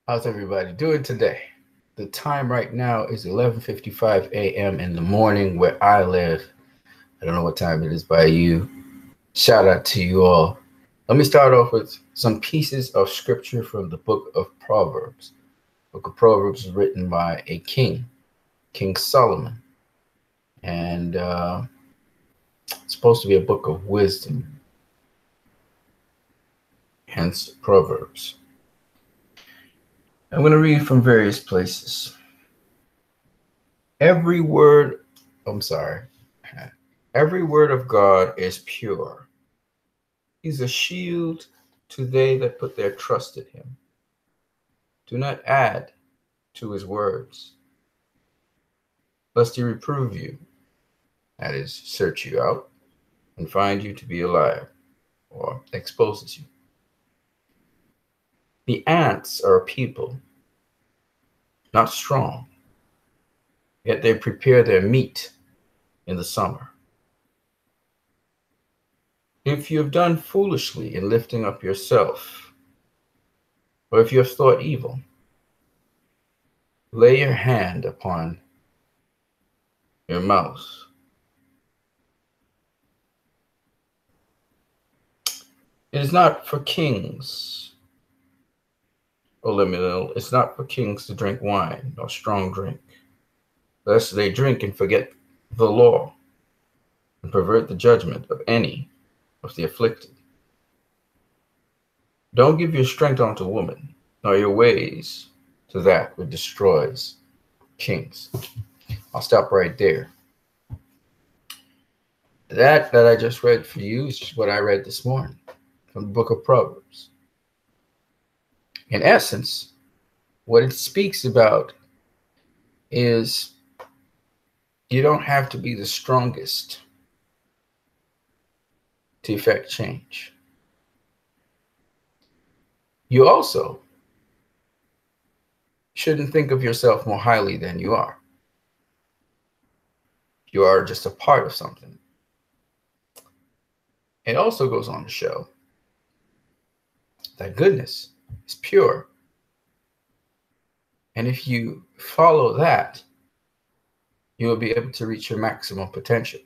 How's everybody doing today? The time right now is 11:55 a.m. in the morning where I live. I don't know what time it is by you. Shout out to you all. Let me start off with some pieces of scripture from the book of Proverbs. The book of Proverbs is written by a king, King Solomon, and it's supposed to be a book of wisdom, hence Proverbs. I'm going to read from various places. Every word of God is pure. He's a shield to they that put their trust in him. Do not add to his words, lest he reprove you, that is, search you out, and find you to be a liar, or exposes you. The ants are a people, not strong, yet they prepare their meat in the summer. If you have done foolishly in lifting up yourself, or if you have thought evil, lay your hand upon your mouth. It is not for kings, it's not for kings to drink wine or strong drink, lest they drink and forget the law and pervert the judgment of any of the afflicted. Don't give your strength unto woman, nor your ways to that which destroys kings. I'll stop right there. That I just read for you is just what I read this morning from the book of Proverbs. In essence, what it speaks about is you don't have to be the strongest to effect change. You also shouldn't think of yourself more highly than you are. You are just a part of something. It also goes on to show that goodness is pure. And if you follow that, you will be able to reach your maximum potential.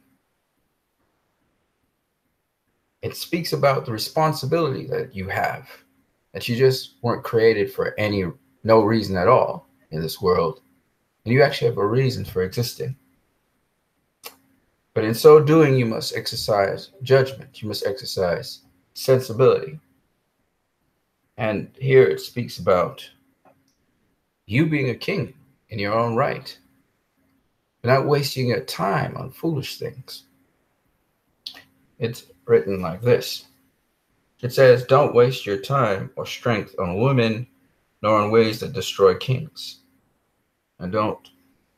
It speaks about the responsibility that you have, that you just weren't created for no reason at all in this world. And you actually have a reason for existing. But in so doing, you must exercise judgment. You must exercise sensibility. And here it speaks about you being a king in your own right, not wasting your time on foolish things. It's written like this. It says, don't waste your time or strength on women, nor on ways that destroy kings. And don't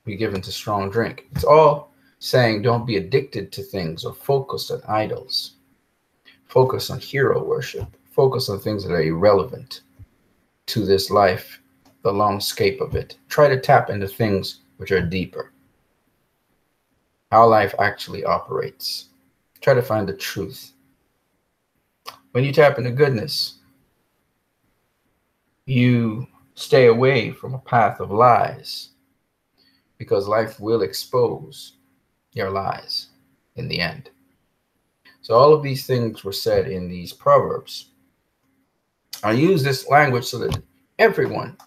be given to strong drink. It's all saying don't be addicted to things or focused on idols. Focus on hero worship. Focus on things that are irrelevant to this life, the longscape of it. Try to tap into things which are deeper. How life actually operates. Try to find the truth. When you tap into goodness, you stay away from a path of lies, because life will expose your lies in the end. So all of these things were said in these Proverbs. I use this language so that everyone,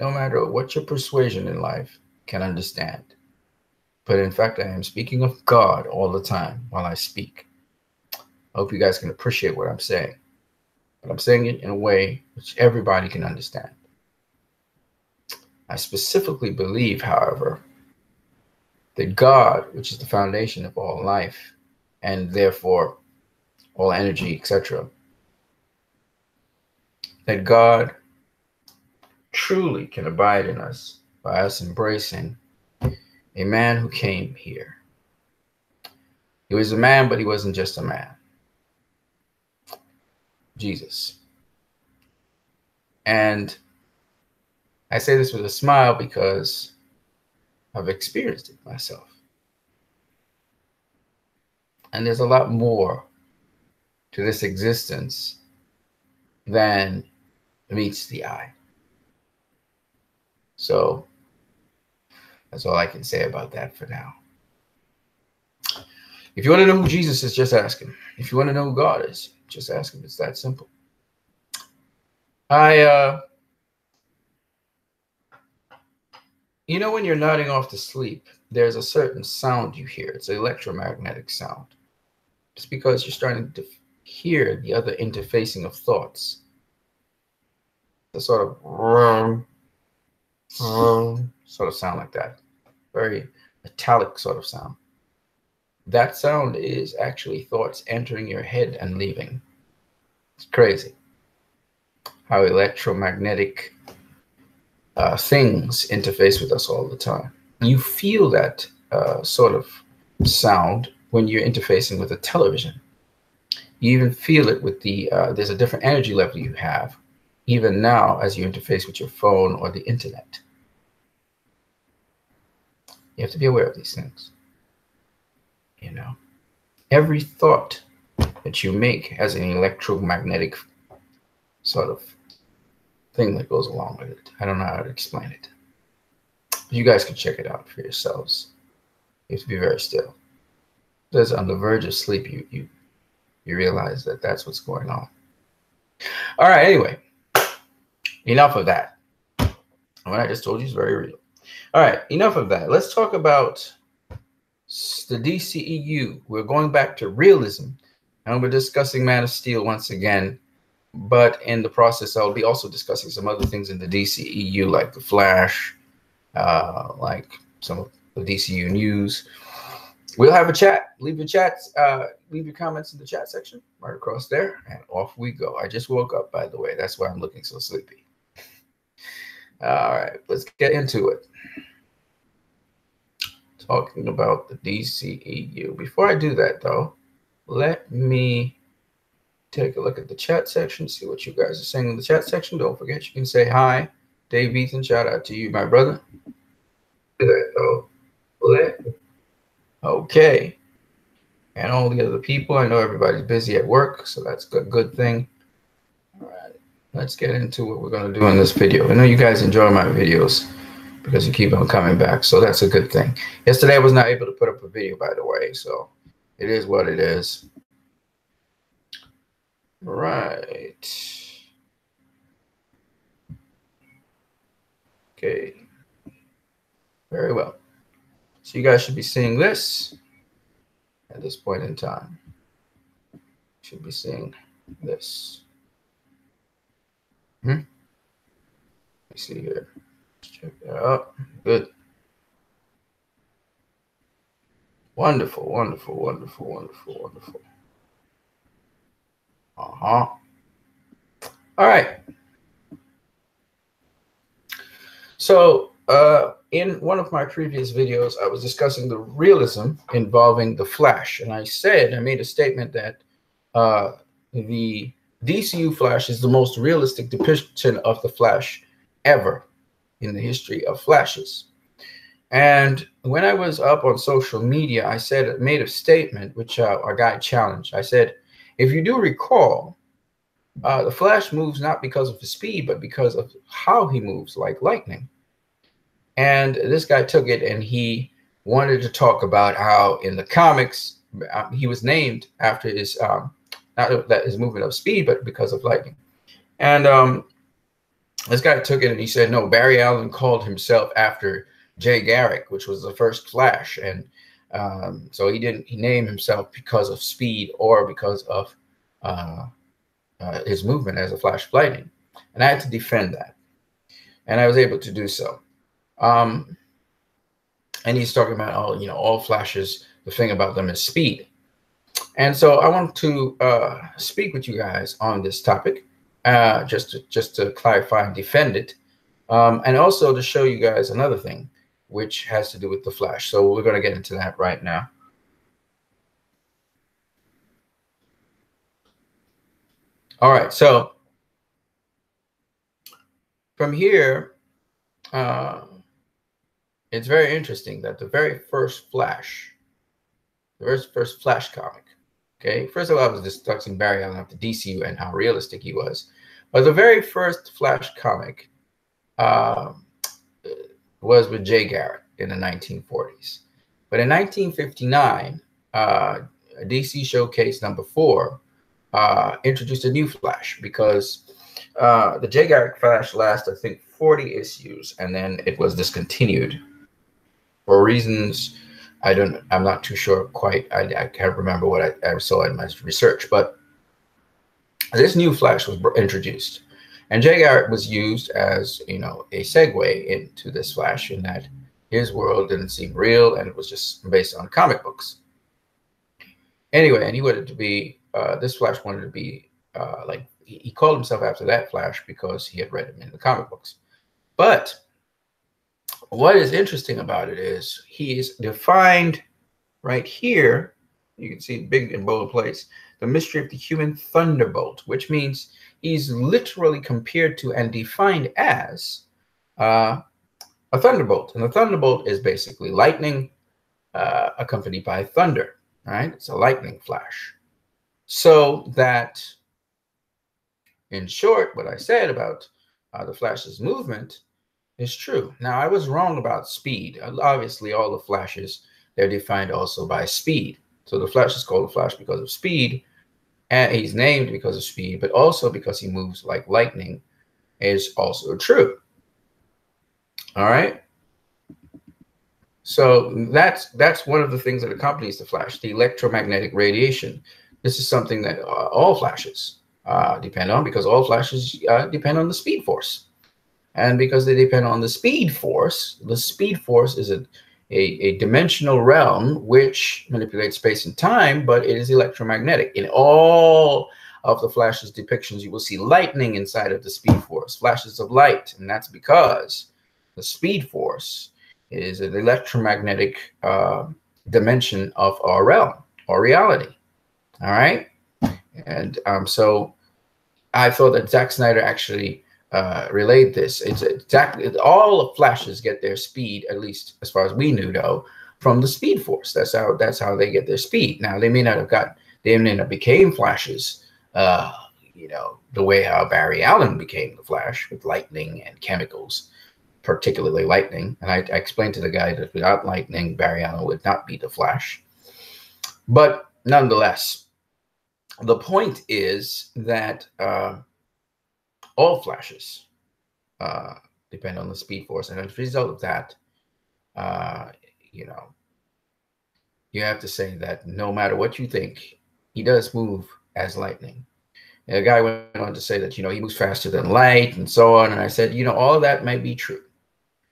no matter what your persuasion in life, can understand. But in fact, I am speaking of God all the time while I speak. I hope you guys can appreciate what I'm saying. But I'm saying it in a way which everybody can understand. I specifically believe, however, that God, which is the foundation of all life, and therefore all energy, etc., that God truly can abide in us by us embracing a man who came here. He was a man, but he wasn't just a man. Jesus. And I say this with a smile because I've experienced it myself. And there's a lot more to this existence than meets the eye. So that's all I can say about that for now. If you want to know who Jesus is, just ask him. If you want to know who God is, just ask him. It's that simple. You know, when you're nodding off to sleep, there's a certain sound you hear. It's an electromagnetic sound. It's because you're starting to hear the other interfacing of thoughts. The sort of sort of sound like that. Very metallic sort of sound. That sound is actually thoughts entering your head and leaving. It's crazy how electromagnetic things interface with us all the time. You feel that sort of sound when you're interfacing with a television. You even feel it with the, there's a different energy level you have, even now as you interface with your phone or the internet. You have to be aware of these things. You know, every thought that you make has an electromagnetic sort of thing that goes along with it. I don't know how to explain it. You guys can check it out for yourselves. You have to be very still. Because on the verge of sleep, you realize that that's what's going on. All right, anyway, enough of that. What I just told you is very real. All right, enough of that. Let's talk about the DCEU. We're going back to realism, and we're discussing Man of Steel once again. But in the process, I'll be also discussing some other things in the DCEU, like the Flash, like some of the DCEU news. We'll have a chat. Leave your chats, leave your comments in the chat section right across there, and off we go. I just woke up, by the way. That's why I'm looking so sleepy. All right, let's get into it. Talking about the DCEU. Before I do that, though, let me take a look at the chat section, see what you guys are saying in the chat section. Don't forget, you can say hi. Dave Ethan, shout out to you, my brother. Do that, though. Okay. And all the other people, I know everybody's busy at work, so that's a good thing. All right, let's get into what we're going to do in this video. I know you guys enjoy my videos because you keep on coming back, so that's a good thing. Yesterday, I was not able to put up a video, by the way, so it is what it is. Right. Okay. Very well. So you guys should be seeing this at this point in time. Should be seeing this. Let me see here. Let's check that out. Good. Wonderful, wonderful, wonderful, wonderful, wonderful. All right. So in one of my previous videos, I was discussing the realism involving the Flash. And I made a statement that the DCU Flash is the most realistic depiction of the Flash ever in the history of Flashes. And when I was up on social media, I made a statement which our guy challenged. I said, if you do recall, the Flash moves not because of his speed, but because of how he moves, like lightning. And this guy took it and he wanted to talk about how in the comics he was named after his not that his movement of speed, but because of lightning. And this guy took it and he said, no, Barry Allen called himself after Jay Garrick, which was the first Flash, and so he named himself because of speed or because of his movement as a flash of lightning. And I had to defend that, and I was able to do so. And he's talking about all Flashes, the thing about them is speed. And so I want to speak with you guys on this topic, just to clarify and defend it, and also to show you guys another thing which has to do with the Flash. So we're going to get into that right now. All right, so from here, it's very interesting that the very first Flash comic, okay, first of all, I was discussing Barry Allen after DCU and how realistic he was. But the very first Flash comic was with Jay Garrick in the 1940s. But in 1959, DC Showcase #4 introduced a new Flash, because the Jay Garrick Flash lasted, I think, 40 issues, and then it was discontinued for reasons I'm not too sure quite. I can't remember what I saw in my research, but this new Flash was introduced, and Jay Garrick was used as, a segue into this Flash, in that his world didn't seem real and it was just based on comic books. Anyway, and he wanted to be this Flash wanted to be like, he called himself after that Flash because he had read him in the comic books. But what is interesting about it is he is defined right here. You can see big and bold place, the mystery of the human thunderbolt, which means he's literally compared to and defined as a thunderbolt. And the thunderbolt is basically lightning accompanied by thunder, right? It's a lightning flash. So that, in short, what I said about the Flash's movement is true. Now, I was wrong about speed. Obviously, all the Flashes, they're defined also by speed. So the Flash is called the Flash because of speed, and he's named because of speed, but also because he moves like lightning is also true. All right. So that's one of the things that accompanies the Flash, the electromagnetic radiation. This is something that all Flashes depend on, because all Flashes depend on the Speed Force. And because they depend on the Speed Force is a dimensional realm which manipulates space and time, but it is electromagnetic. In all of the Flash's depictions, you will see lightning inside of the Speed Force, flashes of light, and that's because the Speed Force is an electromagnetic dimension of our realm, our reality. All right? And so I thought that Zack Snyder actually relayed this. It's exactly, all of Flashes get their speed, at least as far as we knew, though, from the Speed Force. That's how they get their speed. Now, they may not became Flashes, the way how Barry Allen became the Flash, with lightning and chemicals, particularly lightning. And I explained to the guy that without lightning, Barry Allen would not be the Flash. But nonetheless, the point is that all Flashes depend on the Speed Force, and as a result of that, you have to say that no matter what you think, he does move as lightning. And the guy went on to say that he moves faster than light and so on, and I said, all of that might be true,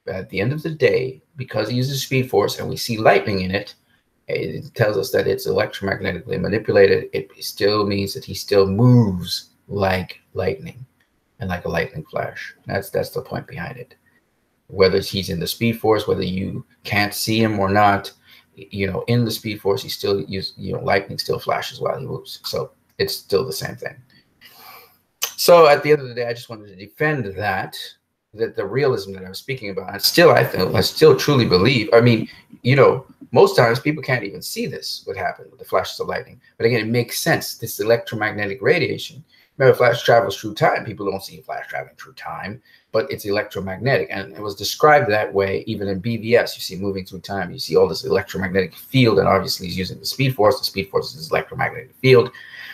but at the end of the day, because he uses Speed Force and we see lightning in it, it tells us that it's electromagnetically manipulated. It still means that he still moves like lightning, and like a lightning flash. That's the point behind it. Whether he's in the Speed Force, whether you can't see him or not, in the Speed Force, he still lightning still flashes while he moves. So it's still the same thing. So at the end of the day, I just wanted to defend that the realism that I was speaking about. And still, I still truly believe. I mean, most times people can't even see this, what happened with the flashes of lightning. But again, it makes sense. This electromagnetic radiation. Remember, Flash travels through time. People don't see Flash traveling through time, but it's electromagnetic. And it was described that way even in BVS. You see moving through time. You see all this electromagnetic field, and obviously he's using the Speed Force. The Speed Force is this electromagnetic field,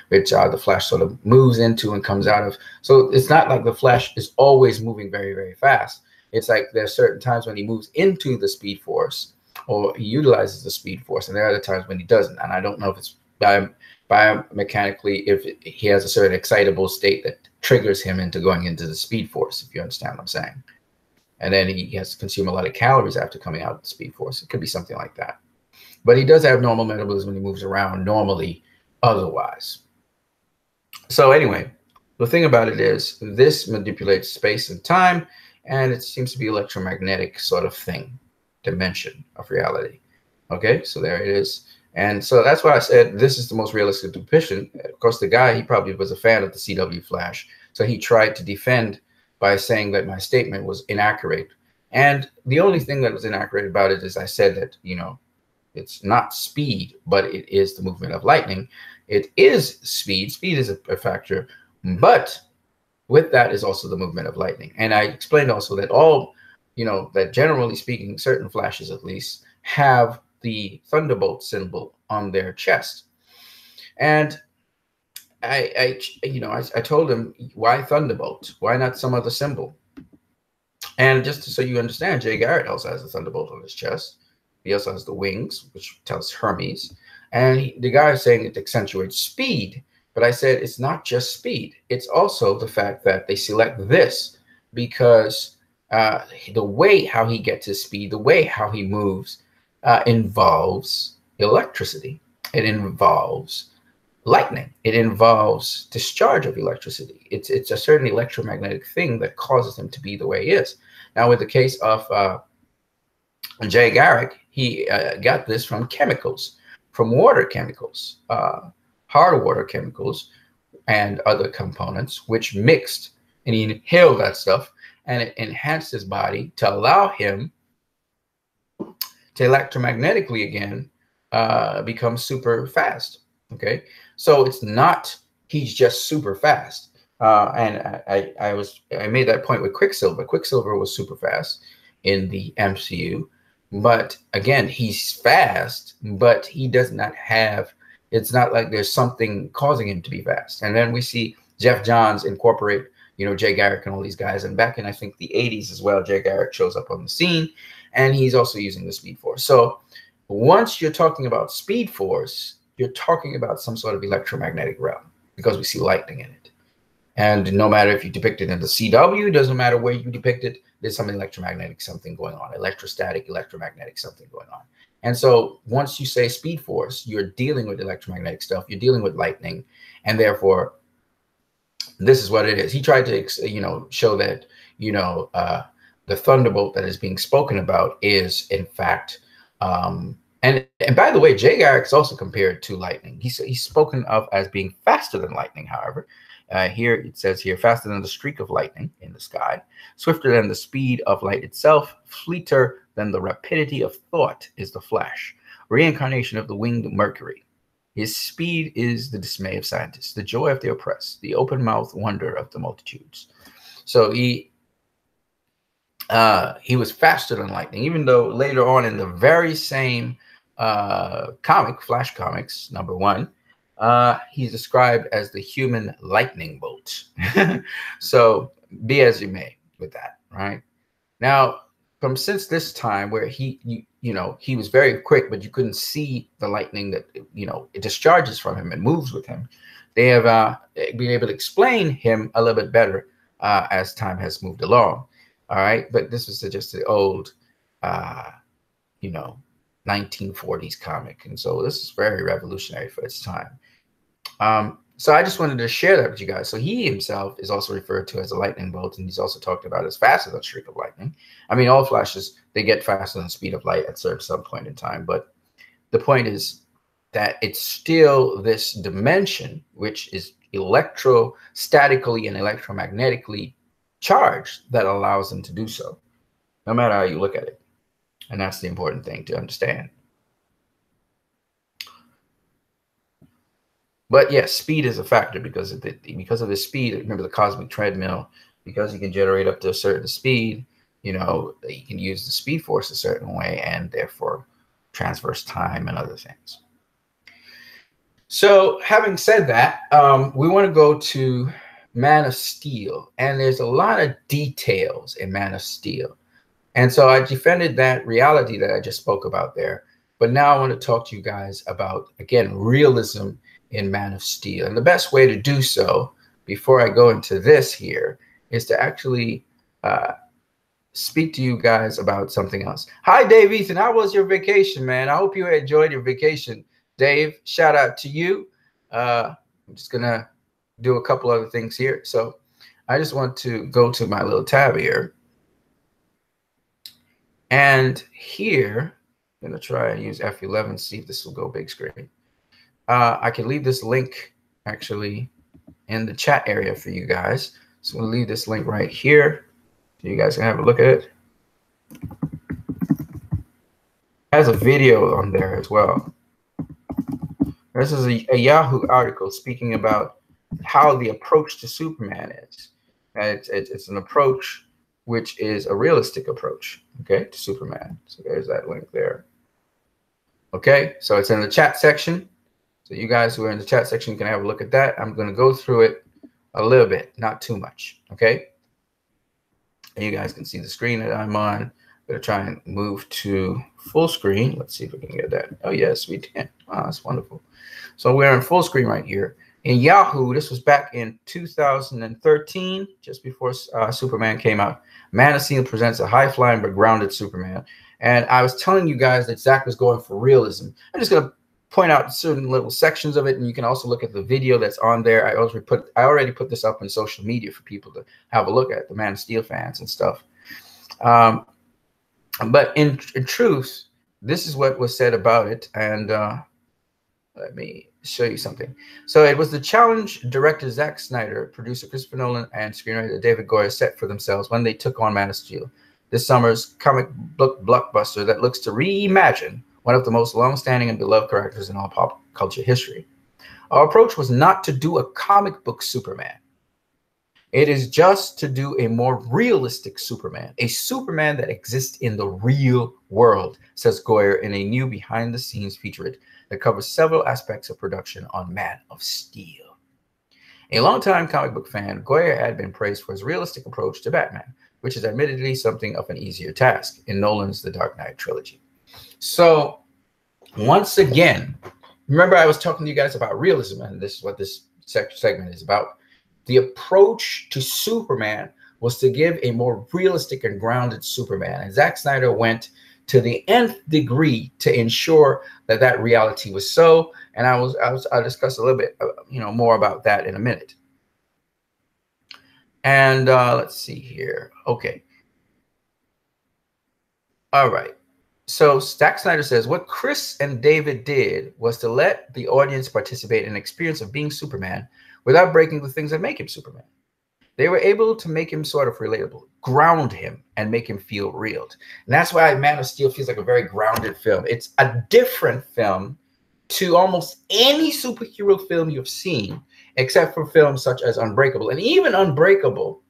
which the Flash sort of moves into and comes out of. So it's not like the Flash is always moving very, very fast. It's like there's certain times when he moves into the Speed Force, or he utilizes the Speed Force, and there are other times when he doesn't. And I don't know if it's biomechanically, if he has a certain excitable state that triggers him into going into the Speed Force, if you understand what I'm saying. And then he has to consume a lot of calories after coming out of the Speed Force. It could be something like that. But he does have normal metabolism when he moves around normally otherwise. So anyway, the thing about it is this manipulates space and time, and it seems to be electromagnetic sort of thing, dimension of reality. Okay, so there it is. And so that's why I said this is the most realistic depiction. Of course, the guy, he probably was a fan of the CW Flash, so he tried to defend by saying that my statement was inaccurate. And the only thing that was inaccurate about it is I said that, it's not speed, but it is the movement of lightning. It is speed. Speed is a factor, but with that is also the movement of lightning. And I explained also that all you know, that generally speaking, certain Flashes at least have the Thunderbolt symbol on their chest. And I told him, why Thunderbolt? Why not some other symbol? And just so you understand, Jay Garrett also has a Thunderbolt on his chest. He also has the wings, which tells Hermes. And the guy is saying it accentuates speed. But I said it's not just speed. It's also the fact that they select this because the way how he gets his speed, the way how he moves involves electricity. It involves lightning. It involves discharge of electricity. It's a certain electromagnetic thing that causes him to be the way he is. Now, with the case of Jay Garrick, he got this from chemicals, from water chemicals, hard water chemicals, and other components, which mixed, and he inhaled that stuff, and it enhanced his body to allow him to electromagnetically again become super fast. Okay, so it's not he's just super fast. And I made that point with Quicksilver. Quicksilver was super fast in the MCU, but again, he's fast, but he does not have. It's not like there's something causing him to be fast. And then we see Jeff Johns incorporate, you know, Jay Garrick and all these guys. And back in, I think, the 80s as well, Jay Garrick shows up on the scene, and he's also using the Speed Force. So once you're talking about Speed Force, you're talking about some sort of electromagnetic realm because we see lightning in it. And no matter if you depict it in the CW, doesn't matter where you depict it, there's some electromagnetic something going on, electrostatic, electromagnetic something going on. And so once you say Speed Force, you're dealing with electromagnetic stuff, you're dealing with lightning, and therefore this is what it is. He tried to, you know, show that, you know, the Thunderbolt that is being spoken about is in fact, and by the way, Jay Garrick is also compared to lightning. He's spoken of as being faster than lightning, however. Here it says here, faster than the streak of lightning in the sky, swifter than the speed of light itself, fleeter than the rapidity of thought is the Flash, reincarnation of the winged Mercury. His speed is the dismay of scientists, the joy of the oppressed, the open-mouthed wonder of the multitudes. So he was faster than lightning, even though later on in the very same comic, Flash Comics, #1, he's described as the human lightning bolt. So be as you may with that, right? Now, since this time where he was very quick, but you couldn't see the lightning that, you know, it discharges from him and moves with him, they have been able to explain him a little bit better as time has moved along. All right, but this was just the old, you know, 1940s comic, and so this is very revolutionary for its time. So I just wanted to share that with you guys. So he himself is also referred to as a lightning bolt, and he's also talked about as fast as a streak of lightning. I mean, all Flashes, they get faster than the speed of light at some point in time, but the point is that it's still this dimension which is electrostatically and electromagnetically charged that allows them to do so, no matter how you look at it. And that's the important thing to understand. But yes, speed is a factor because of the speed. Remember the cosmic treadmill, because you can generate up to a certain speed, you know, you can use the Speed Force a certain way and therefore transverse time and other things. So having said that, we want to go to Man of Steel, and there's a lot of details in Man of Steel. And so I defended that reality that I just spoke about there. But now I want to talk to you guys about, again, realism in Man of Steel. And the best way to do so, before I go into this here, is to actually speak to you guys about something else. Hi, Dave Ethan. How was your vacation, man? I hope you enjoyed your vacation. Dave, shout out to you. I'm just going to do a couple other things here. So I just want to go to my little tab here. And here, I'm going to try and use F11, see if this will go big screen. I can leave this link actually in the chat area for you guys. So we'll leave this link right here so you guys can have a look at it. It has a video on there as well. This is a Yahoo article speaking about how the approach to Superman is. It's an approach which is a realistic approach, okay, to Superman. So there's that link there. Okay, so it's in the chat section. So you guys who are in the chat section can have a look at that. I'm going to go through it a little bit, not too much, okay? And you guys can see the screen that I'm on. I'm going to try and move to full screen. Let's see if we can get that. Oh, yes, we can. Wow, that's wonderful. So we're in full screen right here. In Yahoo, this was back in 2013, just before Superman came out. Man of Steel presents a high-flying but grounded Superman. And I was telling you guys that Zach was going for realism. I'm just going to point out certain little sections of it, and you can also look at the video that's on there. I already put this up on social media for people to have a look at, the Man of Steel fans and stuff. But in truth, this is what was said about it. And let me show you something. So it was the challenge director Zack Snyder, producer Christopher Nolan, and screenwriter David Goyer set for themselves when they took on Man of Steel, this summer's comic book blockbuster that looks to reimagine one of the most long-standing and beloved characters in all pop culture history. Our approach was not to do a comic book Superman. It is just to do a more realistic Superman, a Superman that exists in the real world, says Goyer in a new behind-the-scenes featurette that covers several aspects of production on Man of Steel. A longtime comic book fan, Goyer had been praised for his realistic approach to Batman, which is admittedly something of an easier task in Nolan's The Dark Knight trilogy. So, once again, remember I was talking to you guys about realism, and this is what this segment is about. The approach to Superman was to give a more realistic and grounded Superman, and Zack Snyder went to the nth degree to ensure that that reality was so. And I'll discuss a little bit, more about that in a minute. And let's see here. Okay. All right. So Zack Snyder says, what Chris and David did was to let the audience participate in an experience of being Superman without breaking the things that make him Superman. They were able to make him sort of relatable, ground him, and make him feel real. And that's why Man of Steel feels like a very grounded film. It's a different film to almost any superhero film you've seen, except for films such as Unbreakable. And even Unbreakable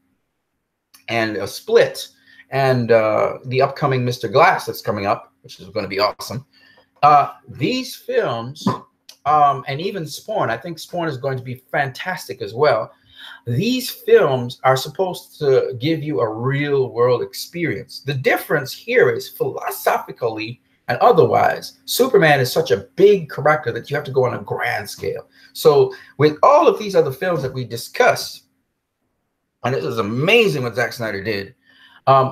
and Split and the upcoming Mr. Glass that's coming up, which is going to be awesome. These films, and even Spawn, I think Spawn is going to be fantastic as well. These films are supposed to give you a real world experience. The difference here is philosophically and otherwise, Superman is such a big character that you have to go on a grand scale. So with all of these other films that we discussed, and this is amazing what Zack Snyder did,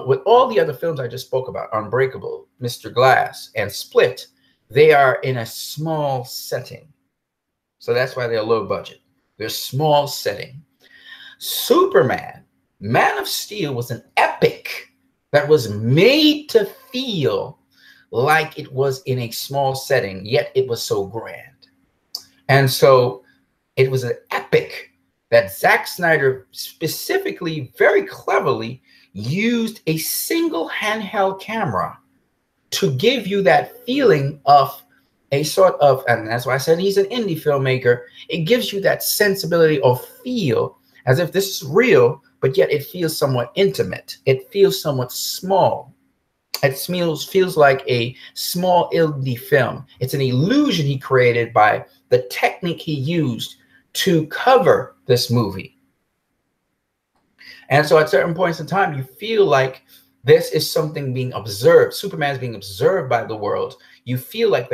with all the other films I just spoke about, Unbreakable, Mr. Glass, and Split, they are in a small setting. So that's why they're low budget. They're small setting. Superman, Man of Steel was an epic that was made to feel like it was in a small setting, yet it was so grand. And so it was an epic that Zack Snyder specifically, very cleverly, used a single handheld camera to give you that feeling of a sort of, and that's why I said he's an indie filmmaker, it gives you that sensibility or feel as if this is real, but yet it feels somewhat intimate. It feels somewhat small. It feels like a small indie film. It's an illusion he created by the technique he used to cover this movie. And so at certain points in time, you feel like this is something being observed. Superman's being observed by the world. You feel like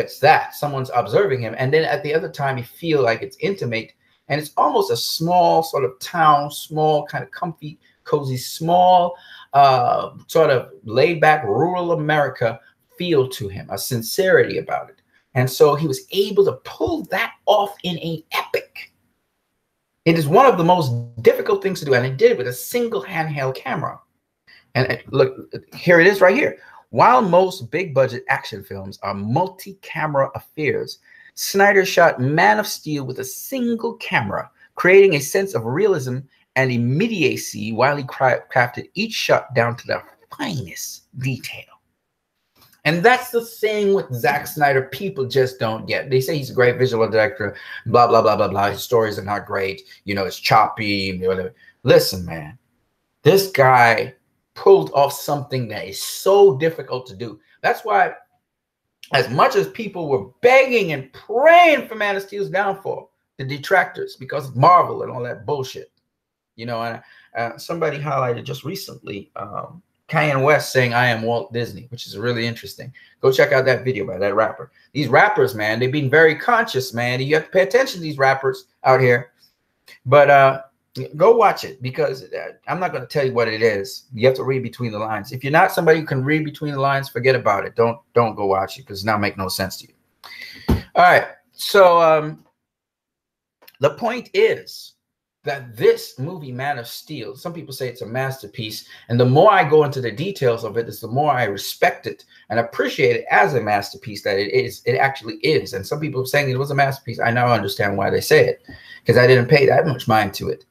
someone's observing him. And then at the other time, you feel like it's intimate. And it's almost a small sort of town, small kind of comfy, cozy, small, sort of laid back rural America feel to him, a sincerity about it. And so he was able to pull that off in an epic. It is one of the most difficult things to do. And he did it with a single handheld camera. And look, here it is right here. While most big budget action films are multi-camera affairs, Snyder shot Man of Steel with a single camera, creating a sense of realism and immediacy while he crafted each shot down to the finest detail. And that's the thing with Zack Snyder people just don't get. They say he's a great visual director, blah, blah, blah, blah, blah. His stories are not great. You know, it's choppy. Whatever. Listen, man, this guy pulled off something that is so difficult to do. That's why, as much as people were begging and praying for Man of Steel's downfall, the detractors, because of Marvel and all that bullshit, you know, and somebody highlighted just recently Kanye West saying, "I am Walt Disney," which is really interesting. Go check out that video by that rapper. These rappers, man, they've been very conscious, man. You have to pay attention to these rappers out here. But go watch it, because I'm not going to tell you what it is. You have to read between the lines. If you're not somebody who can read between the lines, forget about it. Don't go watch it, because it's not make no sense to you. All right. So the point is that this movie, Man of Steel, some people say it's a masterpiece. And the more I go into the details of it, is the more I respect it and appreciate it as a masterpiece that it is. It actually is. And some people are saying it was a masterpiece. I now understand why they say it, because I didn't pay that much mind to it.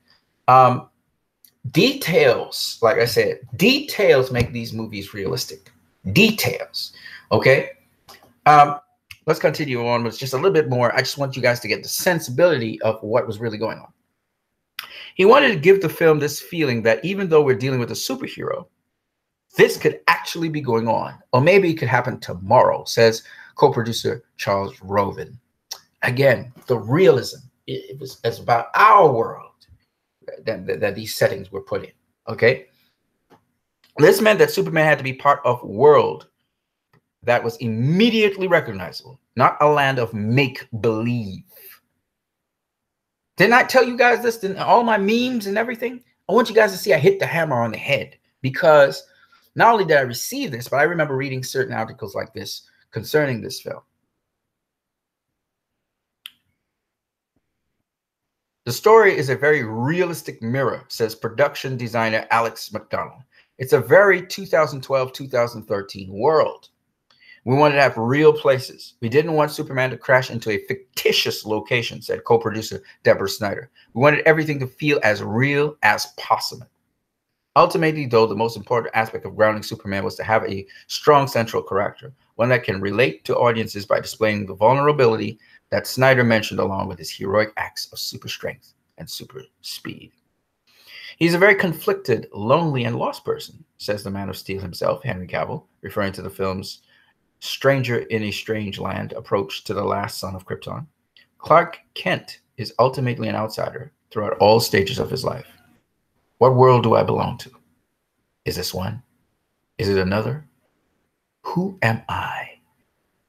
Details, like I said, details make these movies realistic. Details. Okay. Let's continue on with just a little bit more. I just want you guys to get the sensibility of what was really going on. He wanted to give the film this feeling that even though we're dealing with a superhero, this could actually be going on, or maybe it could happen tomorrow, says co-producer Charles Roven. Again, the realism, it's about our world that these settings were put in, okay? This meant that Superman had to be part of a world that was immediately recognizable, not a land of make-believe. Didn't I tell you guys this in all my memes and everything? I want you guys to see I hit the hammer on the head, because not only did I receive this, but I remember reading certain articles like this concerning this film. The story is a very realistic mirror, says production designer Alex McDonald. It's a very 2012-2013 world. We wanted to have real places. We didn't want Superman to crash into a fictitious location, said co-producer Deborah Snyder. We wanted everything to feel as real as possible. Ultimately, though, the most important aspect of grounding Superman was to have a strong central character, one that can relate to audiences by displaying the vulnerability that Snyder mentioned, along with his heroic acts of super strength and super speed. He's a very conflicted, lonely, and lost person, says the Man of Steel himself, Henry Cavill, referring to the film's stranger in a strange land approach to the last son of Krypton. Clark Kent is ultimately an outsider throughout all stages of his life. What world do I belong to? Is this one? Is it another? Who am I?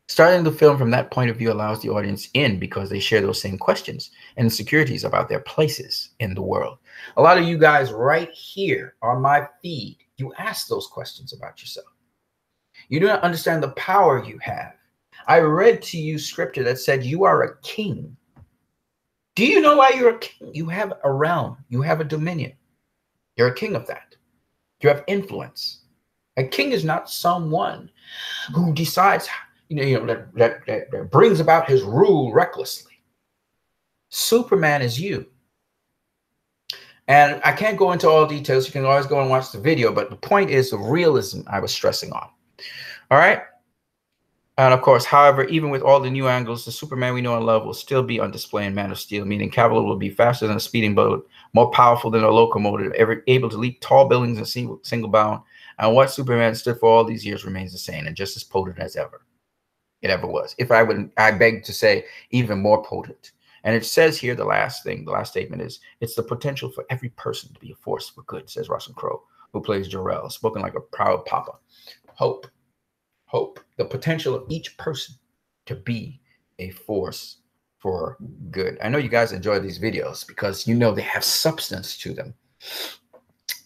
Starting the film from that point of view allows the audience in, because they share those same questions and insecurities about their places in the world. A lot of you guys right here on my feed, you ask those questions about yourself. You do not understand the power you have. I read to you scripture that said you are a king. Do you know why you're a king? You have a realm. You have a dominion. You're a king of that. You have influence. A king is not someone who decides, that brings about his rule recklessly. Superman is you. And I can't go into all details. You can always go and watch the video. But the point is the realism I was stressing on. All right. And of course, however, even with all the new angles, the Superman we know and love will still be on display in Man of Steel, meaning Cavill will be faster than a speeding bullet, more powerful than a locomotive, able to leap tall buildings in single bound. And what Superman stood for all these years remains the same and just as potent as ever. It ever was. I beg to say, even more potent. And it says here, the last statement is, it's the potential for every person to be a force for good, says Russell Crowe, who plays Jor-El, spoken like a proud papa. Hope, the potential of each person to be a force for good. I know you guys enjoy these videos because you know they have substance to them.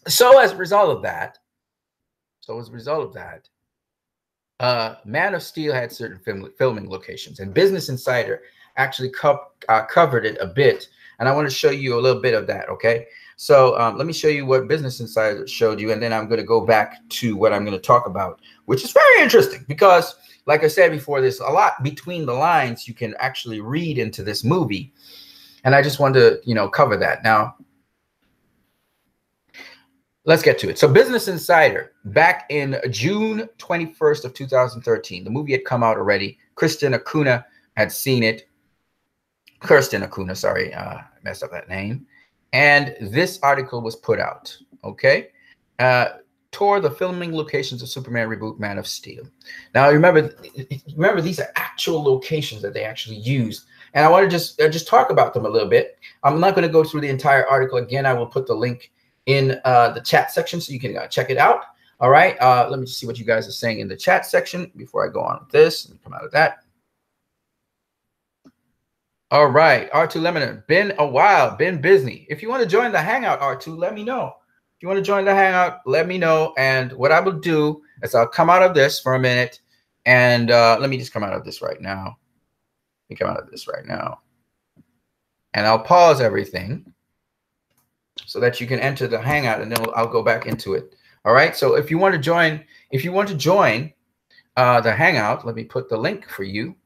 So as a result of that, Man of Steel had certain filming locations, and Business Insider actually covered it a bit, and I want to show you a little bit of that, okay? So let me show you what Business Insider showed you, and then I'm going to go back to what I'm going to talk about, which is very interesting because, like I said before, there's a lot between the lines you can actually read into this movie, and I just wanted to, cover that. Now, let's get to it. So Business Insider, back in June 21st of 2013, the movie had come out already. Kirsten Acuna had seen it. Kirsten Acuna, sorry, I messed up that name. And this article was put out, okay? tour the filming locations of Superman reboot Man of Steel. Now remember these are actual locations that they actually used, and I want to just talk about them a little bit. I'm not going to go through the entire article again. I will put the link in the chat section so you can check it out. All right, let me just see what you guys are saying in the chat section before I go on with this and come out of that. All right, R2 Lemon, been a while, been busy. If you want to join the Hangout, R2, let me know. If you want to join the Hangout, let me know. And what I will do is I'll come out of this for a minute. And let me just come out of this right now. Let me come out of this right now. And I'll pause everything so that you can enter the Hangout, and then I'll go back into it. All right, so if you want to join, the Hangout, let me put the link for you.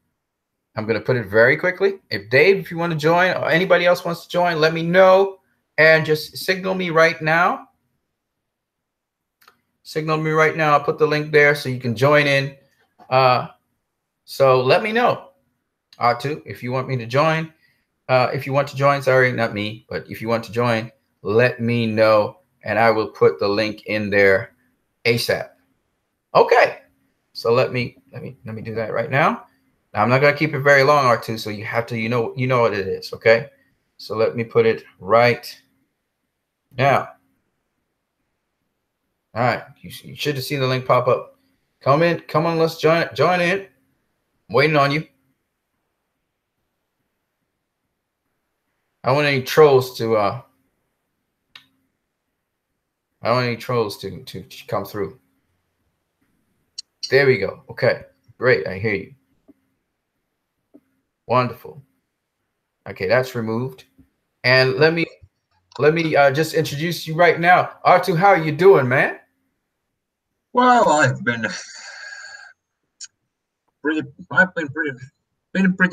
I'm going to put it very quickly. If you want to join, or anybody else wants to join, let me know and just signal me right now. Signal me right now. I'll put the link there so you can join in. So let me know, R2, if you want me to join. If you want to join, sorry, not me, but if you want to join, let me know, and I will put the link in there ASAP. Okay, so let me do that right now. I'm not going to keep it very long, R2, so you have to, you know what it is, okay? So let me put it right now. All right, you should have seen the link pop up. Come on, let's join in. I'm waiting on you. I don't want any trolls to come through. There we go. Okay, great, I hear you. Wonderful. Okay, that's removed. And let me just introduce you right now. R2, how are you doing, man? Well, I've been pretty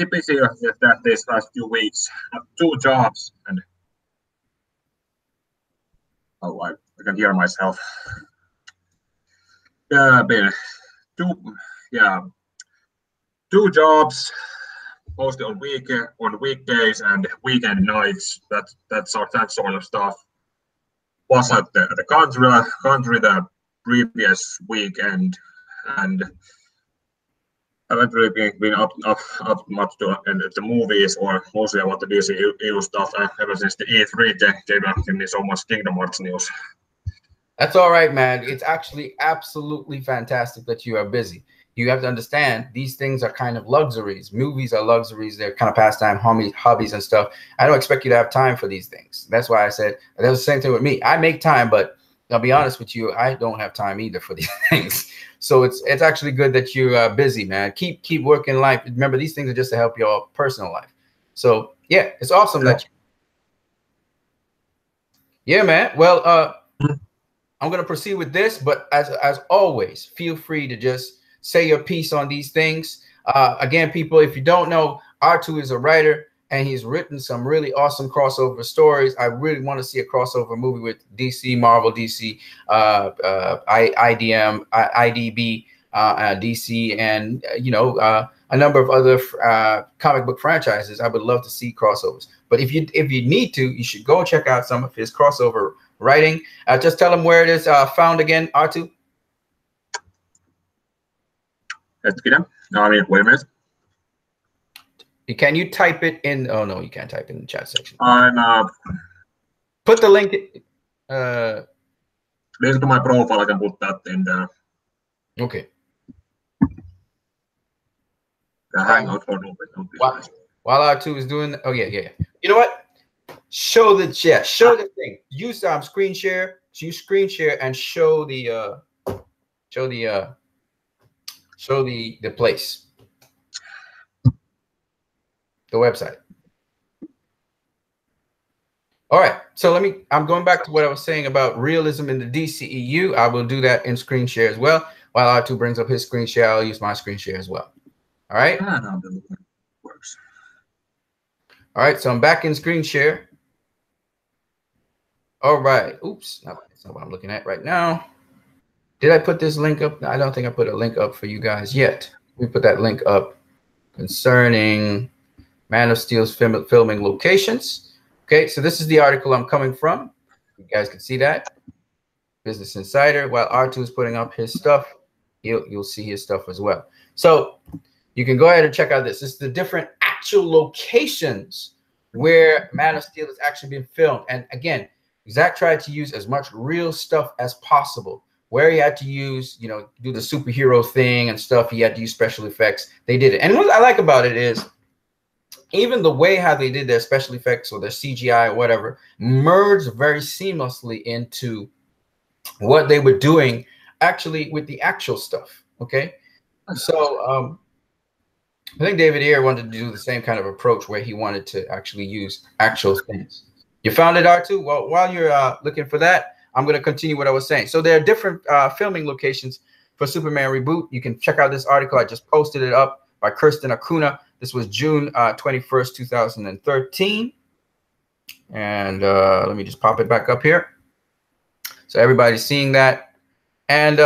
busy with that these last few weeks. I have 2 jobs, and I can hear myself. Been 2 jobs, mostly on weekdays and weekend nights. That sort of stuff. Was at the country the previous weekend, and I haven't really been up much to the movies, or mostly about the DCEU stuff ever since the E3 they gave me so much Kingdom Hearts news. That's all right, man. It's actually absolutely fantastic that you are busy. You have to understand these things are kind of luxuries. Movies are luxuries. They're kind of pastime, hobbies and stuff. I don't expect you to have time for these things. That's why I said that was the same thing with me. I make time, but I'll be honest with you, I don't have time either for these things. So it's actually good that you're busy, man. Keep working life. Remember, these things are just to help your personal life. So yeah, it's awesome that yeah, man. Well, I'm going to proceed with this, but as always, feel free to just say your piece on these things. Again, people, if you don't know, R2 is a writer, and he's written some really awesome crossover stories. I really want to see a crossover movie with DC, Marvel, DC, IDM, IDB, DC, and a number of other comic book franchises. I would love to see crossovers. But if you need to, you should go check out some of his crossover writing. Just tell them where it is found again, R2. Wait a minute. Can you type it in? Oh no, you can't type it in the chat section. Put the link. Link to my profile. I can put that in there. Okay. The hangout for while R2 is doing. Oh yeah. You know what? Show the chat. Show the thing. Use screen share. Use screen share and show the place. The website. All right, so I'm going back to what I was saying about realism in the DCEU. I will do that in screen share as well. While R2 brings up his screen share, I'll use my screen share as well. All right. Works. All right, so I'm back in screen share. All right. Oops, that's not what I'm looking at right now. Did I put this link up? No, I don't think I put a link up for you guys yet. We put that link up concerning Man of Steel's filming locations. Okay, so this is the article I'm coming from. You guys can see that. Business Insider. While R2 is putting up his stuff, you'll see his stuff as well. So you can go ahead and check out this. This is the different actual locations where Man of Steel is actually being filmed. And again, Zack tried to use as much real stuff as possible. Where he had to use, you know, do the superhero thing and stuff, he had to use special effects. They did it. And what I like about it is even the way how they did their special effects or their CGI or whatever merged very seamlessly into what they were doing actually with the actual stuff. Okay. So I think David Ayer wanted to do the same kind of approach where he wanted to actually use actual things. You found it, R2? Well, while you're looking for that, I'm going to continue what I was saying. So there are different filming locations for Superman Reboot. You can check out this article. I just posted it up by Kirsten Acuna. This was June 21st, 2013. And let me just pop it back up here. So everybody's seeing that. And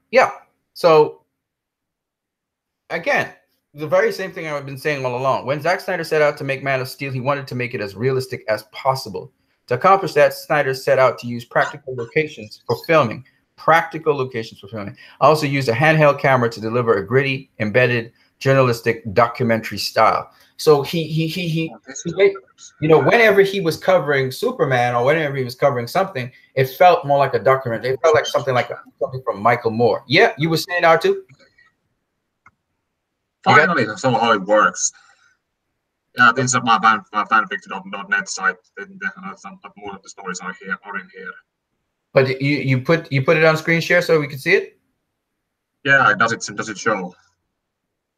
yeah, so again, the very same thing I've been saying all along. When Zack Snyder set out to make Man of Steel, he wanted to make it as realistic as possible. To accomplish that, Snyder set out to use practical locations for filming. Also used a handheld camera to deliver a gritty, embedded, journalistic documentary style. So he you know, whenever he was covering Superman or whenever he was covering something, it felt more like a documentary. It felt like something something from Michael Moore. Yeah, you were saying R2? Finally, that's how it works. Yeah, this is my fanfiction.net site. Some more of the stories are in here. But you put it on screen share so we can see it? Yeah, does it show?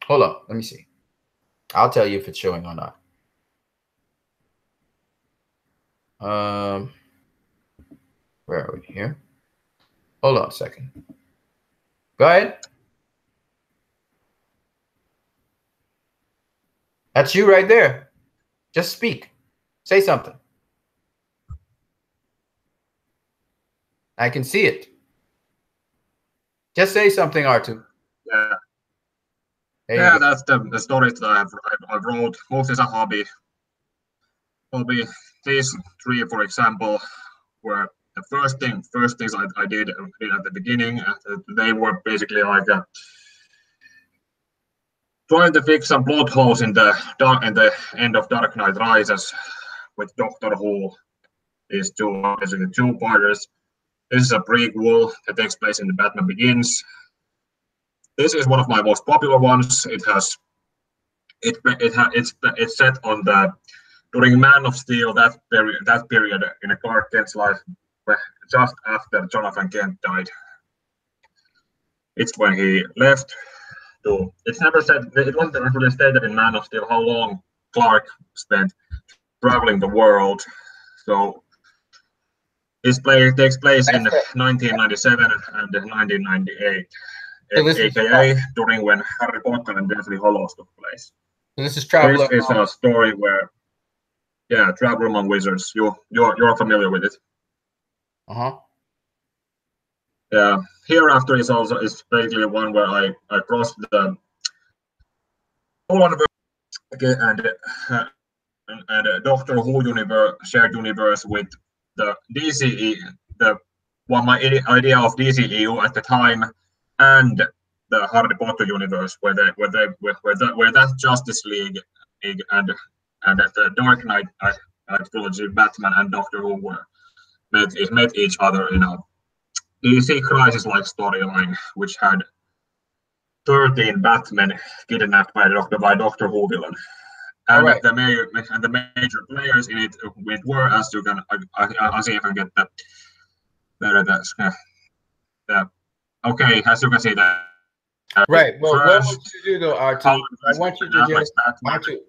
Hold on, let me see. I'll tell you if it's showing or not. Where are we here? Hold on a second. Go ahead. That's you right there. Just speak. Say something. I can see it. Just say something, R2. Yeah. Yeah, that's the stories that I wrote. Most is a hobby. These three, for example, were the first things I did at the beginning. They were basically like trying to fix some plot holes in the end of Dark Knight Rises with Doctor Who. These basically two-parters. This is a prequel that takes place in the Batman Begins. This is one of my most popular ones. It's set on during Man of Steel, that period in Clark Kent's life, just after Jonathan Kent died. It's when he left. It's never said. It wasn't really stated in Man of Steel how long Clark spent traveling the world. So this play takes place in 1997 and 1998, aka during when Harry Potter and Deathly Hallows took place. So this is Traveler. This is a story where, yeah, Traveler Among Wizards. You're familiar with it. Yeah. Hereafter is basically one where I crossed the and Doctor Who shared universe with the DCE, my idea of DCEU at the time, and the Harry Potter universe, where that Justice League and the Dark Knight trilogy, Batman and Doctor Who met each other in a DC Crisis-like storyline, which had 13 Batmen kidnapped by Doctor Who villain. And the major players in it were, as you can get okay, as you can see that. Right. Well, what I want you to do though, R2, I want you to just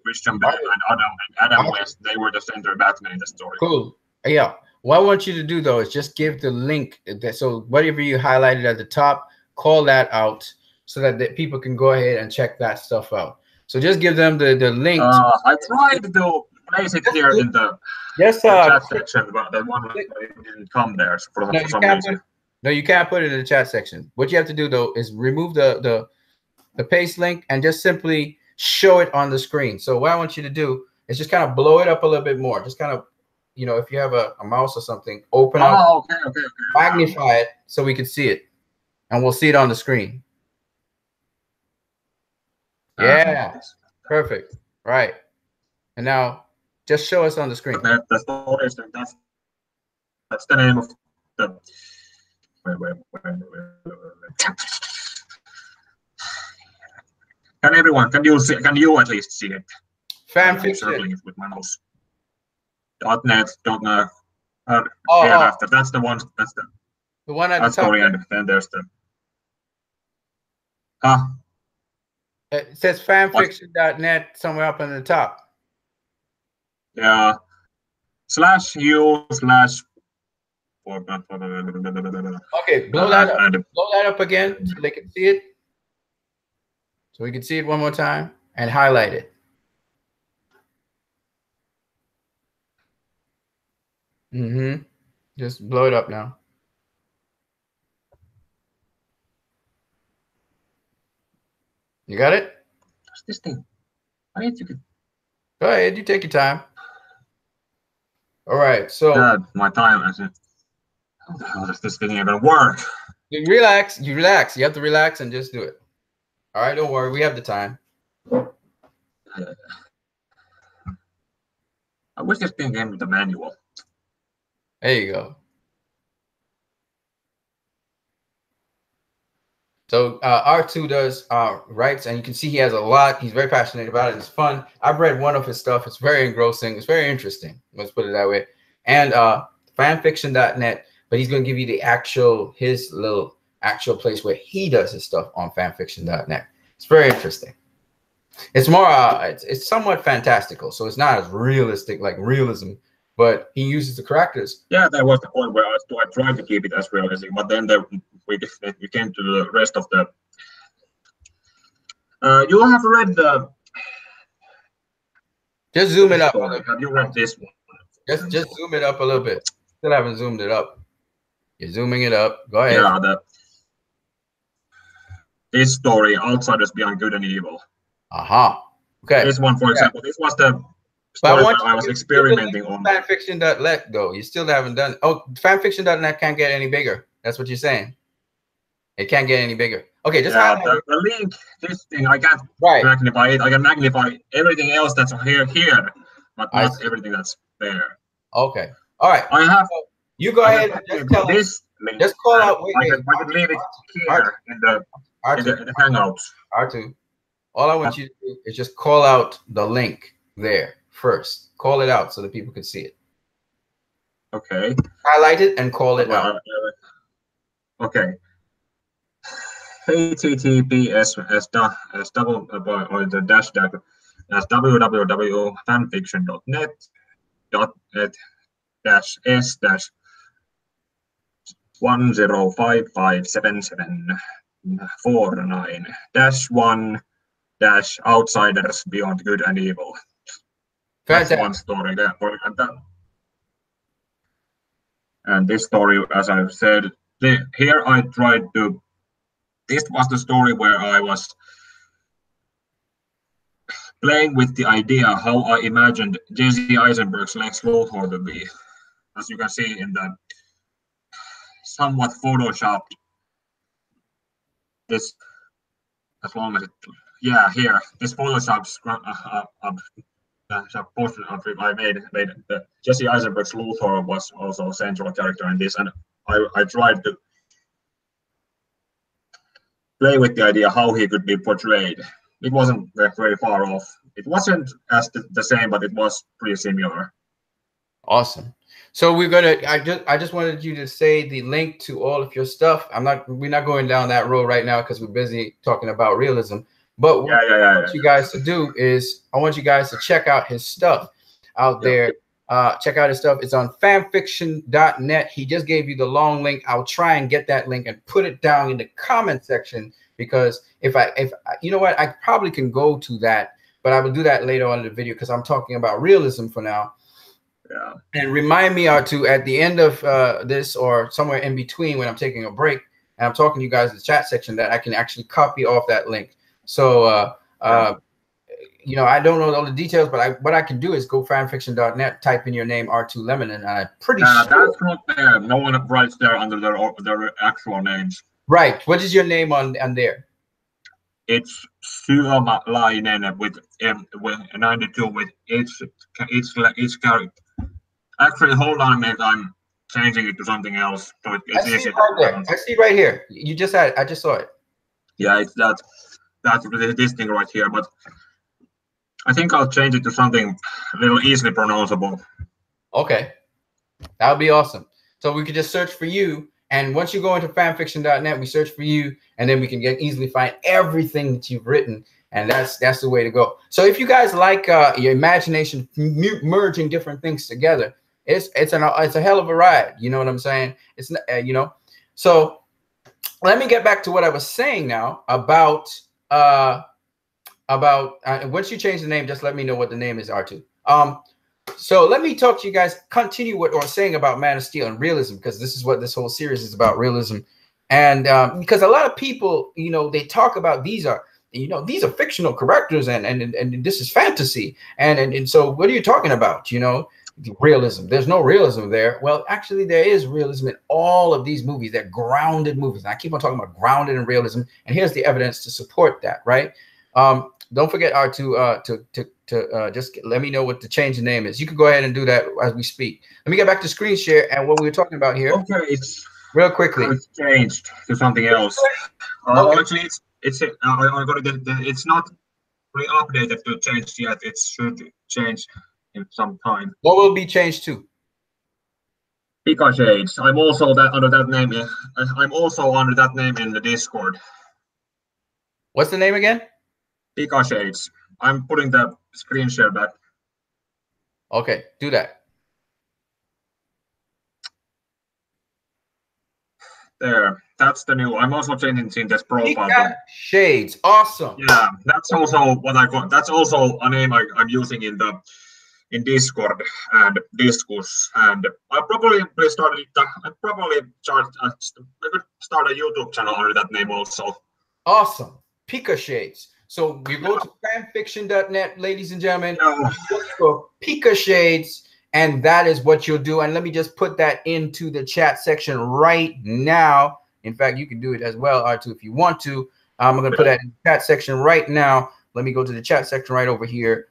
Christian Bale and Adam West. They were the center Batman in the story. Cool. Yeah. What I want you to do though is just give the link. So whatever you highlighted at the top, call that out so that people can go ahead and check that stuff out. So just give them the link. I tried to place it here in the chat section, but the one didn't come there for some reason. No, you can't put it in the chat section. What you have to do though is remove the paste link and just simply show it on the screen. So what I want you to do is just kind of blow it up a little bit more. Just kind of you know, if you have a mouse or something, open up, okay. magnify it so we can see it, and we'll see it on the screen. Yeah, perfect. Right. And now just show us on the screen. That's the name of the. Wait. Can you at least see it? Fan fiction. Circling it with my mouse. .net, after. That's the one. That's the one at the top. Story, and then there's the. It says fanfiction.net somewhere up on the top. Yeah. /u/ Okay, blow that up. Blow that up again so they can see it. So we can see it one more time and highlight it. Just blow it up now. You got it? What's this thing? I need to. Go ahead, you take your time. All right, so my time. How the hell does this thing even work? You relax. You have to relax and just do it. All right, don't worry. We have the time. I wish this thing came with the manual. There you go. So R2 does writes, and you can see he has a lot. He's very passionate about it. It's fun. I've read one of his stuff. It's very engrossing. It's very interesting. Let's put it that way. And fanfiction.net, but he's going to give you the his little actual place where he does his stuff on fanfiction.net. It's very interesting. It's more it's somewhat fantastical, so it's not as realistic like realism, but he uses the characters. Yeah, that was the point where I tried to keep it as realistic, but then we came to the rest of the. You have read the. Just zoom it up. Have you read this one? Just zoom it up a little bit. Still haven't zoomed it up. You're zooming it up. Go ahead. Yeah, this story, Outsiders Beyond Good and Evil. Okay. This one, for example, this was the story that I was experimenting on. Fanfiction.net though. You still haven't done. Oh, fanfiction.net can't get any bigger. That's what you're saying. It can't get any bigger. Okay, just the link. This thing I can't magnify it. I can magnify everything else that's here, but not everything that's there. Okay. All right. I have. You go ahead and just tell us. Just call out. I can leave it here in the Hangouts. R2. All I want you to do is just call out the link there first. Call it out so that people can see it. Okay. Highlight it and call it out. Okay. https://www.fanfiction.net/s-10557749-1-outsiders beyond good and evil. That's one story there. And this story, as I've said, here I tried to. This was the story where I was playing with the idea how I imagined Jesse Eisenberg's Lex Luthor to be. As you can see in the somewhat photoshopped, this, as long as it, yeah, here, this photoshopped poster I made Jesse Eisenberg's Luthor was also a central character in this, and I tried to play with the idea how he could be portrayed. It wasn't very far off. It wasn't as the same, but it was pretty similar. Awesome. So we're gonna. I just wanted you to say the link to all of your stuff. We're not going down that road right now because we're busy talking about realism. But what I want you guys to do is I want you guys to check out his stuff out there. Check out his stuff. It's on fanfiction.net. He just gave you the long link. I'll try and get that link and put it down in the comment section, because if you know what, I probably can go to that, but I will do that later on in the video because I'm talking about realism for now. Yeah. And remind me to at the end of this or somewhere in between when I'm taking a break and I'm talking to you guys in the chat section that I can actually copy off that link. So you know, I don't know all the details, but what I can do is go fanfiction.net, type in your name R2 Lemon, and I'm pretty sure that's not there. No one writes there under their actual names. Right. What is your name on there? It's Suomalainen with 92 with each character. Actually, hold on a minute. I'm changing it to something else. So it's easy right there. I see right here. You just had it. I just saw it. Yeah, it's that's this thing right here. But I think I'll change it to something a little easily pronounceable. Okay, that would be awesome. So we could just search for you, and once you go into fanfiction.net, we search for you, and then we can easily find everything that you've written, and that's the way to go. So if you guys like your imagination merging different things together, it's a hell of a ride. You know what I'm saying? It's you know. So let me get back to what I was saying now about once you change the name, just let me know what the name is, R2. So let me talk to you guys, continue what I was saying about Man of Steel and realism, because this is what this whole series is about, realism. And because a lot of people, you know, they talk about these are fictional characters and this is fantasy. And so what are you talking about? You know, realism. There's no realism there. Well, actually, there is realism in all of these movies. They're grounded movies. And I keep on talking about grounded in realism. And here's the evidence to support that, right? Don't forget to just let me know what the change in name is. You can go ahead and do that as we speak. Let me get back to screen share and what we were talking about here. Okay, it's real quickly. It's changed to something else. Okay. Actually, it's not really updated to change yet. It should change in some time. What will be changed to? Pika Shades. I'm also under that name. I'm also under that name in the Discord. What's the name again? Pika Shades. I'm putting the screen share back. Okay, do that. There. That's the new. I'm also changing this profile. Pika Shades. Awesome. Yeah, that's also what I got. That's also a name I'm using in Discord and Discuss, and I probably start a YouTube channel under that name also. Awesome. Pika Shades. So you go to fanfiction.net, ladies and gentlemen, look for Pika Shades, and that is what you'll do. And let me just put that into the chat section right now. In fact, you can do it as well, R2, if you want to. I'm going to put that in the chat section right now. Let me go to the chat section right over here,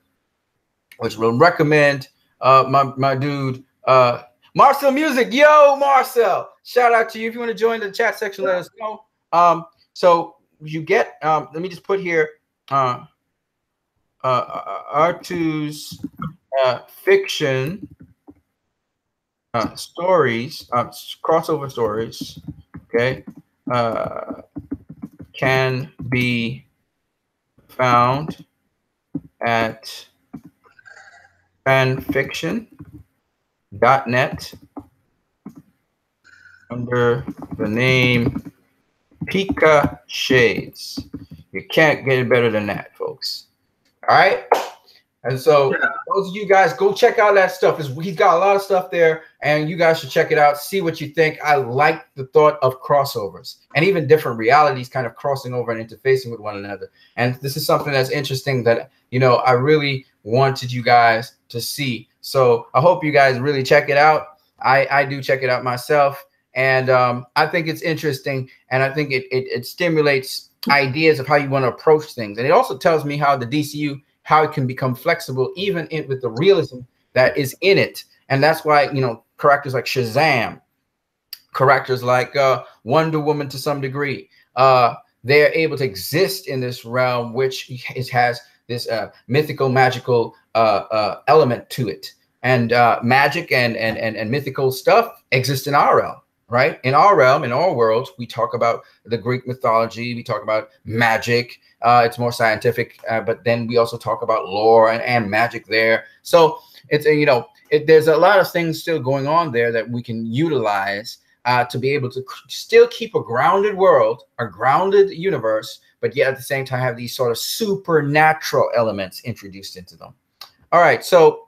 which will recommend my dude, Marcel Music. Yo, Marcel, shout out to you. If you want to join the chat section, let us know. So you get, let me just put here, R2's fiction stories, crossover stories, okay, can be found at fanfiction.net under the name Pika Shades. You can't get it better than that, folks. All right. And so those of you guys, go check out that stuff. He's got a lot of stuff there, and you guys should check it out. See what you think. I like the thought of crossovers and even different realities kind of crossing over and interfacing with one another. And this is something that's interesting that, you know, I really wanted you guys to see. So I hope you guys really check it out. I do check it out myself. And I think it's interesting, and I think it stimulates ideas of how you want to approach things. And it also tells me how the DCU, how it can become flexible, even with the realism that is in it. And that's why, you know, characters like Shazam, characters like Wonder Woman to some degree, they're able to exist in this realm, which has this mythical, magical element to it. And magic and mythical stuff exist in our realm. Right? In our realm, in our world, we talk about the Greek mythology. We talk about magic. It's more scientific, but then we also talk about lore and magic there. So it's there's a lot of things still going on there that we can utilize to be able to still keep a grounded world, a grounded universe, but yet at the same time have these sort of supernatural elements introduced into them. All right, so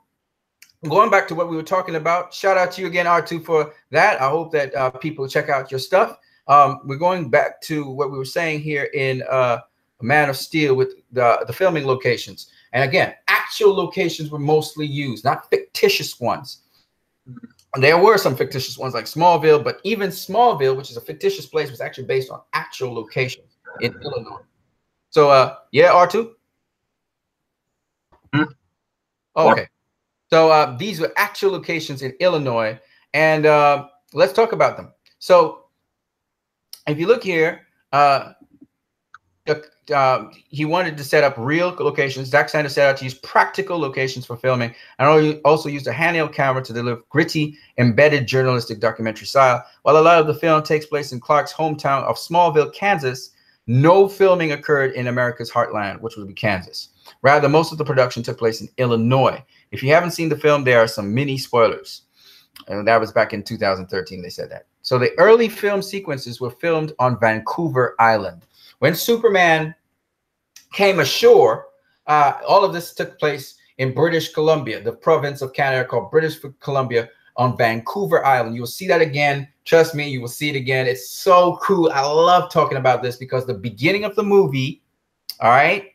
going back to what we were talking about, shout out to you again, R2, for that. I hope that people check out your stuff. We're going back to what we were saying here in Man of Steel with the filming locations. And again, actual locations were mostly used, not fictitious ones. And there were some fictitious ones like Smallville, but even Smallville, which is a fictitious place, was actually based on actual locations in Illinois. So, yeah, R2? Okay. So these were actual locations in Illinois, and let's talk about them. So if you look here, he wanted to set up real locations. Zack Snyder set out to use practical locations for filming, and also used a handheld camera to deliver gritty, embedded journalistic documentary style. While a lot of the film takes place in Clark's hometown of Smallville, Kansas, no filming occurred in America's heartland, which would be Kansas. Rather, most of the production took place in Illinois. If you haven't seen the film, there are some mini spoilers. And that was back in 2013, they said that. So the early film sequences were filmed on Vancouver Island. When Superman came ashore, all of this took place in British Columbia, the province of Canada called British Columbia, on Vancouver Island. You will see that again. Trust me, you will see it again. It's so cool. I love talking about this because the beginning of the movie, all right,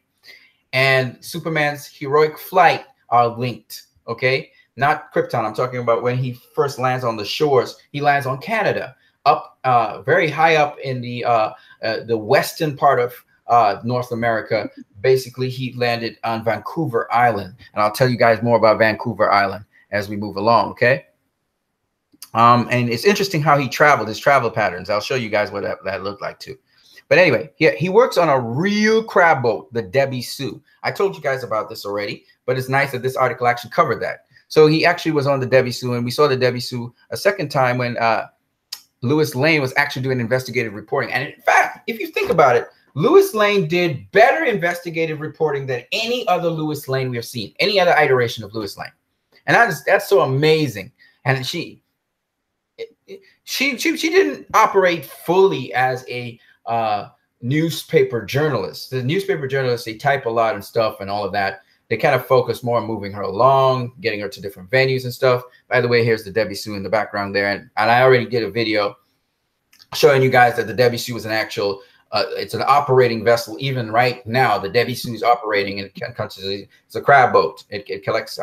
and Superman's heroic flight are linked, okay? Not Krypton. I'm talking about when he first lands on the shores. He lands on Canada, up very high up in the western part of North America. Basically, he landed on Vancouver Island, and I'll tell you guys more about Vancouver Island as we move along, okay? And it's interesting how he traveled, his travel patterns. I'll show you guys what that looked like too. But anyway, he works on a real crab boat, the Debbie Sue. I told you guys about this already, but it's nice that this article actually covered that. So he actually was on the Debbie Sue, and we saw the Debbie Sue a second time when Lois Lane was actually doing investigative reporting. And in fact, if you think about it, Lois Lane did better investigative reporting than any other Lois Lane we have seen, any other iteration of Lois Lane. And that's so amazing. And she didn't operate fully as a newspaper journalist. The newspaper journalists, they type a lot and stuff and all of that. They kind of focus more on moving her along, getting her to different venues and stuff. By the way, here's the Debbie Sue in the background there. And I already did a video showing you guys that the Debbie Sue is an actual, it's an operating vessel. Even right now, the Debbie Sue is operating, and it's a crab boat. It collects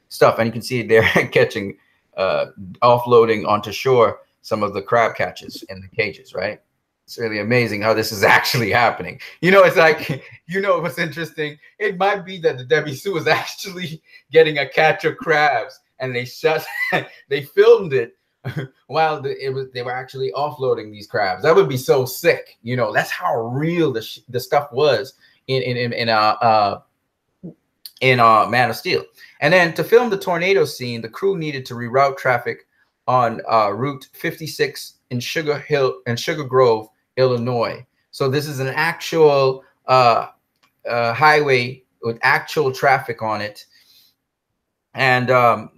stuff, and you can see it there catching, offloading onto shore some of the crab catches in the cages, right? It's really amazing how this is actually happening. You know, it's like, you know what's interesting? It might be that the Debbie Sue was actually getting a catch of crabs, and they filmed it while they were actually offloading these crabs. That would be so sick. You know, that's how real the stuff was in Man of Steel. And then to film the tornado scene, the crew needed to reroute traffic on Route 56 in Sugar Grove, Illinois. So this is an actual highway with actual traffic on it. And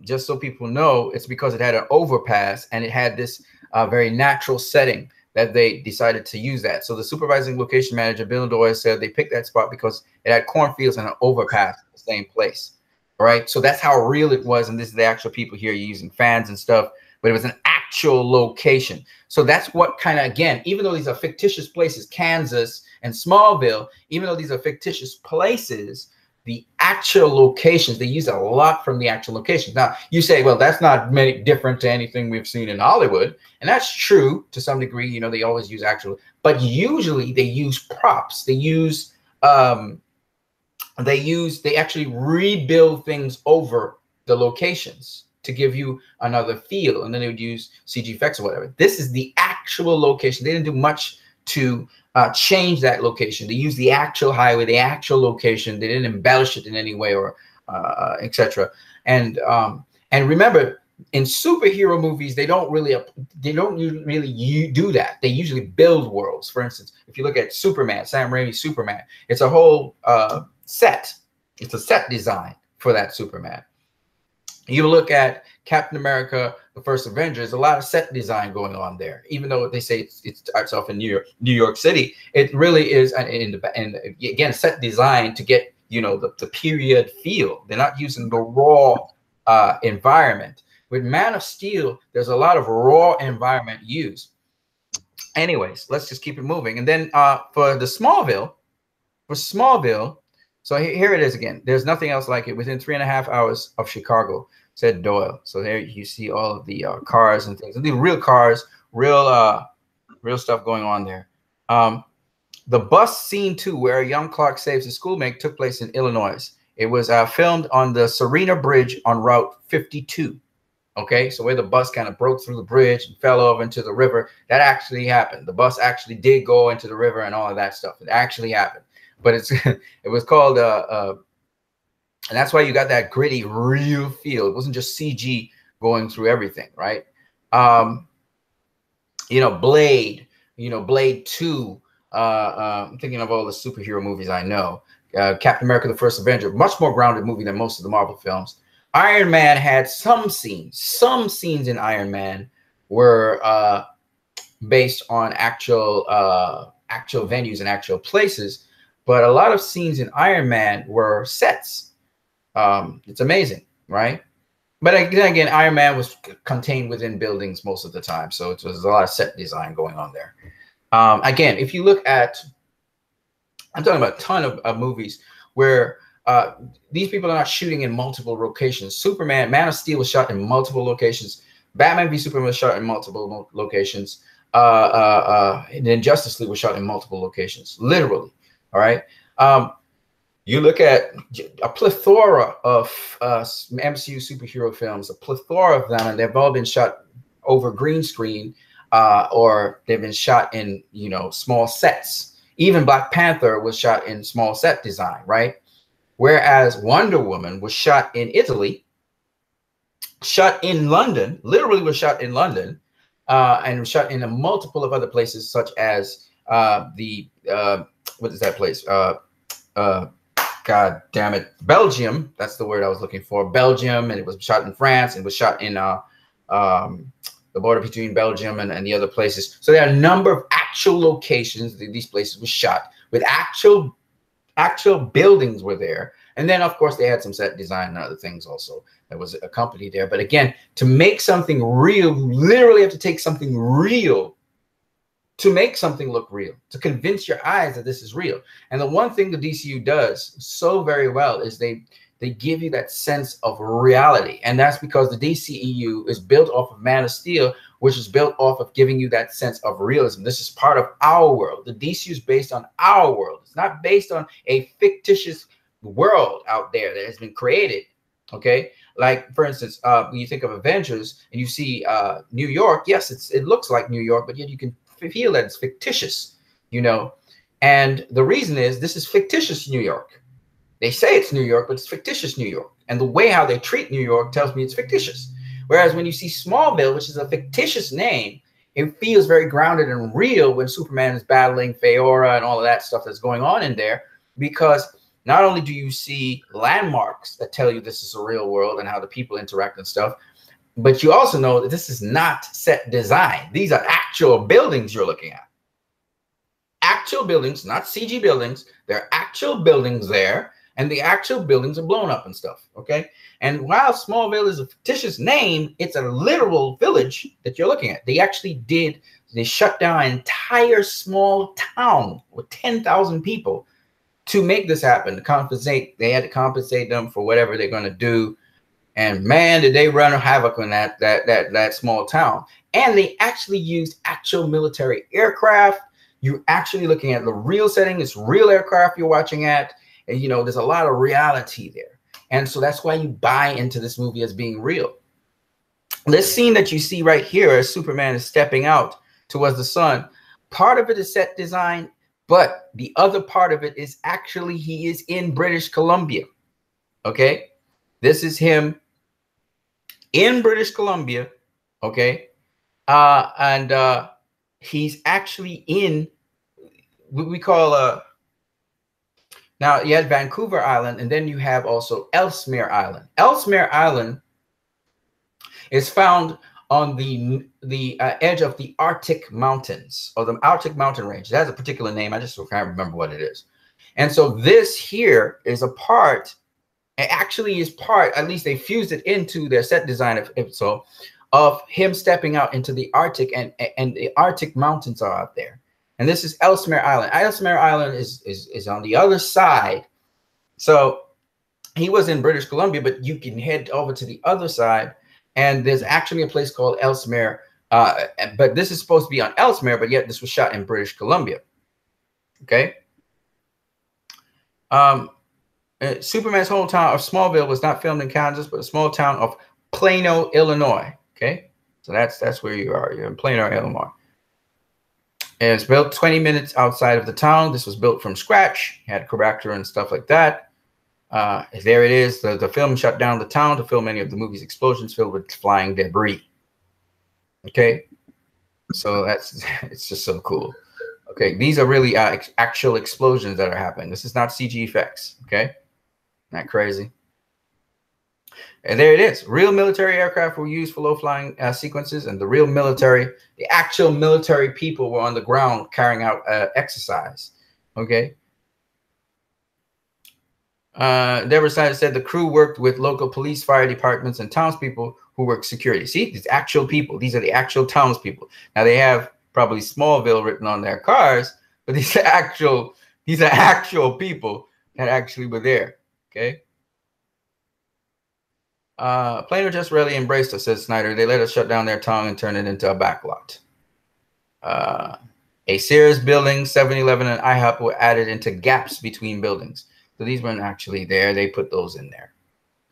just so people know, it's because it had an overpass, and it had this very natural setting that they decided to use that. So the supervising location manager, Bill Doyle, said they picked that spot because it had cornfields and an overpass in the same place. All right. So that's how real it was. And this is the actual people here using fans and stuff, but it was an actual location. So that's what kind of, again, even though these are fictitious places, Kansas and Smallville, even though these are fictitious places, the actual locations, they use a lot from the actual locations. Now, you say, well, that's not many different to anything we've seen in Hollywood. And that's true to some degree. You know, they always use actual, but usually they use props. They actually rebuild things over the locations to give you another feel. And then they would use CG effects or whatever. This is the actual location. They didn't do much to change that location. They used the actual highway, the actual location. They didn't embellish it in any way or etc. And remember, in superhero movies, they don't really do that. They usually build worlds. For instance, if you look at Superman, Sam Raimi's Superman, it's a whole set. It's a set design for that Superman. You look at Captain America, the First Avenger, there's a lot of set design going on there. Even though they say it starts off in New York City, it really is, and again, set design to get, you know, the period feel. They're not using the raw environment. With Man of Steel, there's a lot of raw environment used. Anyways, let's just keep it moving. And then for Smallville, So here it is again. There's nothing else like it. Within 3.5 hours of Chicago, said Doyle. So there you see all of the cars and things. And the real cars, real stuff going on there. The bus scene 2, where a young Clark saves his schoolmate, took place in Illinois. It was filmed on the Serena Bridge on Route 52. Okay, so where the bus kind of broke through the bridge and fell over into the river, that actually happened. The bus actually did go into the river and all of that stuff. It actually happened. But it was called, and that's why you got that gritty, real feel. It wasn't just CG going through everything, right? You know, Blade, Blade 2. I'm thinking of all the superhero movies I know. Captain America, the First Avenger, much more grounded movie than most of the Marvel films. Iron Man had some scenes. Some scenes in Iron Man were based on actual venues and actual places, but a lot of scenes in Iron Man were sets. It's amazing, right? But again, Iron Man was contained within buildings most of the time, so it was a lot of set design going on there. Again, if you look at, I'm talking about a ton of movies where these people are not shooting in multiple locations. Superman, Man of Steel was shot in multiple locations. Batman v Superman was shot in multiple locations. And then Justice League was shot in multiple locations, literally. All right. You look at a plethora of MCU superhero films, a plethora of them, and they've all been shot over green screen, or they've been shot in, small sets. Even Black Panther was shot in small set design, right? Whereas Wonder Woman was shot in Italy, shot in London, literally was shot in London, and shot in a multiple of other places, such as what is that place? God damn it, Belgium. That's the word I was looking for. Belgium, and it was shot in France, and was shot in the border between Belgium and the other places. So there are a number of actual locations that these places were shot with actual buildings were there. And then, of course, they had some set design and other things also that was accompanied there. But again, to make something real, you literally have to take something real to make something look real, to convince your eyes that this is real. And the one thing the DCU does so very well is they give you that sense of reality. And that's because the DCEU is built off of Man of Steel, which is built off of giving you that sense of realism. This is part of our world. The DCU is based on our world. It's not based on a fictitious world out there that has been created. Okay. Like, for instance, when you think of Avengers and you see New York, yes, it looks like New York, but yet you can feel that it's fictitious, and the reason is this is fictitious New York. They say it's New York, but it's fictitious New York. And the way how they treat New York tells me it's fictitious. Whereas when you see Smallville, which is a fictitious name, it feels very grounded and real when Superman is battling Feora and all of that stuff that's going on in there, because not only do you see landmarks that tell you this is a real world and how the people interact and stuff, but you also know that this is not set design. These are actual buildings you're looking at. Actual buildings, not CG buildings. There are actual buildings there, and the actual buildings are blown up and stuff, okay? And while Smallville is a fictitious name, it's a literal village that you're looking at. They shut down an entire small town with 10,000 people to make this happen, to compensate. They had to compensate them for whatever they're going to do. And man, did they run havoc on that small town. And they actually used actual military aircraft. You're actually looking at the real setting. It's real aircraft you're watching at. And, there's a lot of reality there. And so that's why you buy into this movie as being real. This scene that you see right here as Superman is stepping out towards the sun, part of it is set design, but the other part of it is actually he is in British Columbia. Okay? This is him in British Columbia, okay? And he's actually in what we call now you had Vancouver Island, and then you have also Ellesmere Island. Ellesmere Island is found on the edge of the Arctic Mountains, or the Arctic Mountain Range. It has a particular name. I just can't remember what it is. And so this here is a part, it actually is part, at least they fused it into their set design, if so, of him stepping out into the Arctic, and the Arctic mountains are out there. And this is Ellesmere Island. Ellesmere Island is on the other side So he was in British Columbia, but you can head over to the other side, and there's actually a place called Ellesmere. But this is supposed to be on Ellesmere, but yet this was shot in British Columbia. Okay. Superman's hometown of Smallville was not filmed in Kansas, but a small town of Plano, Illinois. Okay, so that's where you are. You're in Plano, Illinois. And it's built 20 minutes outside of the town. This was built from scratch. Had character and stuff like that. There it is. The film shut down the town to film many of the movie's explosions filled with flying debris. Okay, so it's just so cool. Okay, these are really actual explosions that are happening. This is not CG effects. Okay, not crazy. And there it is. Real military aircraft were used for low-flying sequences, and the actual military people were on the ground carrying out exercise. Okay. Deborah Snyder said the crew worked with local police, fire departments, and townspeople who work security. See, these actual people. These are the actual townspeople. Now they have probably Smallville written on their cars, but these are actual people that actually were there. Okay. Plano just really embraced us, says Snyder. They let us shut down their town and turn it into a backlot. A Sears building, 7-Eleven, and IHOP were added into gaps between buildings. So these weren't actually there. They put those in there.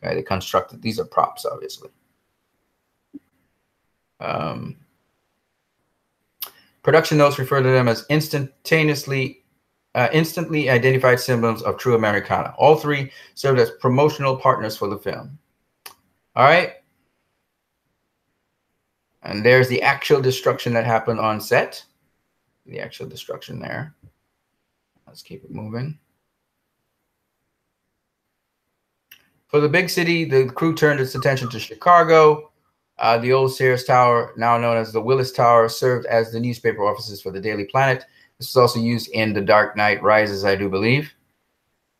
Okay, they constructed. These are props, obviously. Production notes refer to them as instantly identified symbols of true Americana. All three served as promotional partners for the film. All right. And there's the actual destruction that happened on set. The actual destruction there. Let's keep it moving. For the big city, the crew turned its attention to Chicago. The old Sears Tower, now known as the Willis Tower, served as the newspaper offices for the Daily Planet. This was also used in The Dark Knight Rises, I do believe.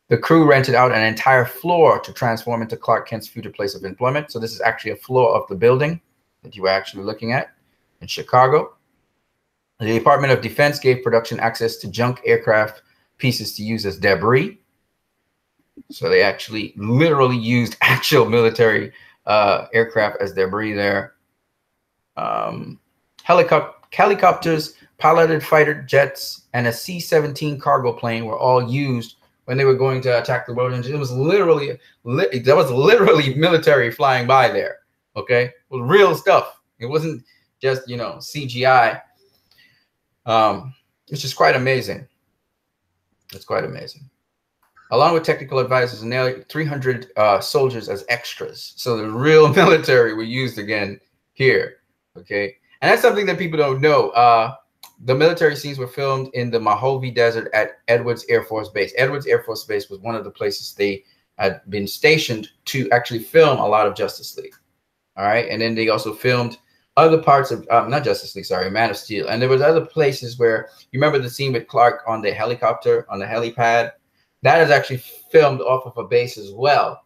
The crew rented out an entire floor to transform into Clark Kent's future place of employment. So this is actually a floor of the building that you were actually looking at in Chicago. The Department of Defense gave production access to junk aircraft pieces to use as debris. So they actually literally used actual military aircraft as debris there. Helicopters, piloted fighter jets, and a C-17 cargo plane were all used when they were going to attack the world engine. It was literally, there was literally military flying by there. Okay, it was real stuff. It wasn't just, you know, CGI. It's just quite amazing. It's quite amazing. Along with technical advisors and nearly 300 soldiers as extras. So the real military were used again here. Okay, and that's something that people don't know. The military scenes were filmed in the Mojave Desert at Edwards Air Force Base. Edwards Air Force Base was one of the places they had been stationed to actually film a lot of Justice League. All right, and then they also filmed other parts of not Justice League, sorry, Man of Steel. And there was other places where you remember the scene with Clark on the helicopter on the helipad. That is actually filmed off of a base as well.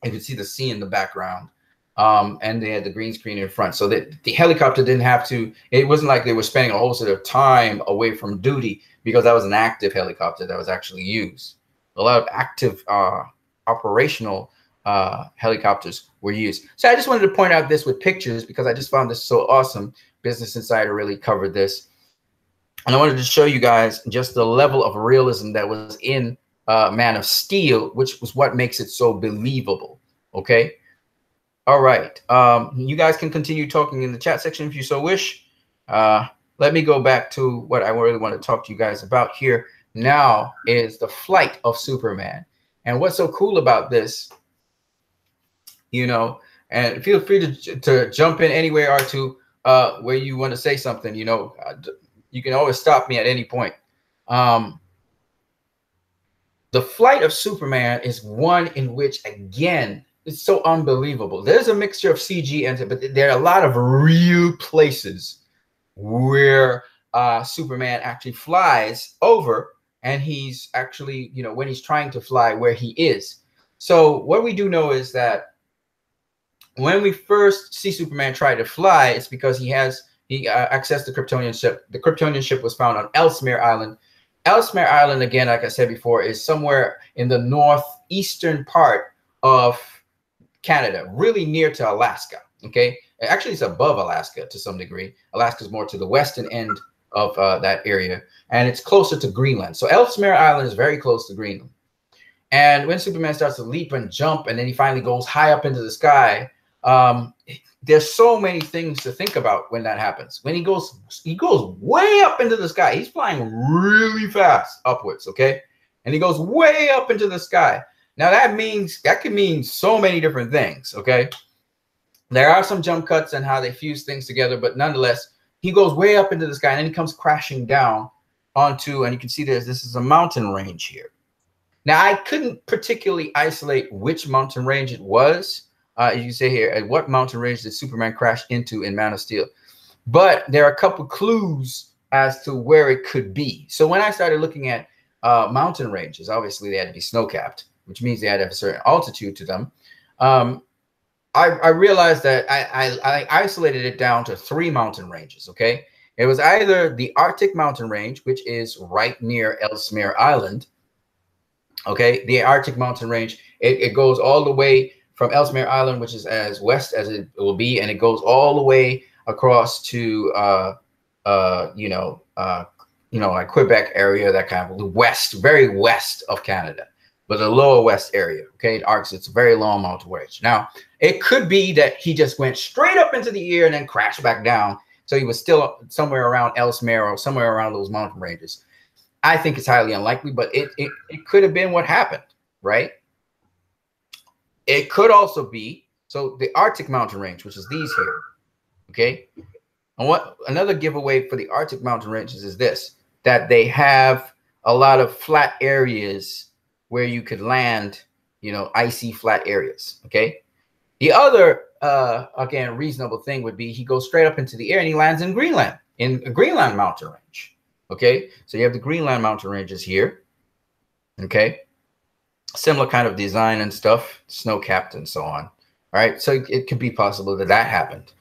You can see the sea in the background. And they had the green screen in front. So that the helicopter didn't have to, it wasn't like they were spending a whole sort of time away from duty, because that was an active helicopter that was actually used. A lot of active operational helicopters were used. So I just wanted to point out this with pictures because I just found this so awesome. Business Insider really covered this. And I wanted to show you guys just the level of realism that was in Man of Steel, which was what makes it so believable. Okay. All right. You guys can continue talking in the chat section if you so wish. Let me go back to what I really want to talk to you guys about here now is the flight of Superman. And what's so cool about this, you know, and feel free to jump in anywhere or to where you want to say something, you know, you can always stop me at any point. The flight of Superman is one in which, again, it's so unbelievable. There's a mixture of CG and, but there are a lot of real places where Superman actually flies over, and he's actually, you know, when he's trying to fly where he is. So what we do know is that when we first see Superman try to fly, it's because he accessed the Kryptonian ship. The Kryptonian ship was found on Ellesmere Island, Ellesmere Island, again, like I said before, is somewhere in the northeastern part of Canada, really near to Alaska. Okay, actually, it's above Alaska to some degree. Alaska is more to the western end of that area, and it's closer to Greenland. So Ellesmere Island is very close to Greenland. And when Superman starts to leap and jump, and then he finally goes high up into the sky, there's so many things to think about when that happens. When he goes way up into the sky. He's flying really fast upwards, okay? And he goes way up into the sky. Now that can mean so many different things, okay? There are some jump cuts and how they fuse things together, but nonetheless, he goes way up into the sky and then he comes crashing down onto, and you can see this is a mountain range here. Now, I couldn't particularly isolate which mountain range it was. You say here, at what mountain range did Superman crash into in Man of Steel? But there are a couple clues as to where it could be. So when I started looking at mountain ranges, obviously they had to be snow-capped, which means they had to have a certain altitude to them. I realized that I isolated it down to 3 mountain ranges, okay? It was either the Arctic mountain range, which is right near Ellesmere Island. Okay, the Arctic mountain range, it goes all the way from Ellesmere Island, which is as west as it will be, and it goes all the way across to like Quebec area, that kind of the west, very west of Canada, but the lower west area. Okay, the Arctic, it's a very long mountain range. Now, it could be that he just went straight up into the air and then crashed back down, so he was still somewhere around Ellesmere or somewhere around those mountain ranges. I think it's highly unlikely, but it could have been what happened, right? It could also be, so the Arctic mountain range, which is these here, okay? And what another giveaway for the Arctic mountain ranges is this, that they have a lot of flat areas where you could land, icy flat areas, okay? The other, again, reasonable thing would be he goes straight up into the air and he lands in Greenland, in a Greenland mountain range. Okay, so you have the Greenland mountain ranges here. Okay, similar kind of design and stuff, snow-capped and so on. All right, so it could be possible that that happened.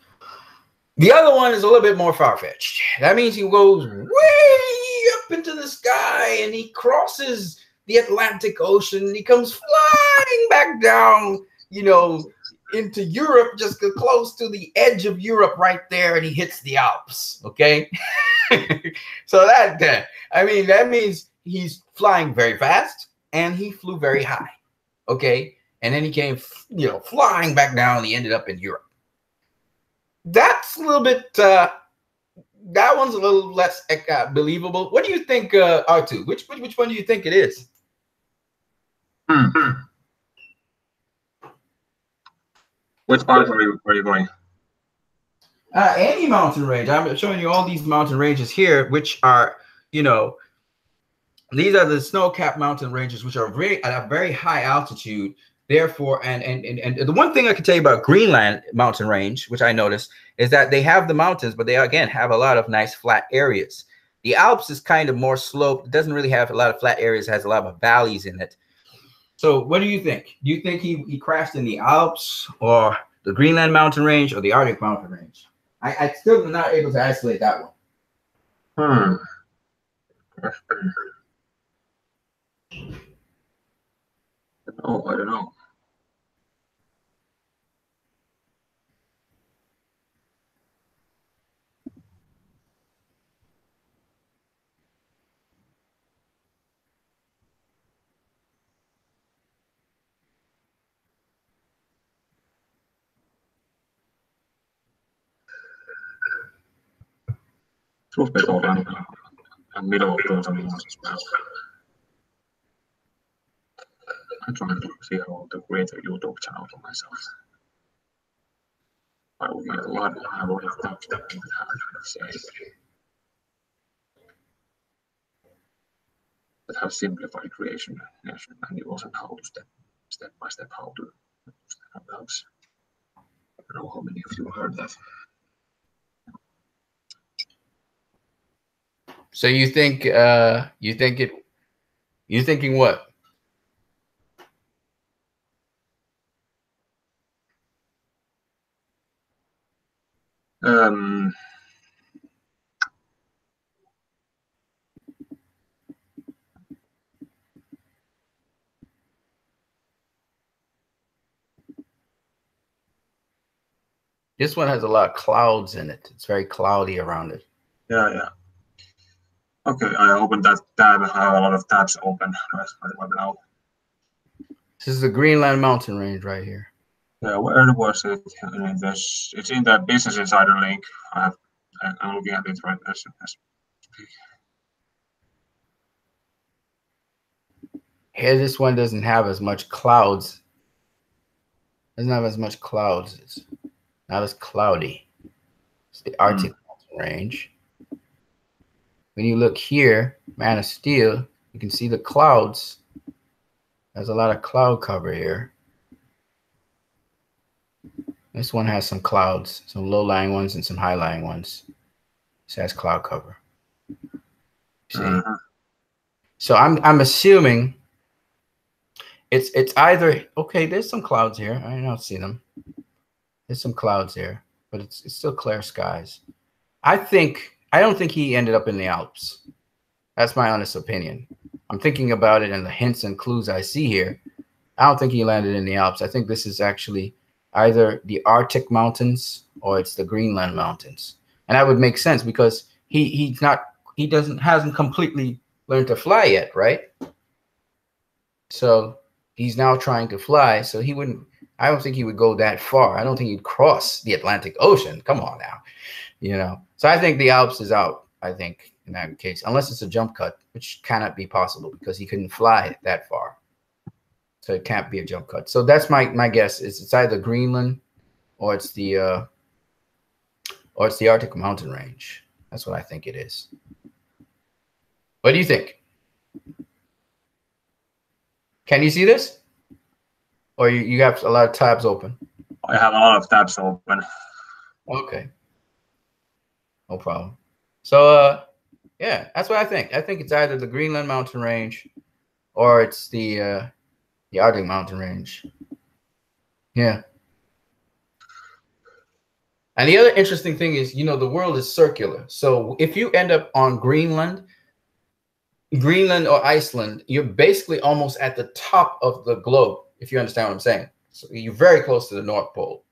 The other one is a little bit more far-fetched. That means he goes way up into the sky and he crosses the Atlantic Ocean and he comes flying back down, into Europe, just close to the edge of Europe right there, and he hits the Alps. Okay. So that means he's flying very fast and he flew very high. Okay. And then he came, flying back down and he ended up in Europe. That's a little bit, that one's a little less believable. What do you think, R2? Which one do you think it is? Which part are you going? Any mountain range. I'm showing you all these mountain ranges here, which are, these are the snow-capped mountain ranges, which are at a very high altitude. Therefore, and the one thing I can tell you about Greenland mountain range, which I noticed, is that they have the mountains, but they again have a lot of nice flat areas. The Alps is kind of more sloped. It doesn't really have a lot of flat areas. It has a lot of valleys in it. So what do you think? Do you think he crashed in the Alps or the Greenland mountain range or the Arctic mountain range? I still am not able to isolate that one. Oh, I don't know. Truth be told, I'm middle of doing something else as well. I'm trying to see how to create a YouTube channel for myself. I would make a lot more. I would have touched that and that have simplified creation manuals and how to step by step how to stand hangouts. I don't know how many of you heard that. So you think you're thinking what? This one has a lot of clouds in it. It's very cloudy around it. Yeah, yeah. Okay, I opened that tab. I have a lot of tabs open right now. This is the Greenland mountain range right here. Yeah, where was it? It's in the Business Insider link. I'm looking at it right now. Here, this one doesn't have as much clouds. Doesn't have as much clouds. It's not as cloudy. It's the Arctic mountain range. When you look here, Man of Steel, you can see the clouds. There's a lot of cloud cover here. This one has some clouds, some low-lying ones and some high-lying ones. This has cloud cover. See? So I'm assuming it's either, okay, there's some clouds here. I don't see them. There's some clouds here, but it's still clear skies. I don't think he ended up in the Alps. That's my honest opinion. I'm thinking about it and the hints and clues I see here. I don't think he landed in the Alps. I think this is actually either the Arctic mountains or it's the Greenland mountains. And that would make sense because he hasn't completely learned to fly yet, right? So he's now trying to fly. So I don't think he would go that far. I don't think he'd cross the Atlantic Ocean. Come on now, So I think the Alps is out, I think, in that case, unless it's a jump cut, which cannot be possible because he couldn't fly that far. So it can't be a jump cut. So that's my guess. It's either Greenland or it's the Arctic mountain range. That's what I think it is. What do you think? Can you see this? Or you have a lot of tabs open? I have a lot of tabs open. Okay. No problem. So yeah, that's what I think. I think it's either the Greenland mountain range or it's the Arctic mountain range. Yeah. And the other interesting thing is, the world is circular. So if you end up on Greenland or Iceland, you're basically almost at the top of the globe, if you understand what I'm saying. So you're very close to the North Pole.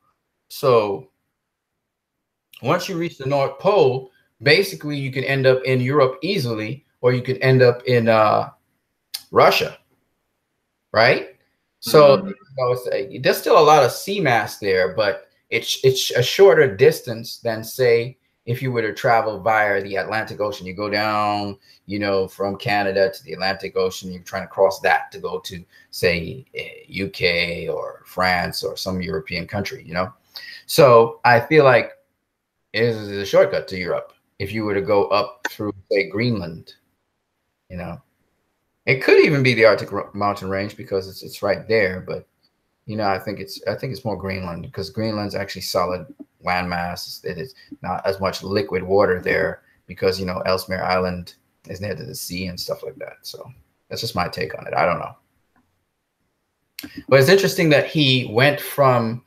So once you reach the North Pole, basically you can end up in Europe easily, or you could end up in Russia, right? So there's still a lot of sea mass there, but it's a shorter distance than, say, if you were to travel via the Atlantic Ocean. You go down, from Canada to the Atlantic Ocean. You're trying to cross that to go to, say, UK or France or some European country, So I feel like it is a shortcut to Europe if you were to go up through, say, Greenland, It could even be the Arctic mountain range because it's right there, but I think it's more Greenland because Greenland's actually solid landmass. It is not as much liquid water there because Ellesmere Island is near to the sea and stuff like that. So that's just my take on it. I don't know, but it's interesting that he went from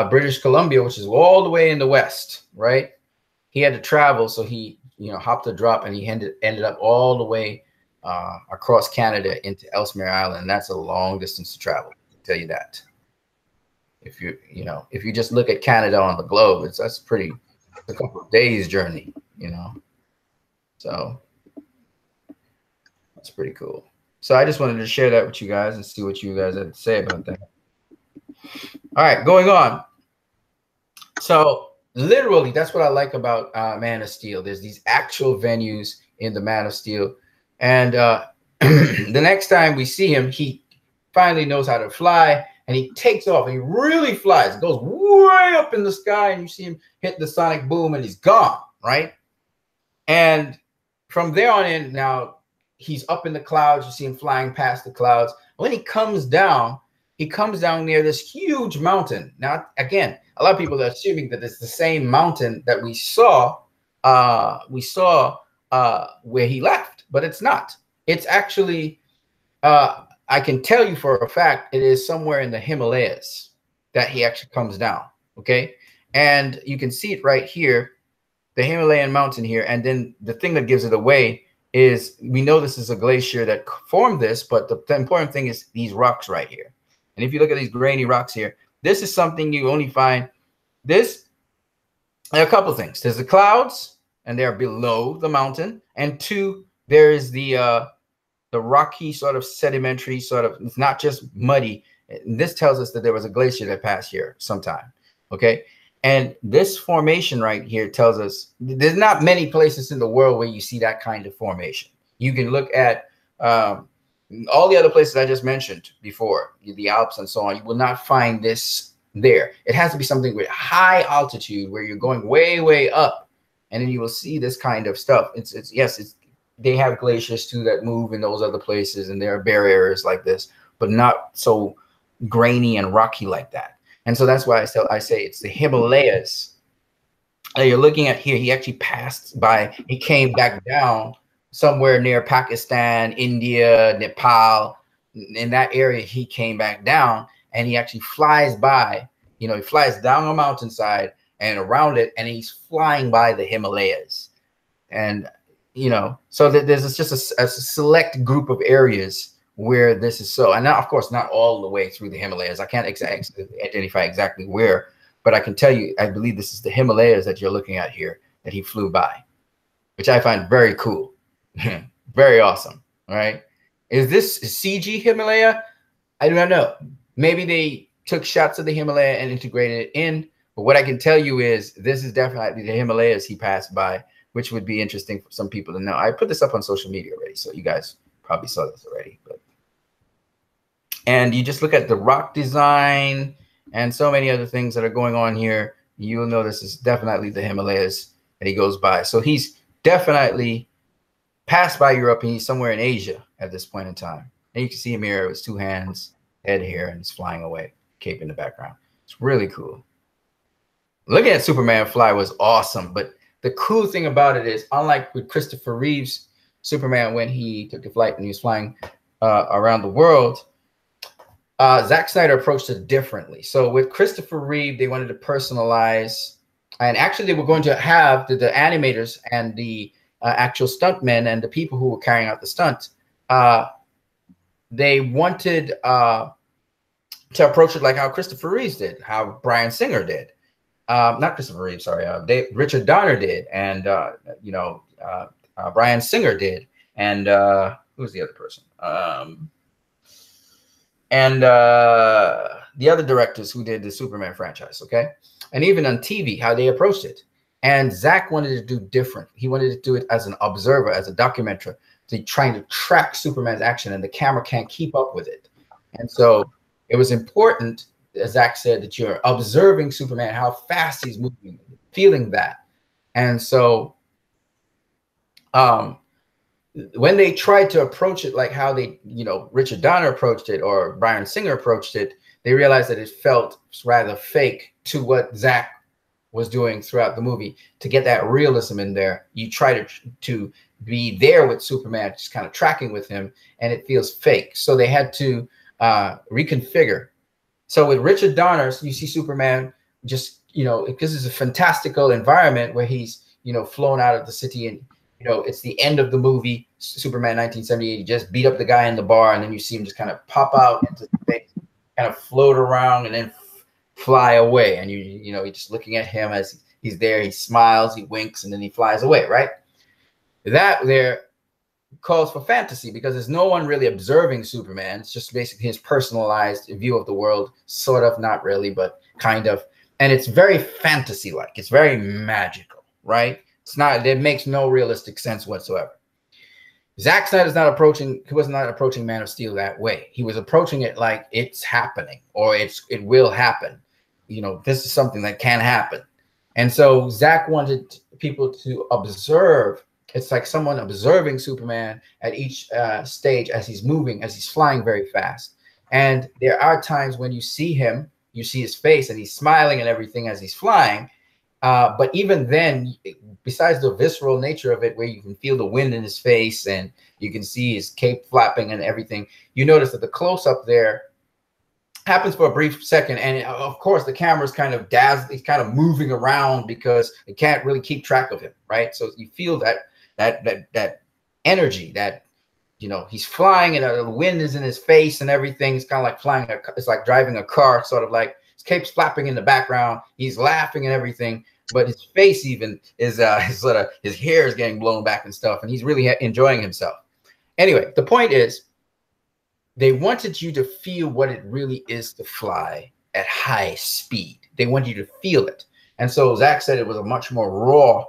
British Columbia, which is all the way in the west, right? He had to travel, so he hopped a drop and he ended up all the way across Canada into Ellesmere Island. And that's a long distance to travel, I'll tell you that. If you just look at Canada on the globe, it's a couple of days journey, So that's pretty cool. So I just wanted to share that with you guys and see what you guys had to say about that. All right, going on. So literally, that's what I like about Man of Steel. There's these actual venues in the Man of Steel. And the next time we see him, he finally knows how to fly. And he takes off and he really flies. It goes way up in the sky and you see him hit the sonic boom and he's gone, right? And from there on in, now he's up in the clouds. You see him flying past the clouds. When he comes down near this huge mountain. Now, again, a lot of people are assuming that it's the same mountain that we saw where he left, but it's not. It's actually I can tell you for a fact it is somewhere in the Himalayas that he actually comes down, okay? And you can see it right here, the Himalayan mountain here. And then the thing that gives it away is we know this is a glacier that formed this, but the important thing is these rocks right here. And if you look at these grainy rocks here, this is something you only find, this There are a couple of things. There's the clouds, and they're below the mountain. And two, there is the rocky sort of sedimentary sort of, it's not just muddy. This tells us that there was a glacier that passed here sometime. Okay. And this formation right here tells us there's not many places in the world where you see that kind of formation. You can look at all the other places I just mentioned before, the Alps and so on. You will not find this there. It has to be something with high altitude where you're going way, way up, and then you will see this kind of stuff. They have glaciers too that move in those other places, and there are bare areas like this, but not so grainy and rocky like that. And so that's why I say it's the Himalayas that you're looking at here. He actually passed by. He came back down somewhere near Pakistan, India, Nepal. In that area, he came back down, and he actually flies by. He flies down a mountainside and around it, and he's flying by the Himalayas. And so there's just a select group of areas where this is so. And now, of course, not all the way through the Himalayas. I can't identify exactly where, but I can tell you, I believe this is the Himalayas that you're looking at here that he flew by, which I find very cool. Very awesome. All right. Is this CG Himalaya? I do not know. Maybe they took shots of the Himalaya and integrated it in. But what I can tell you is this is definitely the Himalayas he passed by, which would be interesting for some people to know. I put this up on social media already, so you guys probably saw this already. And you just look at the rock design and so many other things that are going on here. You will know this is definitely the Himalayas that he goes by. So he's definitely passed by Europe, and he's somewhere in Asia at this point in time. And you can see him here with his two hands, head here, and he's flying away, cape in the background. It's really cool. Looking at Superman fly was awesome, but the cool thing about it is, unlike with Christopher Reeve's Superman when he took the flight and he was flying around the world, Zack Snyder approached it differently. So with Christopher Reeve, they wanted to personalize, and actually they were going to have the animators and the actual stuntmen and the people who were carrying out the stunt. They wanted to approach it like how Christopher Reeves did, how Bryan Singer did. Not Christopher Reeve, sorry. Richard Donner did, and Bryan Singer did, and who's the other person? And the other directors who did the Superman franchise, okay? And even on TV, how they approached it. And Zack wanted to do different. He wanted to do it as an observer, as a documenter, trying to track Superman's action, and the camera can't keep up with it. And so it was important, as Zack said, that you're observing Superman, how fast he's moving, feeling that. And so when they tried to approach it like how they, Richard Donner approached it or Bryan Singer approached it, they realized that it felt rather fake to what Zack was doing throughout the movie. To get that realism in there, you try to be there with Superman, just kind of tracking with him, and it feels fake. So they had to reconfigure. So with Richard Donner, you see Superman just, because it's a fantastical environment where he's, flown out of the city, and it's the end of the movie, Superman 1978. He just beat up the guy in the bar, and then you see him just kind of pop out into space, kind of float around, and then fly away. And you're just looking at him as he's there. He smiles, he winks, and then he flies away, right? That there calls for fantasy, because there's no one really observing Superman. It's just basically his personalized view of the world, sort of, not really, but kind of. And it's very fantasy-like. It's very magical, right? It's not, it makes no realistic sense whatsoever. Zack Snyder was not approaching Man of Steel that way. He was approaching it like it's happening, or it will happen. This is something that can happen. And so Zack wanted people to observe. It's like someone observing Superman at each stage as he's moving, as he's flying very fast. And there are times when you see him, you see his face, and he's smiling and everything as he's flying. But even then, besides the visceral nature of it, where you can feel the wind in his face and you can see his cape flapping and everything, you notice that the close-up there happens for a brief second. And of course, the camera's kind of dazzled. He's kind of moving around because it can't really keep track of him, right? So you feel that energy, that, he's flying and the wind is in his face and everything. It's kind of like it's like driving a car, sort of like his cape's flapping in the background. He's laughing and everything. but his face even is sort of, his hair is getting blown back and stuff, and he's really enjoying himself. Anyway, the point is, they wanted you to feel what it really is to fly at high speed. They want you to feel it. And so Zach said it was a much more raw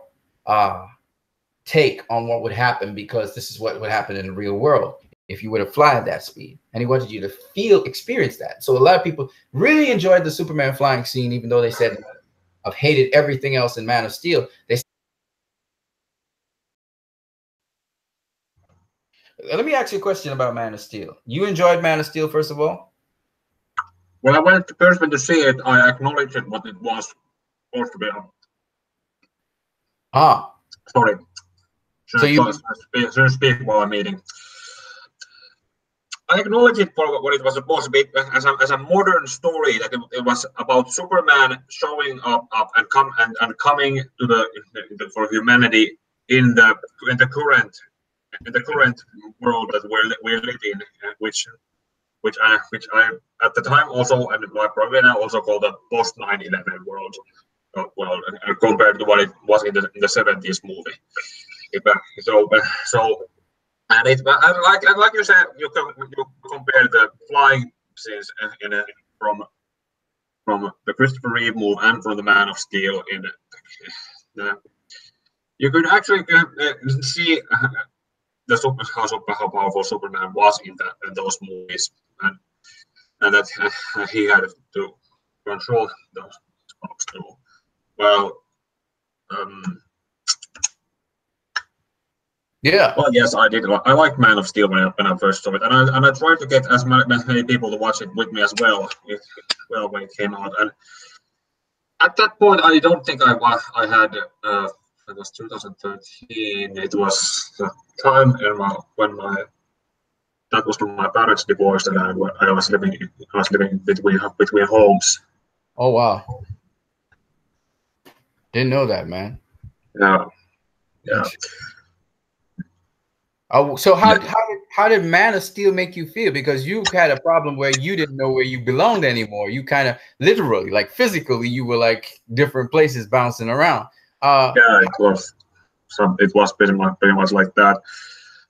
take on what would happen, because this is what would happen in the real world if you were to fly at that speed. And he wanted you to experience that. So a lot of people really enjoyed the Superman flying scene, even though they said, I've hated everything else in Man of Steel. Let me ask you a question about Man of Steel. You enjoyed Man of Steel, first of all? When I went first to see it, I acknowledged what it was supposed to be. Sorry. So you speak while I'm eating. I acknowledge it for what it was supposed to be, as a modern story, that it was about Superman showing up and coming to for humanity in the current world that we're living in, which I at the time also, and probably now also call the post 9/11 world. Well, compared to what it was in the 70s movie. So. And like you said, you compare the flying scenes from the Christopher Reeve movie and from the Man of Steel you could actually see how powerful Superman was in those movies, and that he had to control those folks too. Well. Yeah. Well, yes, I did. I liked Man of Steel when I first saw it, and I tried to get as many people to watch it with me as well. When it came out, and at that point, I don't think I had. It was 2013. It was the time when that was when my parents divorced, and I was living between homes. Oh wow! Didn't know that, man. Yeah. Oh, so how did Man of Steel make you feel? Because you had a problem where you didn't know where you belonged anymore. You kind of literally, like physically, you were like different places bouncing around. Yeah, it was pretty much like that.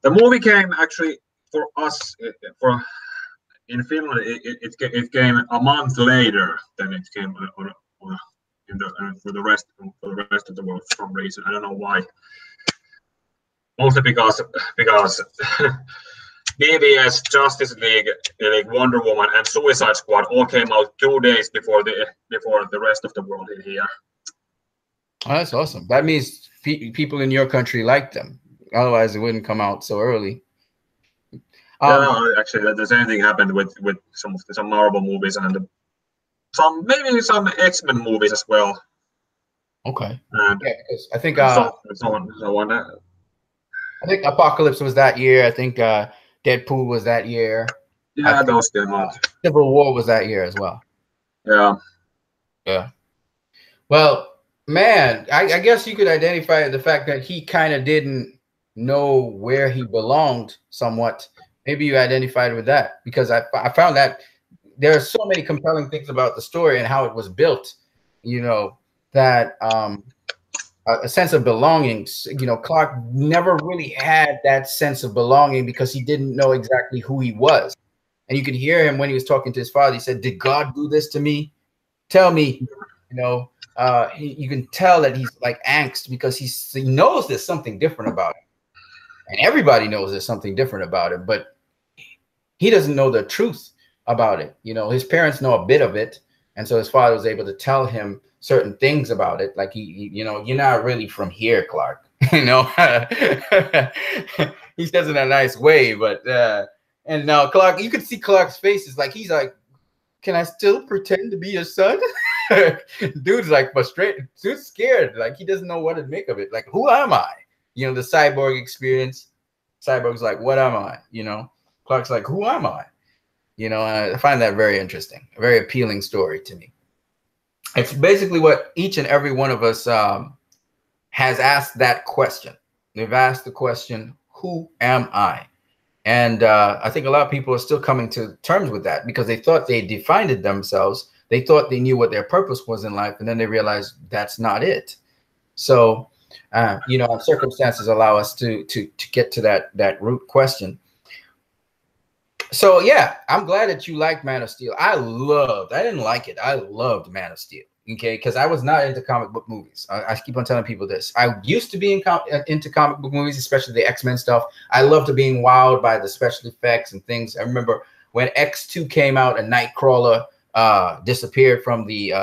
The movie came actually for us in Finland. It came a month later than it came for the rest of the world for some reason. I don't know why. Mostly because BVS, Justice League, Wonder Woman, and Suicide Squad all came out 2 days before the rest of the world in here. Oh, that's awesome. That means people in your country like them. Otherwise, it wouldn't come out so early. Actually, the same thing happened with some Marvel movies and maybe some X-Men movies as well. Okay. And yeah, because I think so on. I think Apocalypse was that year. I think Deadpool was that year. Yeah, those came out. Civil War was that year as well. Yeah. Yeah. Well, man, I guess you could identify the fact that he kind of didn't know where he belonged somewhat. Maybe you identified with that, because I found that there are so many compelling things about the story and how it was built, that a sense of belonging. Clark never really had that sense of belonging because he didn't know exactly who he was. And you could hear him when he was talking to his father. He said, "Did God do this to me? Tell me." You can tell that he's like angst because he knows there's something different about him. And everybody knows there's something different about him, but he doesn't know the truth about it. His parents know a bit of it. And so his father was able to tell him certain things about it. Like you're not really from here, Clark. He says it in a nice way, but and now Clark, you can see Clark's face is like, he's like, can I still pretend to be your son? Dude's like frustrated, dude's scared, like he doesn't know what to make of it. Like, who am I? The cyborg experience. Cyborg's like, what am I? Clark's like, who am I? I find that very interesting, a very appealing story to me. It's basically what each and every one of us has asked that question. They've asked the question, who am I? And I think a lot of people are still coming to terms with that, because they thought they defined it themselves. They thought they knew what their purpose was in life, and then they realized that's not it. So, you know, circumstances allow us to get to that root question. So yeah, I'm glad that you liked Man of Steel. I didn't like it. I loved Man of Steel. Okay, because I was not into comic book movies. I keep on telling people this. I used to be into comic book movies, especially the X-Men stuff. I loved being wowed by the special effects and things. I remember when X2 came out and Nightcrawler disappeared from the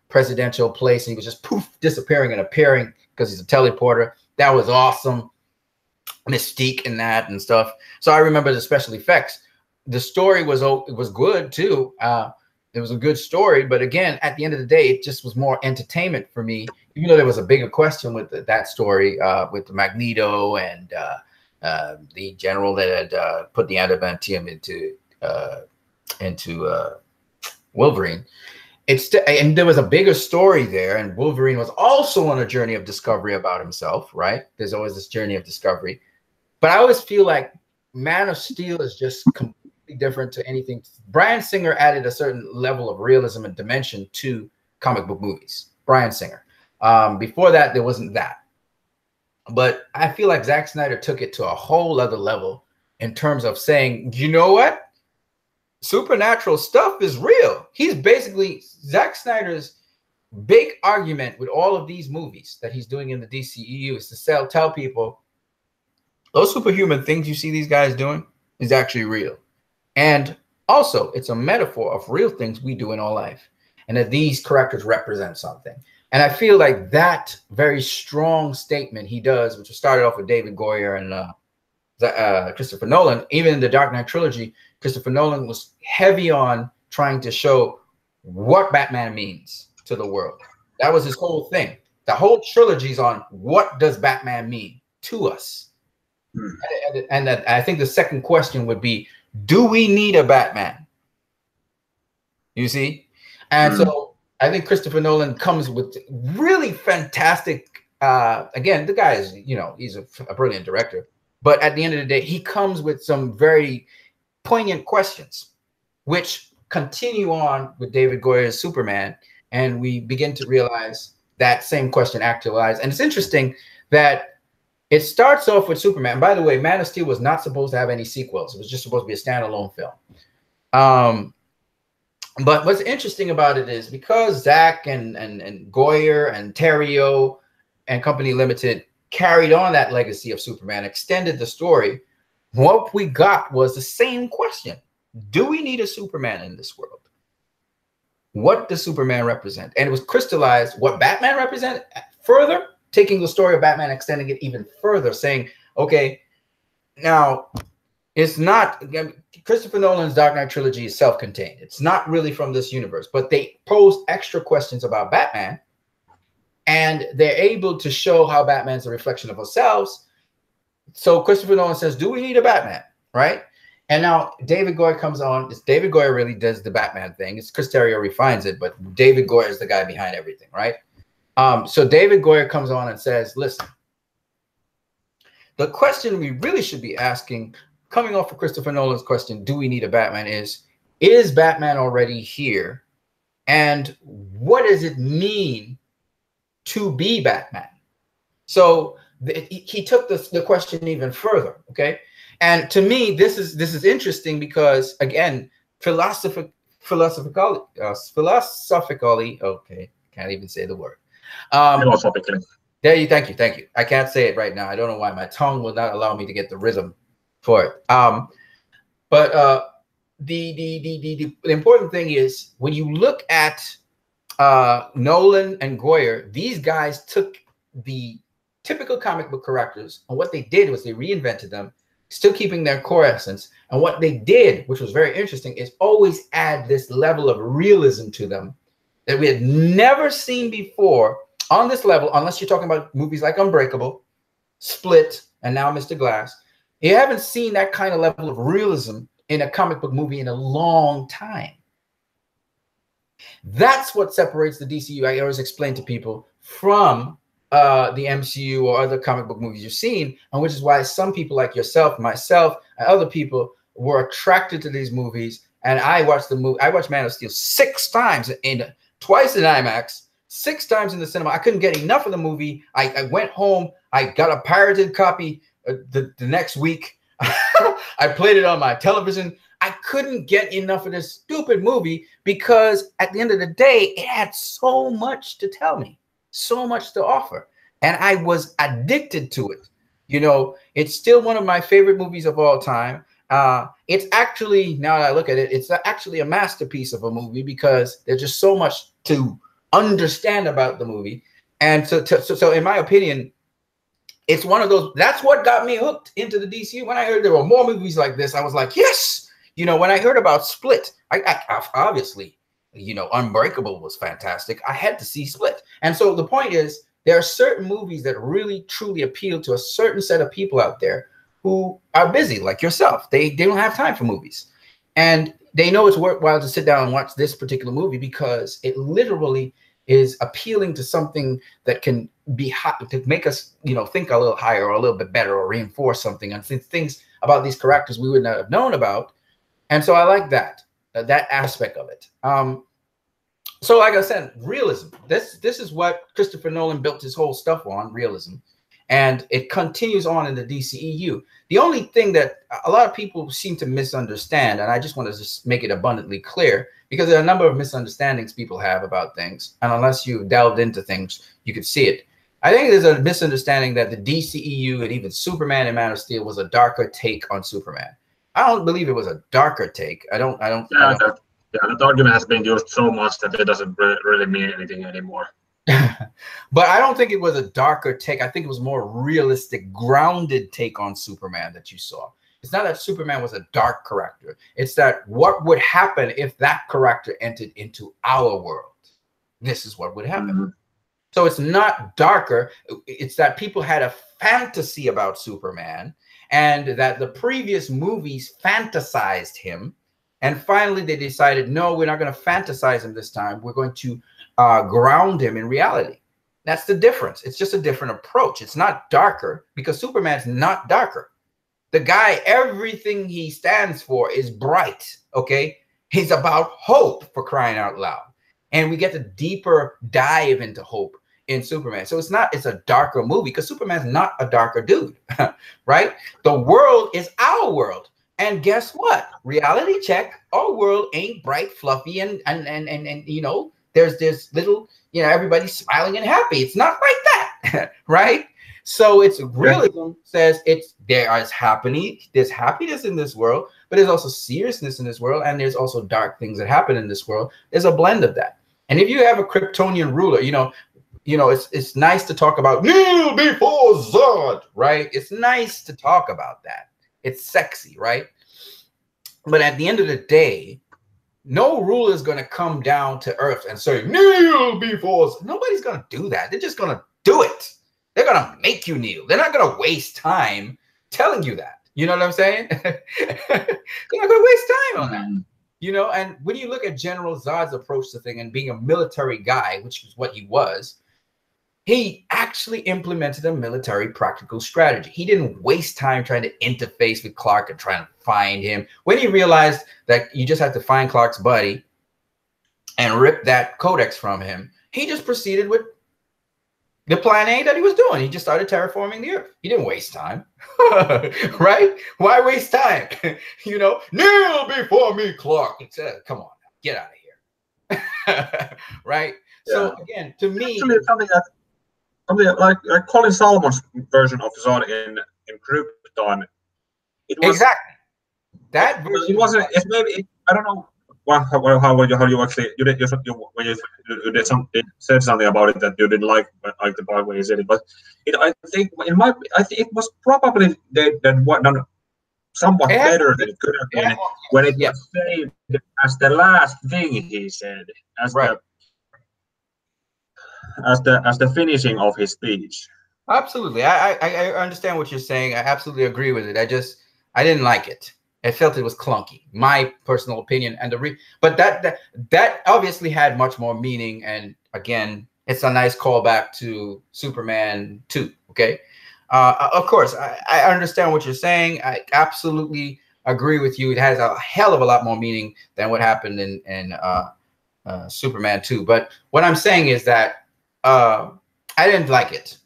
presidential place, and he was just poof disappearing and appearing because he's a teleporter. That was awesome. Mystique in that and stuff. So I remember the special effects. The story was good too. It was a good story, but again, at the end of the day, it just was more entertainment for me. Even though there was a bigger question with that story, with the Magneto and the general that had put the adamantium into Wolverine. And there was a bigger story there, and Wolverine was also on a journey of discovery about himself. Right? There's always this journey of discovery, but I always feel like Man of Steel is just different to anything. Bryan Singer added a certain level of realism and dimension to comic book movies. Bryan Singer. Before that, there wasn't that. But I feel like Zack Snyder took it to a whole other level in terms of saying, you know what? Supernatural stuff is real. He's basically, Zack Snyder's big argument with all of these movies that he's doing in the DCEU is to tell people those superhuman things you see these guys doing is actually real. And also, it's a metaphor of real things we do in our life, and that these characters represent something. And I feel like that very strong statement he does, which was started off with David Goyer and Christopher Nolan, even in the Dark Knight trilogy, Christopher Nolan was heavy on trying to show what Batman means to the world. That was his whole thing. The whole trilogy is on what does Batman mean to us. And I think the second question would be, do we need a Batman? You see? And so I think Christopher Nolan comes with really fantastic, again, the guy is, you know, he's a brilliant director. But at the end of the day, he comes with some very poignant questions, which continue on with David Goyer's Superman. And we begin to realize that same question actualized. And it's interesting that it starts off with Superman. By the way, Man of Steel was not supposed to have any sequels. It was just supposed to be a standalone film. But what's interesting about it is because Zach and Goyer and Terrio and Company Limited carried on that legacy of Superman, extended the story, what we got was the same question. Do we need a Superman in this world? What does Superman represent? And it was crystallized what Batman represented further, taking the story of Batman, extending it even further, saying, okay, now it's not, Christopher Nolan's Dark Knight trilogy is self-contained. It's not really from this universe, but they pose extra questions about Batman, and they're able to show how Batman's a reflection of ourselves. So Christopher Nolan says, do we need a Batman, right? And now David Goyer comes on. David Goyer really does the Batman thing. It's Chris Terrio refines it, but David Goyer is the guy behind everything, right? So David Goyer comes on and says, listen, the question we really should be asking, coming off of Christopher Nolan's question, do we need a Batman, is Batman already here? And what does it mean to be Batman? So he took the question even further, okay? And to me, this is interesting because, again, philosophically, okay, can't even say the word. Philosophically. Thank you. I can't say it right now. I don't know why. My tongue will not allow me to get the rhythm for it. But the important thing is when you look at Nolan and Goyer, these guys took the typical comic book characters, and what they did was they reinvented them, still keeping their core essence. And what they did, which was very interesting, is always add this level of realism to them that we had never seen before on this level, unless you're talking about movies like Unbreakable, Split, and now Mr. Glass. You haven't seen that kind of level of realism in a comic book movie in a long time. That's what separates the DCU, I always explain to people, from the MCU or other comic book movies you've seen, and which is why some people like yourself, myself, and other people were attracted to these movies And I watched the movie. I watched Man of Steel 6 times twice in IMAX, 6 times in the cinema. I couldn't get enough of the movie. I went home. I got a pirated copy the next week. I played it on my television. I couldn't get enough of this stupid movie because at the end of the day, it had so much to tell me, so much to offer. And I was addicted to it. You know, it's still one of my favorite movies of all time. It's actually, now that I look at it, it's actually a masterpiece of a movie because there's just so much to understand about the movie. And so in my opinion, it's one of those, that's what got me hooked into the DCU. When I heard there were more movies like this, I was like, yes. You know, when I heard about Split, I obviously, you know, Unbreakable was fantastic. I had to see Split. And so the point is, there are certain movies that really, truly appeal to a certain set of people out there who are busy, like yourself. They don't have time for movies. And they know it's worthwhile to sit down and watch this particular movie because it literally is appealing to something that can be hot, to make us, you know, think a little higher or a little bit better or reinforce something and things about these characters we would not have known about. And so I like that aspect of it. So like I said, realism. This is what Christopher Nolan built his whole stuff on, realism. And it continues on in the DCEU. The only thing that a lot of people seem to misunderstand, and I just want to just make it abundantly clear, because there are a number of misunderstandings people have about things, and unless you've delved into things, you could see it. I think there's a misunderstanding that the DCEU and even Superman and Man of Steel was a darker take on Superman. I don't believe it was a darker take. That argument has been used so much that it doesn't really mean anything anymore. But I don't think it was a darker take. I think it was more realistic, grounded take on Superman that you saw. It's not that Superman was a dark character. It's that what would happen if that character entered into our world. This is what would happen. Mm-hmm. So it's not darker. It's that people had a fantasy about Superman and that the previous movies fantasized him. And finally, they decided, no, we're not going to fantasize him this time. We're going to ground him in reality. That's the difference. It's just a different approach. It's not darker because Superman's not darker. The guy, everything he stands for is bright, okay? He's about hope, for crying out loud. And we get a deeper dive into hope in Superman. So it's a darker movie because Superman's not a darker dude, right? The world is our world. And guess what? Reality check, our world ain't bright, fluffy, and you know, there's this little, you know, everybody's smiling and happy. It's not like that, right? So it's realism says there's happiness in this world, but there's also seriousness in this world, and there's also dark things that happen in this world. There's a blend of that. And if you have a Kryptonian ruler, you know, it's nice to talk about kneel before Zod, right? It's nice to talk about that. It's sexy, right? But at the end of the day, no ruler is going to come down to earth and say, kneel before Zod. Nobody's going to do that. They're just going to do it. They're going to make you kneel. They're not going to waste time telling you that. You know what I'm saying? They're not going to waste time on that. You know, and when you look at General Zod's approach to things and being a military guy, which is what he was, he actually implemented a military practical strategy. He didn't waste time trying to interface with Clark and trying to find him. When he realized that you just have to find Clark's buddy and rip that codex from him, he just proceeded with the plan A that he was doing. He just started terraforming the earth. He didn't waste time, right? Why waste time? You know, kneel before me, Clark. It said, come on, get out of here, right? Yeah. So again, to me, something like Colin Salmon's version of Zod in Krypton. It was exactly that version. It wasn't. It's maybe I don't know how you actually when you said something about it that you didn't like the part where you said it, but I think it was probably somewhat better than it could have been when it was saved as the last thing he said as the finishing of his speech. Absolutely. I understand what you're saying. I absolutely agree with it. I didn't like it. I felt it was clunky, my personal opinion. But that obviously had much more meaning. And again, it's a nice callback to Superman 2. Okay. Of course, I understand what you're saying. I absolutely agree with you. It has a hell of a lot more meaning than what happened in Superman 2. But what I'm saying is that I didn't like it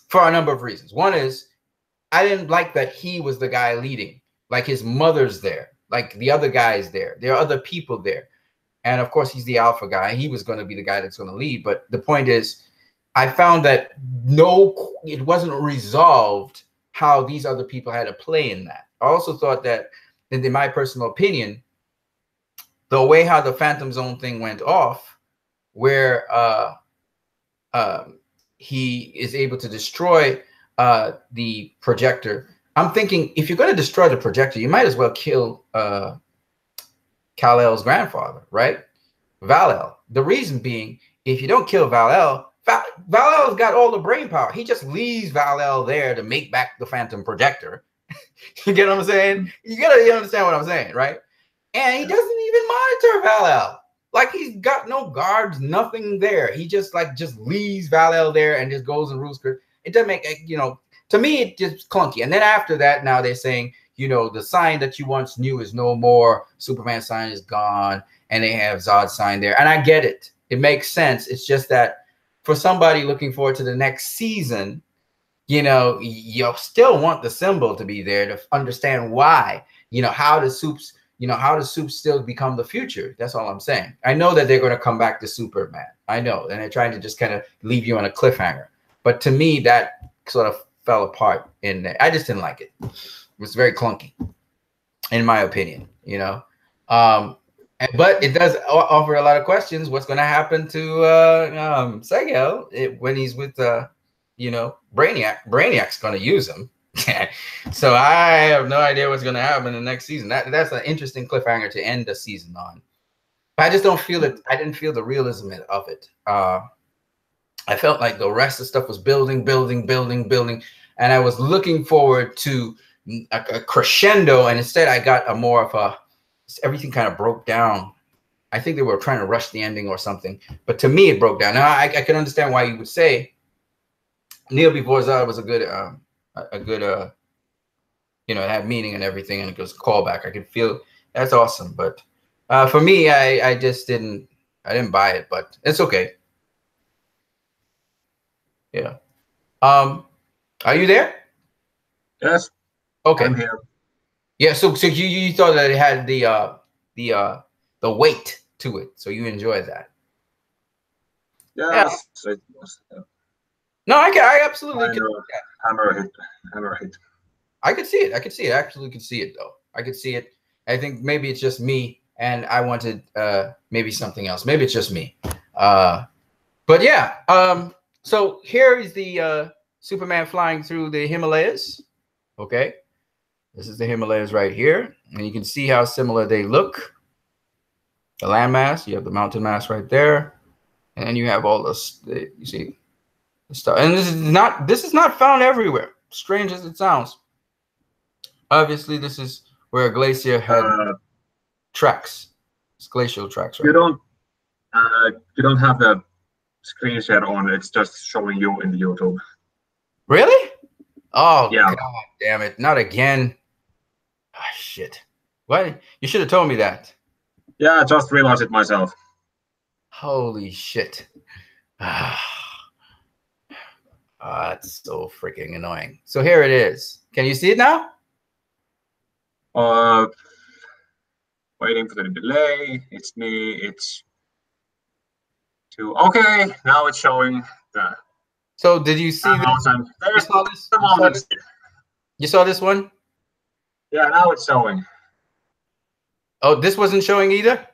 for a number of reasons. One is I didn't like that he was the guy leading, like his mother's there, like the other guy's there. There are other people there. And of course, he's the alpha guy. He was going to be the guy that's going to lead. But the point is, I found that it wasn't resolved how these other people had a play in that. I also thought that, in my personal opinion, the way how the Phantom Zone thing went off, where he is able to destroy the projector. I'm thinking, if you're going to destroy the projector, you might as well kill Kal-El's grandfather, right? Val-El. The reason being, if you don't kill Val-El, Val-El's got all the brain power. He just leaves Val-El there to make back the Phantom projector. You get what I'm saying? You understand what I'm saying, right? And he doesn't even monitor Val-El. Like, he's got no guards, nothing there. He just leaves Val-El there and just goes and rules. It doesn't make, to me, it just clunky. And then after that, now they're saying, the sign that you once knew is no more. Superman sign is gone. And they have Zod's sign there. And I get it. It makes sense. It's just that for somebody looking forward to the next season, you still want the symbol to be there to understand why, how the Soups still become the future. That's all I'm saying. I know that they're going to come back to Superman. I know. And they're trying to just kind of leave you on a cliffhanger. But to me, that sort of fell apart in there. I just didn't like it. It was very clunky, in my opinion, but it does offer a lot of questions. What's going to happen to Segel when he's with, Brainiac? Brainiac's going to use him. So I have no idea what's going to happen in the next season. That's an interesting cliffhanger to end the season on. But I just don't feel it. I didn't feel the realism of it. I felt like the rest of the stuff was building. And I was looking forward to a crescendo. And instead I got everything kind of broke down. I think they were trying to rush the ending or something. But to me, it broke down. Now, I can understand why you would say Neil Before Zod was a good, it had meaning and everything, and it was a callback. I could feel that's awesome. But for me, I just didn't buy it, but it's okay. Yeah. Are you there? Yes. Okay. I'm here. Yeah. So you thought that it had the weight to it, so you enjoyed that. Yes. Yeah. It was, no, I absolutely can. Hammer hit. I could see it. I absolutely could see it, though. I could see it. I think maybe it's just me, and I wanted maybe something else. Maybe it's just me. But yeah. So here is the Superman flying through the Himalayas. Okay. This is the Himalayas right here. And you can see how similar they look. The landmass, you have the mountain mass right there. And you have all this, you see the stuff. And this is not found everywhere, strange as it sounds. Obviously, this is where a glacier had tracks. It's glacial tracks, right? You don't have the screen share on. It's just showing you in the YouTube. Really? Oh, yeah. God damn it. Not again. Oh, shit. What? You should have told me that. Yeah, I just realized it myself. Holy shit. That's so freaking annoying. So here it is. Can you see it now? Waiting for the delay. It's me. It's two. Okay, now it's showing the. So did you see this? You saw this one? Yeah, now it's showing. Oh, this wasn't showing either?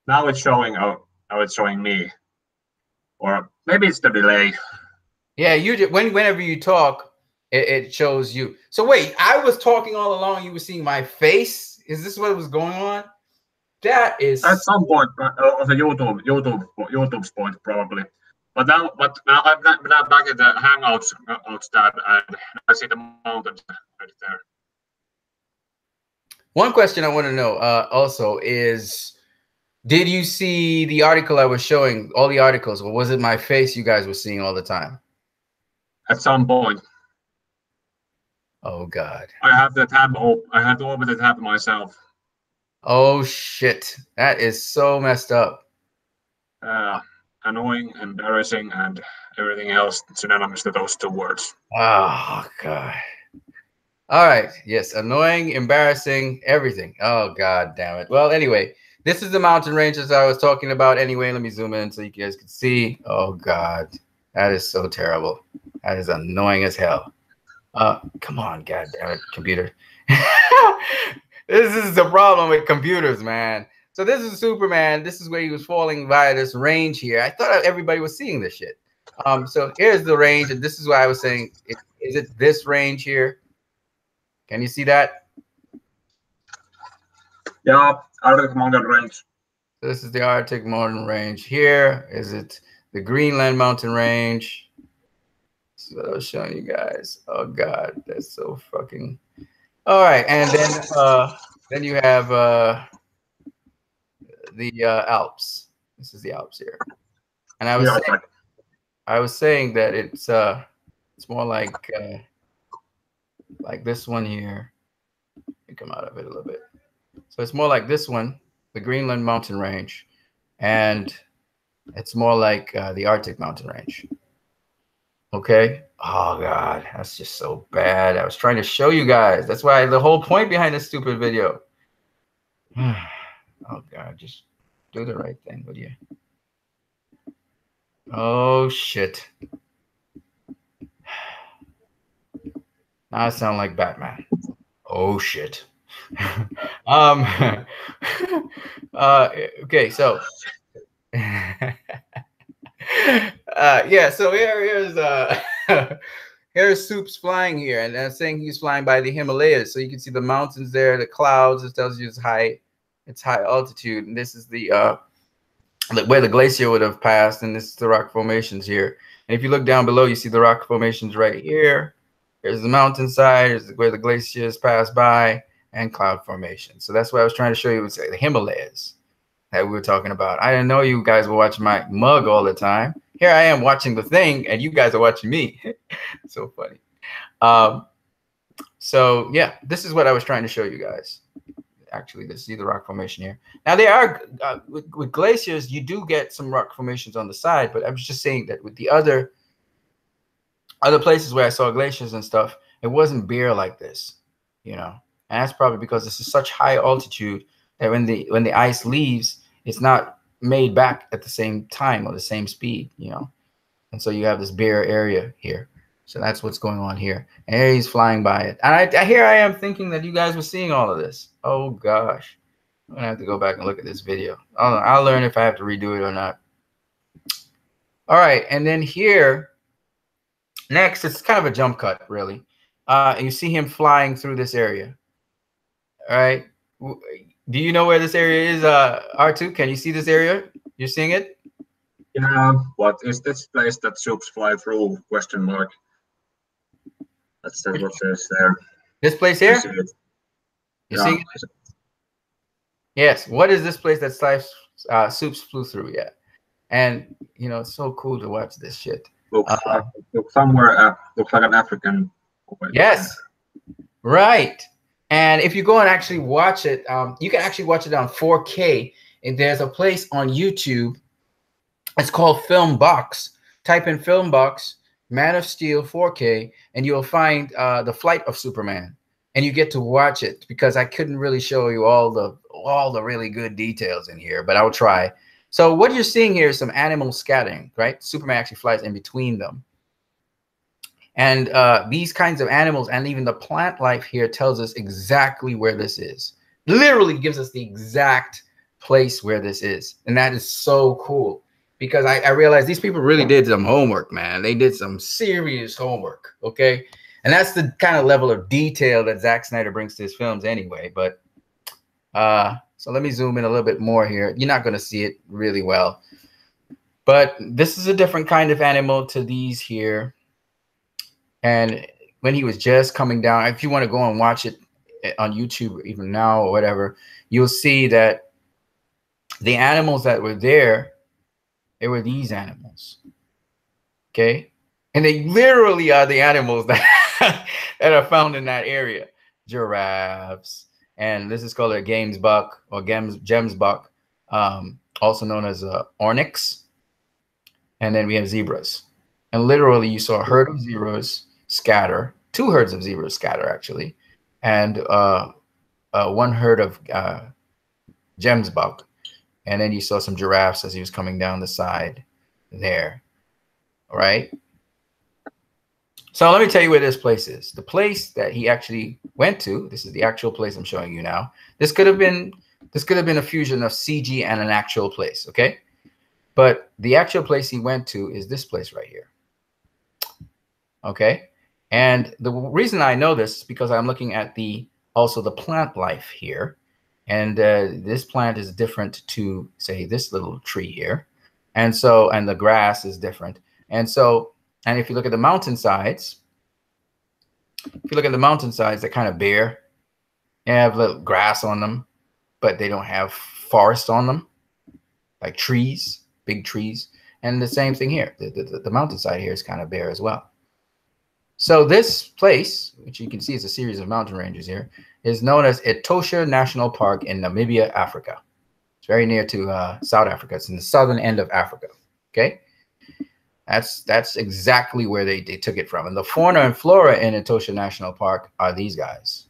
Now it's showing. Oh, it's showing me. Or maybe it's the delay. Yeah, whenever you talk, it shows you. So wait, I was talking all along. You were seeing my face. Is this what was going on? That is at some point of the YouTube's point probably. But now I'm now back at the Hangouts tab, and I see the mountains right there. One question I want to know also is, did you see the article I was showing, all the articles, or was it my face you guys were seeing all the time? At some point. Oh God. I have the tab open. I have to open the tab myself. Oh shit. That is so messed up. Annoying, embarrassing, and everything else synonymous to those two words. Oh God. All right. Yes. Annoying, embarrassing, everything. Oh God damn it. Well, anyway, this is the mountain ranges I was talking about. Anyway, let me zoom in so you guys can see. Oh God. That is so terrible. That is annoying as hell. Come on, God damn it, computer. This is the problem with computers, man. So this is Superman. This is where he was falling via this range here. I thought everybody was seeing this shit. So here's the range, and this is why I was saying, is it this range here? Can you see that? Yeah, Arctic Mountain Range. This is the Arctic Mountain Range. Here is it the Greenland Mountain Range. This is what I was showing you guys. Oh God, that's so fucking. All right, and then you have the Alps. This is the Alps here, and I was saying that it's more like this one here. Let me come out of it a little bit. So it's more like this one, the Greenland Mountain Range, and it's more like the Arctic Mountain Range. Okay. Oh God, that's just so bad. I was trying to show you guys. That's why the whole point behind this stupid video. Oh God, just do the right thing, would you? Oh shit. Now I sound like Batman. Oh shit. Okay, so yeah, so here's Soup's flying here, and I'm saying he's flying by the Himalayas, so you can see the mountains there, the clouds. It tells you it's high altitude, and this is the where the glacier would have passed, and this is the rock formations here. And if you look down below, you see the rock formations right here. Here's the mountainside. Here's where the glaciers pass by, and cloud formation. So that's what I was trying to show you. Was the Himalayas that we were talking about. I didn't know you guys were watching my mug all the time. Here I am watching the thing, and you guys are watching me. So funny. So yeah, this is what I was trying to show you guys. Actually, let's see the rock formation here. Now they are with glaciers, you do get some rock formations on the side, but I was just saying that with the other places where I saw glaciers and stuff, it wasn't bare like this, you know. And that's probably because this is such high altitude that when the ice leaves, it's not made back at the same time or the same speed, you know. And so you have this bare area here. So that's what's going on here. And here he's flying by it. And here I am thinking that you guys were seeing all of this. Oh gosh, I'm gonna have to go back and look at this video. I'll learn if I have to redo it or not. All right, and then here, next, it's kind of a jump cut, really. And you see him flying through this area. All right. Do you know where this area is, R2? Can you see this area? You're seeing it? Yeah, what is this place that soups fly through? Question mark. That's what says there. This place here? You see it? Yes. What is this place that soups flew through? Yeah. And you know, it's so cool to watch this shit. Looks somewhere. Looks like an African. Yes. Right. And if you go and actually watch it, you can actually watch it on 4K. And there's a place on YouTube. It's called Film Box. Type in Film Box, Man of Steel 4K, and you'll find the flight of Superman. And you get to watch it because I couldn't really show you all the really good details in here, but I'll try. So what you're seeing here is some animal scattering, right? Superman actually flies in between them. And these kinds of animals and even the plant life here tells us exactly where this is. Literally gives us the exact place where this is. And that is so cool because I realized these people really did some homework, man. They did some serious homework, okay? And that's the kind of level of detail that Zack Snyder brings to his films anyway. But so let me zoom in a little bit more here. You're not going to see it really well. But this is a different kind of animal to these here. And when he was just coming down, if you want to go and watch it on YouTube even now or whatever, you'll see that the animals that were there, they were these animals. Okay? And they literally are the animals that that are found in that area. Giraffes, and this is called a games buck or gems buck, also known as onyx. And then we have zebras, and literally you saw a herd of zebras scatter, two herds of zebras scatter actually, and one herd of gems buck, and then you saw some giraffes as he was coming down the side there. All right. So let me tell you where this place is. The place that he actually went to. This is the actual place I'm showing you now. This could have been a fusion of CG and an actual place. Okay. But the actual place he went to is this place right here. Okay. And the reason I know this is because I'm looking at also the plant life here. And this plant is different to, say, this little tree here. And so, and the grass is different. And so, and if you look at the mountainsides, they're kind of bare. They have little grass on them, but they don't have forest on them, like trees, big trees. And the same thing here. The mountainside here is kind of bare as well. So this place, which you can see is a series of mountain ranges here, is known as Etosha National Park in Namibia, Africa. It's very near to South Africa. It's in the southern end of Africa. Okay. That's exactly where they took it from. And the fauna and flora in Etosha National Park are these guys.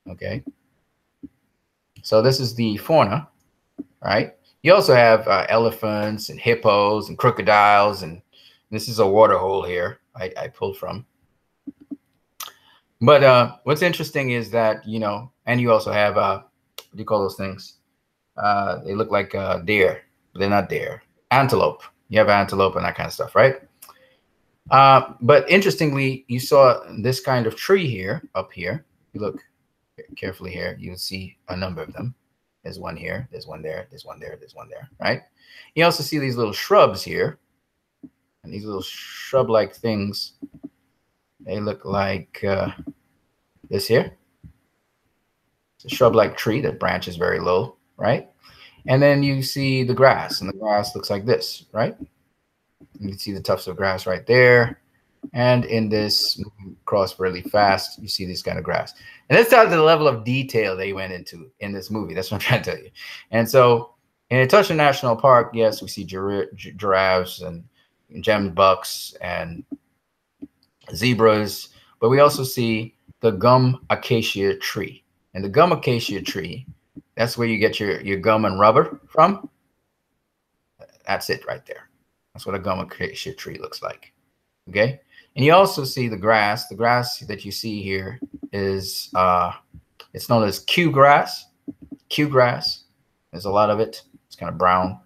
Okay. So this is the fauna, right? You also have elephants and hippos and crocodiles. And this is a water hole here I pulled from. But what's interesting is that, you know, and you also have, what do you call those things? They look like deer, but they're not deer. Antelope. You have antelope and that kind of stuff, right? But interestingly, you saw this kind of tree here, up here. You look carefully here, you'll see a number of them. There's one here, there's one there, there's one there, there's one there, right? You also see these little shrubs here. And these little shrub-like things, they look like this here. It's a shrub-like tree that branches very low, right? And then you see the grass, and the grass looks like this, right? You can see the tufts of grass right there. And in this cross really fast, you see this kind of grass. And that's out of the level of detail they went into in this movie. That's what I'm trying to tell you. And so in Etosha National Park, yes, we see giraffes and gem bucks and zebras, but we also see the gum acacia tree. And the gum acacia tree, that's where you get your gum and rubber from. That's it right there. That's what a gum acacia tree looks like. Okay. And you also see the grass. The grass that you see here is, it's known as Q grass. Q grass. There's a lot of it. It's kind of brown.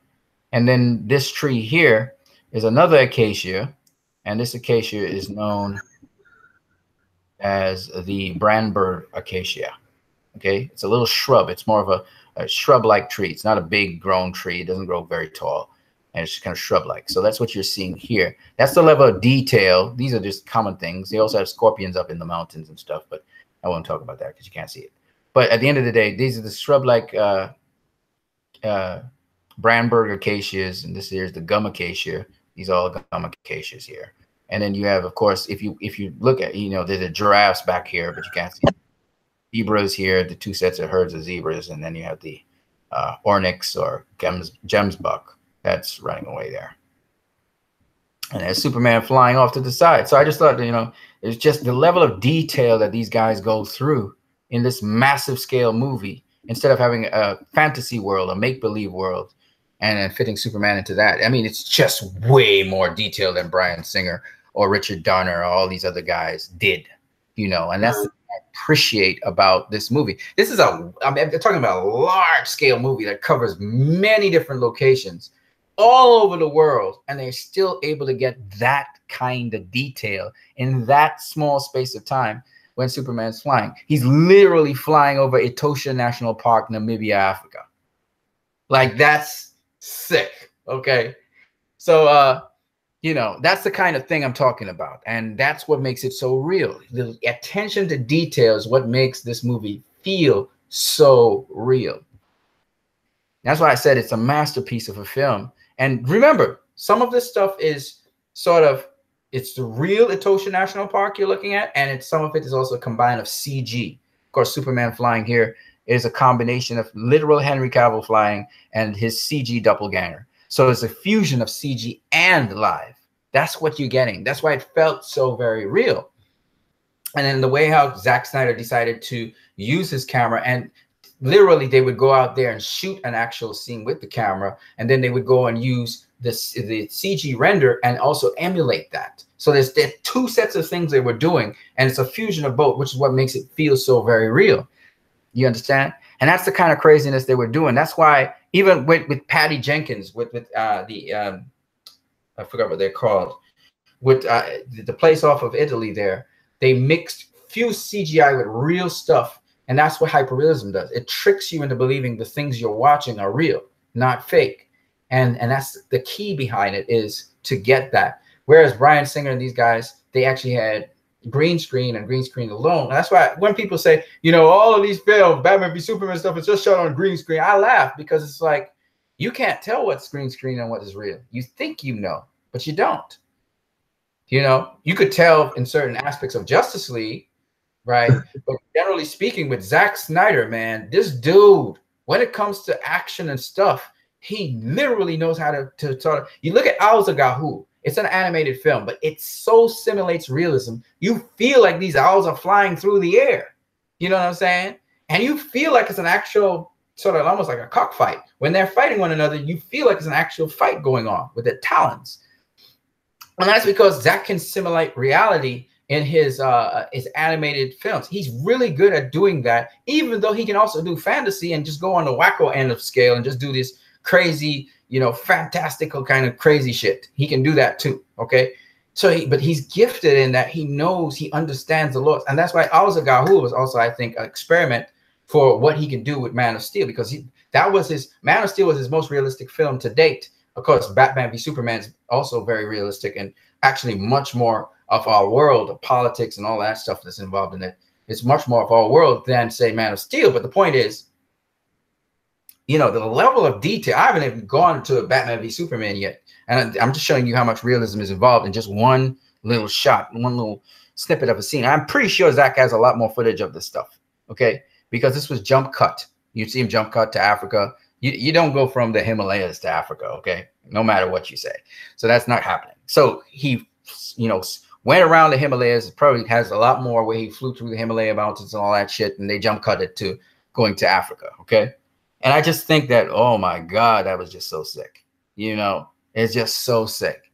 And then this tree here is another acacia. And this acacia is known as the Brandenburg acacia. Okay. It's a little shrub. It's more of a shrub-like tree. It's not a big grown tree. It doesn't grow very tall. And it's kind of shrub-like. So that's what you're seeing here. That's the level of detail. These are just common things. They also have scorpions up in the mountains and stuff, but I won't talk about that because you can't see it. But at the end of the day, these are the shrub-like Brandenburg acacias, and this here is the gum acacia. These are all gum acacias here. And then you have, of course, if you look at, you know, there's the giraffes back here, but you can't see zebras here, the two sets of herds of zebras, and then you have the onyx or gems buck that's running away there. And there's Superman flying off to the side. So I just thought, you know, it's just the level of detail that these guys go through in this massive scale movie, instead of having a fantasy world, a make-believe world, and then fitting Superman into that. I mean, it's just way more detailed than Bryan Singer or Richard Donner or all these other guys did, you know, and that's what I appreciate about this movie. This is I'm talking about a large scale movie that covers many different locations all over the world, and they're still able to get that kind of detail in that small space of time when Superman's flying. He's literally flying over Etosha National Park, Namibia, Africa. Like, that's sick. Okay. So, you know, that's the kind of thing I'm talking about. And that's what makes it so real. The attention to detail is what makes this movie feel so real. That's why I said it's a masterpiece of a film. And remember, some of this stuff is sort of it's the real Etosha National Park you're looking at, and it's some of it is also a combine of CG. Of course, Superman flying here is a combination of literal Henry Cavill flying and his CG doppelganger. So it's a fusion of CG and live. That's what you're getting. That's why it felt so very real. And then the way how Zack Snyder decided to use his camera, and literally they would go out there and shoot an actual scene with the camera, and then they would go and use the CG render and also emulate that. So there's two sets of things they were doing, and it's a fusion of both, which is what makes it feel so very real. You understand? And that's the kind of craziness they were doing. That's why even with Patty Jenkins, with I forgot what they're called, with the place off of Italy there, they mixed fused CGI with real stuff. And that's what hyperrealism does. It tricks you into believing the things you're watching are real, not fake. And that's the key behind it, is to get that. Whereas Bryan Singer and these guys, they actually had green screen and green screen alone. And that's why when people say, you know, all of these films, Batman v Superman stuff is just shot on green screen, I laugh, because it's like, you can't tell what's green screen and what is real. You think you know, but you don't. You know, you could tell in certain aspects of Justice League, right? But generally speaking, with Zack Snyder, man, this dude, when it comes to action and stuff, he literally knows how to sort of, you look at Owls of Gahoo, it's an animated film, but it so simulates realism. You feel like these owls are flying through the air. You know what I'm saying? And you feel like it's an actual sort of almost like a cockfight. When they're fighting one another, you feel like it's an actual fight going on with their talons. And that's because Zack can simulate reality in his animated films. He's really good at doing that, even though he can also do fantasy and just go on the wacko end of scale and just do this crazy, you know, fantastical kind of crazy shit. He can do that too, okay? So, but he's gifted in that he knows, he understands the laws. And that's why Owls of Gahoo was also, I think, an experiment for what he can do with Man of Steel, because Man of Steel was his most realistic film to date. Of course, Batman v Superman is also very realistic and actually much more of our world, of politics and all that stuff that's involved in it. It's much more of our world than, say, Man of Steel. But the point is, you know, the level of detail, I haven't even gone to Batman v Superman yet. And I'm just showing you how much realism is involved in just one little shot, one little snippet of a scene. I'm pretty sure Zack has a lot more footage of this stuff, okay? Because this was jump cut. You see him jump cut to Africa. You don't go from the Himalayas to Africa, okay? No matter what you say. So that's not happening. So he, you know, went around the Himalayas. It probably has a lot more where he flew through the Himalaya mountains and all that shit, and they jump cut it to going to Africa, okay? And I just think that, oh my God, that was just so sick. You know, it's just so sick.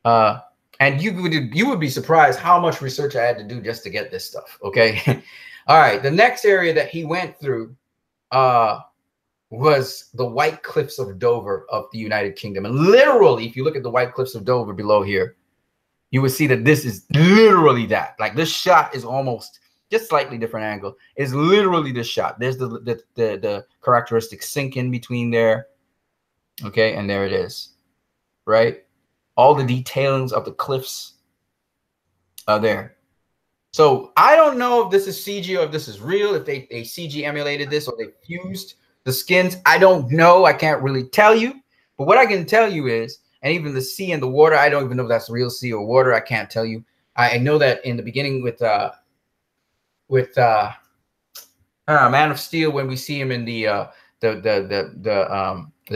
And you would be surprised how much research I had to do just to get this stuff, okay? All right, the next area that he went through was the White Cliffs of Dover of the United Kingdom. And literally, if you look at the White Cliffs of Dover below here, you will see that this is literally that. Like, this shot is almost just slightly different angle. Is literally the shot. There's the characteristic sink in between there. Okay, and there it is. Right? All the detailings of the cliffs are there. So I don't know if this is CG or if this is real, if they CG emulated this or they fused the skins. I don't know. I can't really tell you. But what I can tell you is, and even the sea and the water, I don't even know if that's real sea or water. I can't tell you. I know that in the beginning with Man of Steel, when we see him in the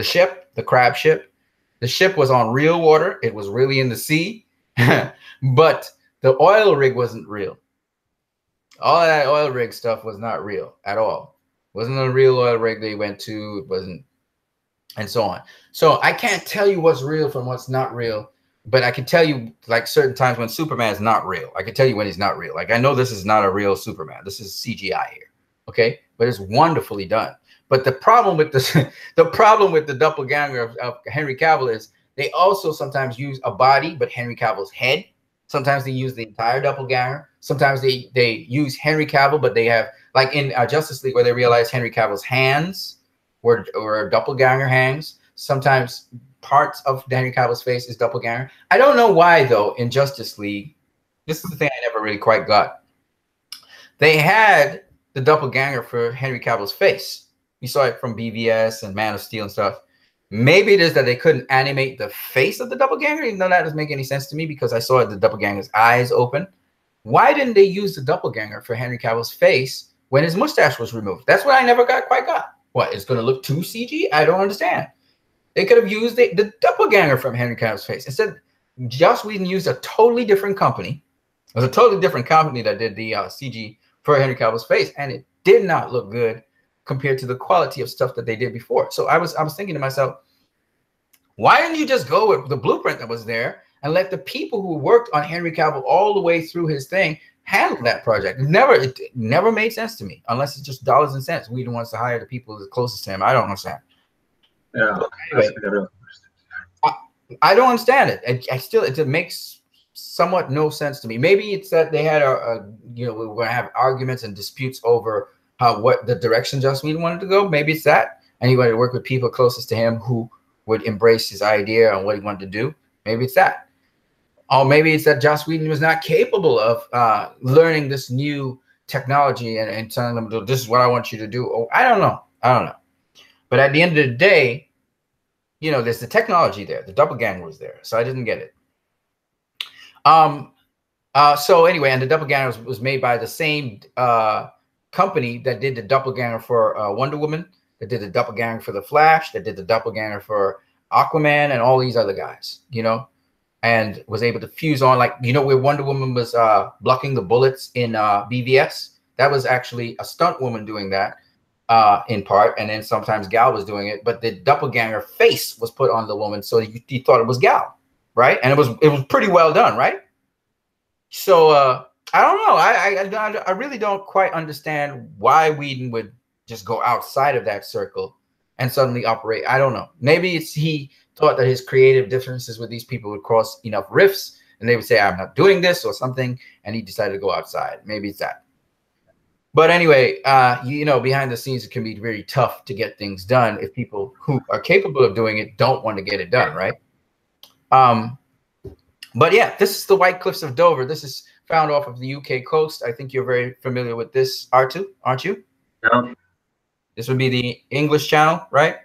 ship, the crab ship, the ship was on real water. It was really in the sea, but the oil rig wasn't real. All of that oil rig stuff was not real at all. It wasn't a real oil rig they went to. It wasn't, and so on. So I can't tell you what's real from what's not real, but I can tell you, like, certain times when Superman is not real. I can tell you when he's not real. Like, I know this is not a real Superman. This is CGI here, okay? But it's wonderfully done. But the problem with the doppelganger of Henry Cavill is they also sometimes use a body, but Henry Cavill's head. Sometimes they use the entire doppelganger. Sometimes they use Henry Cavill, but they have, like in Justice League, where they realize Henry Cavill's hands were doppelganger hands. Sometimes parts of Henry Cavill's face is doppelganger. I don't know why, though, in Justice League, this is the thing I never really quite got. They had the doppelganger for Henry Cavill's face. You saw it from BVS and Man of Steel and stuff. Maybe it is that they couldn't animate the face of the doppelganger, even though that doesn't make any sense to me because I saw the doppelganger's eyes open. Why didn't they use the doppelganger for Henry Cavill's face when his mustache was removed? That's what I never quite got. What, it's going to look too CG? I don't understand. They could have used the doppelganger from Henry Cavill's face. Instead, Joss Whedon used a totally different company. It was a totally different company that did the CG for Henry Cavill's face, and it did not look good compared to the quality of stuff that they did before. So I was thinking to myself, why didn't you just go with the blueprint that was there and let the people who worked on Henry Cavill all the way through his thing handle that project? It never made sense to me, unless it's just dollars and cents. Whedon wants to hire the people that's closest to him. I don't understand. Yeah, anyway, I don't understand it. It makes somewhat no sense to me. Maybe it's that they had we're going to have arguments and disputes over what the direction Joss Whedon wanted to go. Maybe it's that, and he wanted to work with people closest to him who would embrace his idea and what he wanted to do. Maybe it's that. Or maybe it's that Joss Whedon was not capable of learning this new technology and telling them, this is what I want you to do. Oh, I don't know. But at the end of the day, there's the technology there. The doppelganger was there. So I didn't get it. So anyway, and the doppelganger was made by the same company that did the doppelganger for Wonder Woman, that did the doppelganger for the Flash, that did the doppelganger for Aquaman and all these other guys, and was able to fuse on, like, where Wonder Woman was blocking the bullets in BVS. That was actually a stunt woman doing that in part, and then sometimes Gal was doing it, but the doppelganger face was put on the woman, so you thought it was Gal, right? And it was pretty well done, right? So I don't know. I really don't quite understand why Whedon would just go outside of that circle and suddenly operate. I don't know. Maybe he thought that his creative differences with these people would cross enough rifts and they would say, I'm not doing this or something. And he decided to go outside. Maybe it's that. But anyway, behind the scenes, it can be very tough to get things done if people who are capable of doing it don't want to get it done, right? But yeah, this is the White Cliffs of Dover. This is found off of the UK coast. I think you're very familiar with this, R2, aren't you? Yeah. This would be the English Channel, right?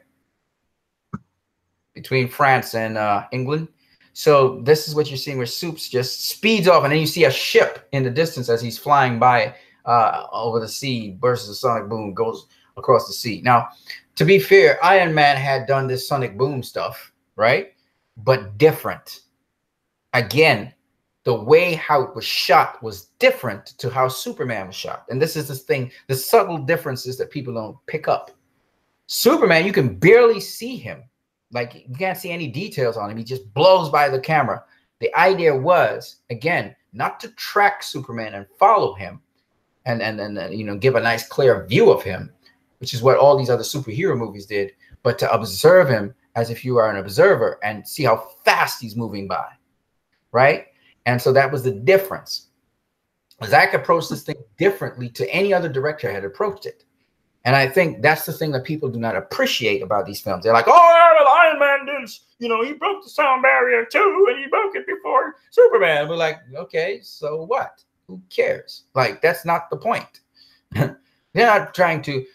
Between France and England. So this is what you're seeing where Soups just speeds off, and then you see a ship in the distance as he's flying by over the sea, bursts a sonic boom, goes across the sea. Now, to be fair, Iron Man had done this sonic boom stuff, right? But different. Again, the way how it was shot was different to how Superman was shot. And this is the thing, the subtle differences that people don't pick up. Superman, you can barely see him. Like, you can't see any details on him. He just blows by the camera. The idea was, again, not to track Superman and follow him and give a nice clear view of him, which is what all these other superhero movies did, but to observe him as if you are an observer and see how fast he's moving by, right? And so that was the difference. Zach approached this thing differently to any other director had approached it. And I think that's the thing that people do not appreciate about these films. They're like, oh, yeah, well, Iron Man did, he broke the sound barrier too, and he broke it before Superman. We're like, okay, so what? Who cares? Like, that's not the point. They're not trying to.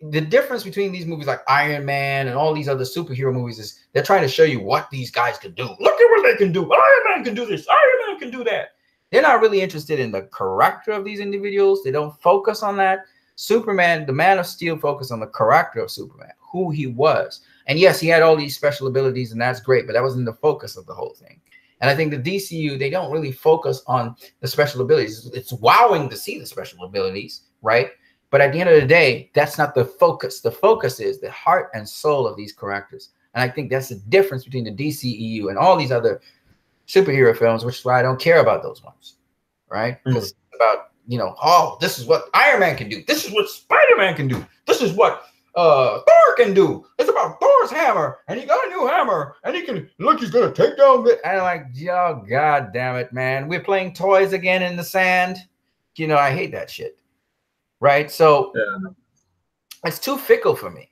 The difference between these movies like Iron Man and all these other superhero movies is they're trying to show you what these guys can do. Look at what they can do. Iron Man can do this. Iron Man can do that. They're not really interested in the character of these individuals. They don't focus on that. Superman, the Man of Steel, focused on the character of Superman, who he was. And yes, he had all these special abilities, and that's great, but that wasn't the focus of the whole thing. And I think the DCU, they don't really focus on the special abilities. It's wowing to see the special abilities, right? But at the end of the day, that's not the focus. The focus is the heart and soul of these characters. And I think that's the difference between the DCEU and all these other superhero films, which is why I don't care about those ones, right? Because it's about, oh, this is what Iron Man can do. This is what Spider-Man can do. This is what Thor can do. It's about Thor's hammer, and he got a new hammer, and he can, look, he's going to take down the, and I'm like, oh, God damn it, man. We're playing toys again in the sand. I hate that shit. Right. So it's too fickle for me.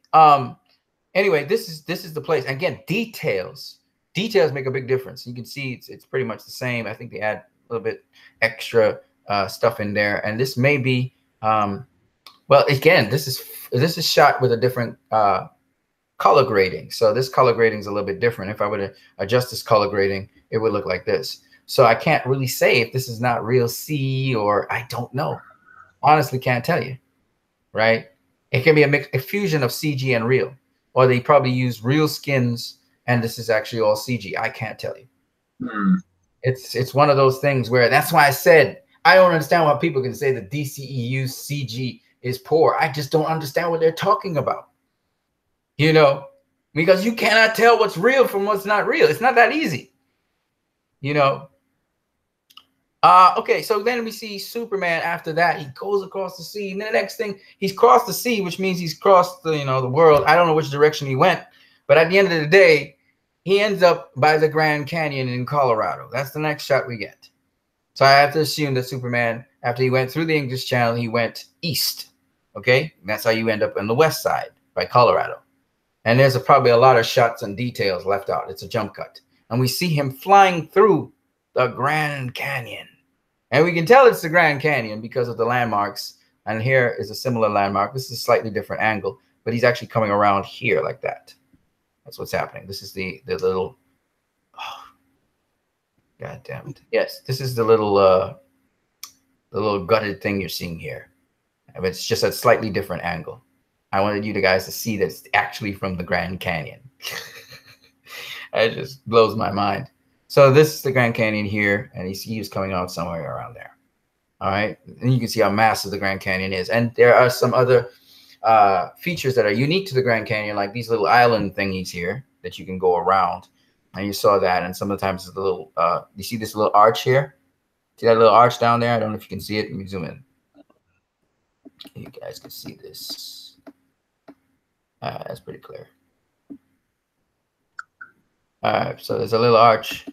Anyway, this is the place. Again, details make a big difference. You can see it's pretty much the same. I think they add a little bit extra stuff in there. And this may be well, again, this is shot with a different color grading. So this color grading is a little bit different. If I were to adjust this color grading, it would look like this. So I can't really say if this is not real C, or I don't know. Honestly, can't tell you, right? It can be a fusion of CG and real, or they probably use real skins and this is actually all CG. I can't tell you. It's one of those things where, that's why I said I don't understand why people can say the DCEU CG is poor. I just don't understand what they're talking about. You know, because you cannot tell what's real from what's not real. It's not that easy. You know. Okay, so then we see Superman. After that, he goes across the sea. And then the next thing, he's crossed the sea, which means he's crossed the, the world. I don't know which direction he went, but at the end of the day, he ends up by the Grand Canyon in Colorado. That's the next shot we get. So I have to assume that Superman, after he went through the English Channel, he went east. Okay, and that's how you end up on the west side by Colorado. And there's probably a lot of shots and details left out. It's a jump cut. And we see him flying through the Grand Canyon. And we can tell it's the Grand Canyon because of the landmarks. And here is a similar landmark. This is a slightly different angle, but he's actually coming around here like that. That's what's happening. This is the little, oh, God damn it. Yes, this is the little gutted thing you're seeing here. It's just a slightly different angle. I wanted you guys to see that it's actually from the Grand Canyon. It just blows my mind. So this is the Grand Canyon here, and he was coming out somewhere around there. All right, and you can see how massive the Grand Canyon is. And there are some other features that are unique to the Grand Canyon, like these little island thingies here that you can go around. And you saw that, and sometimes it's a little, you see this little arch here? See that little arch down there? I don't know if you can see it. Let me zoom in. You guys can see this. That's pretty clear. All right, so there's a little arch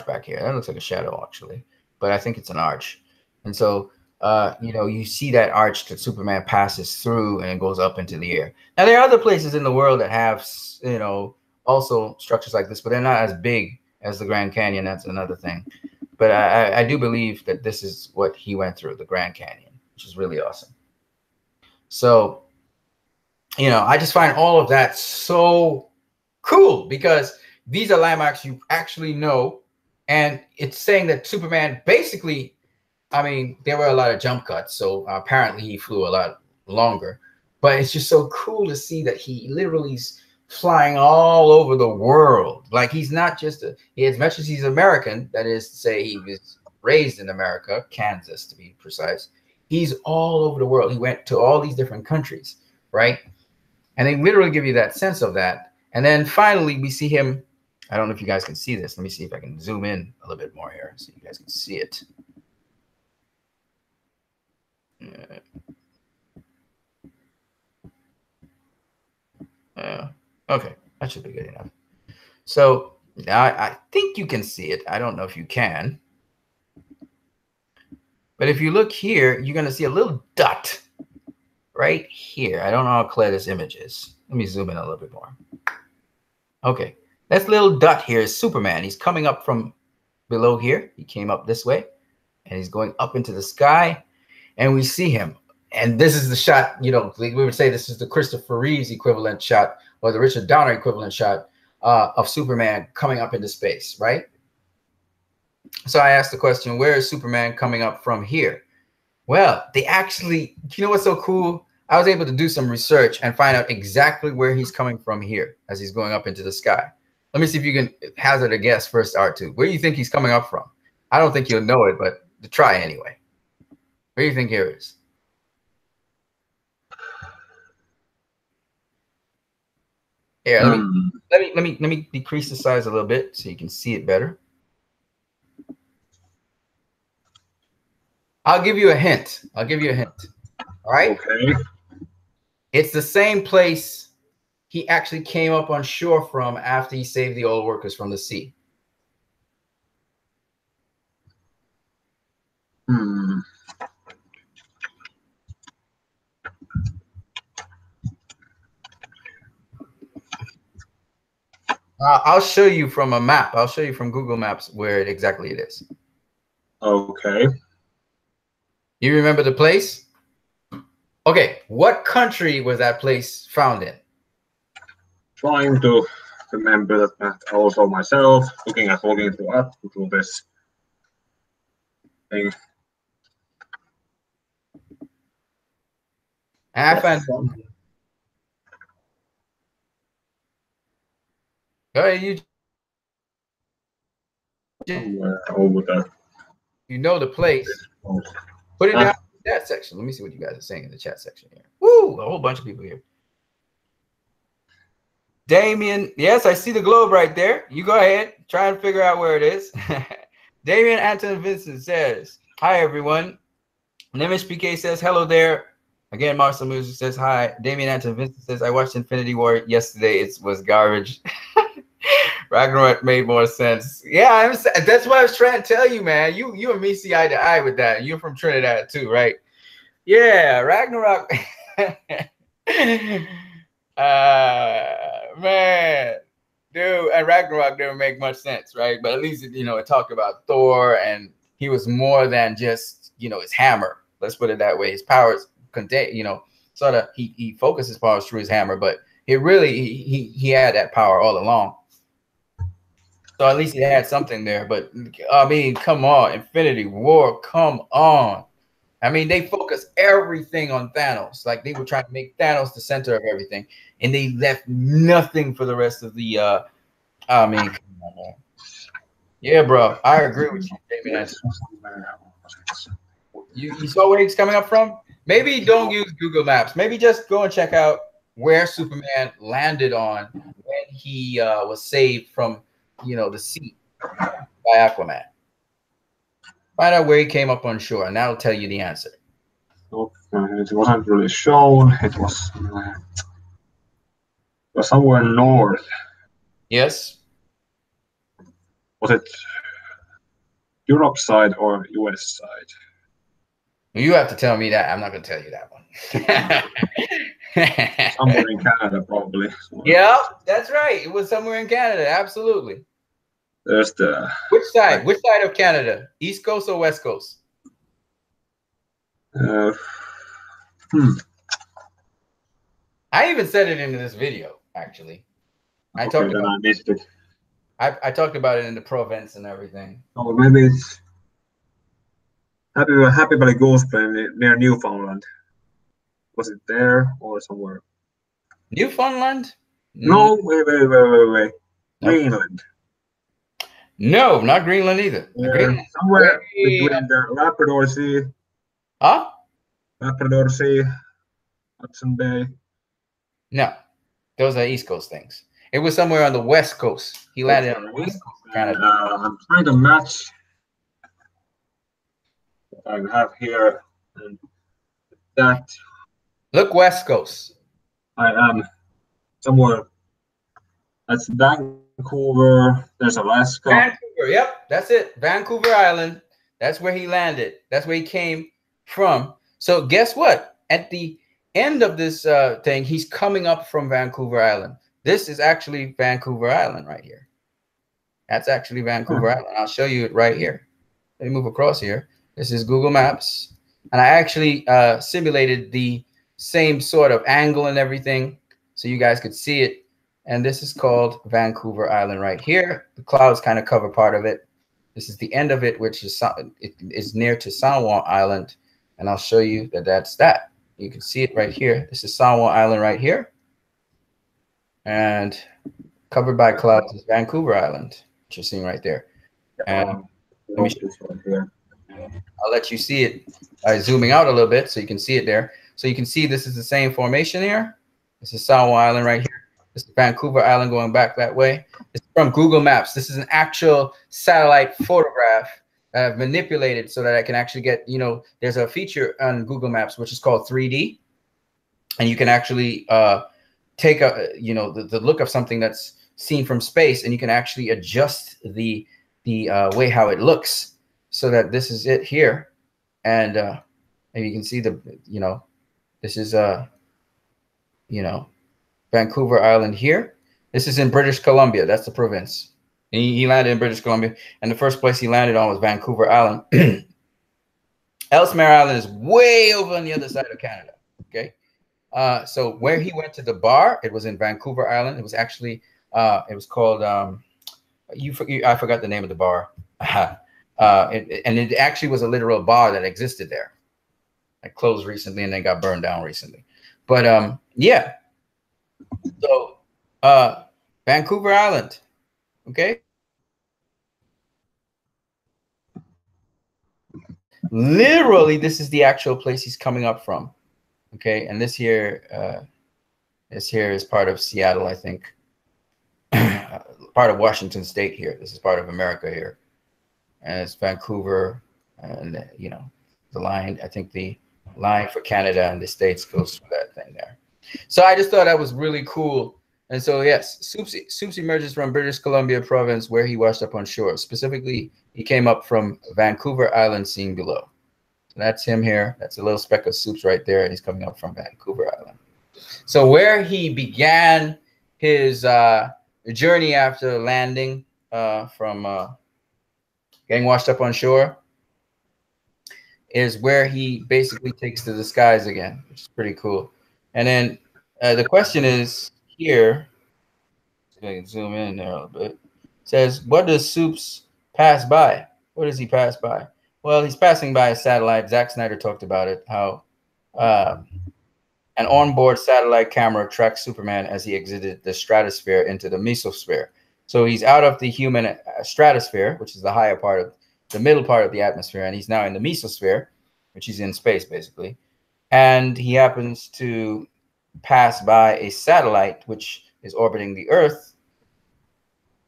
back here. That looks like a shadow, actually, but I think it's an arch. And so, you see that arch that Superman passes through and it goes up into the air. Now, there are other places in the world that have, also structures like this, but they're not as big as the Grand Canyon. That's another thing. But I do believe that this is what he went through, the Grand Canyon, which is really awesome. So, I just find all of that so cool because these are landmarks you actually know. And it's saying that Superman basically, there were a lot of jump cuts. So apparently he flew a lot longer. But it's just so cool to see that he literally is flying all over the world. Like he's not just as much as he's American, that is to say he was raised in America, Kansas to be precise. He's all over the world. He went to all these different countries, right? And they literally give you that sense of that. And then finally we see him. I don't know if you guys can see this. Let me see if I can zoom in a little bit more here so you guys can see it. Okay, that should be good enough. So now I think you can see it. I don't know if you can. But if you look here, you're going to see a little dot right here. I don't know how clear this image is. Let me zoom in a little bit more. Okay, that little dot here is Superman. He's coming up from below here. He came up this way, and he's going up into the sky, and we see him. And this is the shot, we would say this is the Christopher Reeves equivalent shot, or the Richard Donner equivalent shot of Superman coming up into space, right? So I asked the question, where is Superman coming up from here? Well, they actually, you know what's so cool? I was able to do some research and find out exactly where he's coming from here as he's going up into the sky. Let me see if you can hazard a guess first, R2. Where do you think he's coming up from? I don't think you'll know it, but to try anyway. Where do you think here is? Here, let me decrease the size a little bit so you can see it better. I'll give you a hint. All right. Okay. It's the same place he actually came up on shore from after he saved the oil workers from the sea. I'll show you from a map. I'll show you from Google Maps where exactly it is. Okay. You remember the place? Okay. What country was that place found in? trying to remember that also myself, looking through this thing. Half and go ahead, somewhere over there. you know the place. Put it down in the chat section. Let me see what you guys are saying in the chat section here. Woo! A whole bunch of people here. Damien, yes, I see the globe right there. You go ahead, try and figure out where it is. Damien Anton Vincent says, hi, everyone. Nimish PK says, hello there. Again, Marcel Music says, hi. Damien Anton Vincent says, I watched Infinity War yesterday. It was garbage. Ragnarok made more sense. Yeah, that's what I was trying to tell you, man. You and me see eye to eye with that. You're from Trinidad too, right? Yeah, Ragnarok. Man, dude, and Ragnarok didn't make much sense, right? But at least it talked about Thor, and he was more than just his hammer. Let's put it that way. His powers contain, sort of he focused his powers through his hammer, but he had that power all along. So at least he had something there. But I mean, come on, Infinity War, come on. I mean, they focused everything on Thanos. Like they were trying to make Thanos the center of everything, and they left nothing for the rest of the. I mean, come on, man. Yeah, bro, I agree with you, David. You saw where he's coming up from? Maybe don't use Google Maps. Maybe just go and check out where Superman landed on when he was saved from the sea by Aquaman. Find out where he came up on shore, and that'll tell you the answer. Okay, it wasn't really shown. It was somewhere north. Yes. Was it Europe side or US side? You have to tell me that. I'm not going to tell you that one. Somewhere in Canada, probably. Yeah, that's right. It was somewhere in Canada. Absolutely. There's the which side? Which side of Canada? East Coast or West Coast? I even said it in this video. Actually, I talked about. I missed it. I talked about it in the Provence and everything. Oh, maybe it's Happy Valley Gospel near Newfoundland. Was it there or somewhere? Newfoundland? No, wait. Nope. Greenland. No, not Greenland either. Yeah, Greenland. Somewhere between the Labrador Sea. Huh? Labrador Sea, Hudson Bay. No, those are East Coast things. It was somewhere on the West Coast. He landed on the West Coast of Canada. I'm trying to match what I have here and that. Look West Coast. I am somewhere. That's Vancouver. There's Alaska. Vancouver. Yep, that's it. Vancouver Island. That's where he landed. That's where he came from. So guess what? At the end of this thing, he's coming up from Vancouver Island. This is actually Vancouver Island right here. That's actually Vancouver Island. I'll show you it right here. Let me move across here. This is Google Maps. And I actually simulated the same sort of angle and everything so you guys could see it. And this is called Vancouver Island right here. The clouds kind of cover part of it. This is the end of it, which is near to San Juan Island. And I'll show you that that's that. You can see it right here. This is San Juan Island right here. And covered by clouds is Vancouver Island, which you're seeing right there. And let me show you right here. I'll let you see it by zooming out a little bit so you can see it there. So you can see this is the same formation here. This is San Juan Island right here. This is Vancouver Island going back that way. It's from Google Maps. This is an actual satellite photograph that I've manipulated so that I can actually get, there's a feature on Google Maps which is called 3D. And you can actually take the look of something that's seen from space, and you can actually adjust the way how it looks so that this is it here. And you can see this is Vancouver Island here. This is in British Columbia. That's the province. And he landed in British Columbia, and the first place he landed on was Vancouver Island. Ellesmere Island is way over on the other side of Canada. Okay, So where he went to the bar, it was in Vancouver Island. It was actually, it was called, I forgot the name of the bar. And it actually was a literal bar that existed there. It closed recently and then got burned down recently. But yeah. So Vancouver Island, okay? Literally, this is the actual place he's coming up from. Okay, and this here is part of Seattle, I think. Part of Washington State here. This is part of America here. And it's Vancouver, and you know, the line, I think the line for Canada and the States goes through that thing there. So I just thought that was really cool. And so yes, Soups emerges from British Columbia province where he washed up on shore. Specifically, he came up from Vancouver Island seen below. So that's him here. That's a little speck of Soups right there, and he's coming up from Vancouver Island. So where he began his journey after landing from getting washed up on shore is where he basically takes to the skies again, which is pretty cool. And then the question is here, so I can zoom in there a little bit. It says, what does Soups pass by? What does he pass by? Well, he's passing by a satellite. Zack Snyder talked about it, how an onboard satellite camera tracks Superman as he exited the stratosphere into the mesosphere. So he's out of the human stratosphere, which is the higher part of the middle part of the atmosphere, and he's now in the mesosphere, which is in space, basically. And he happens to pass by a satellite, which is orbiting the Earth.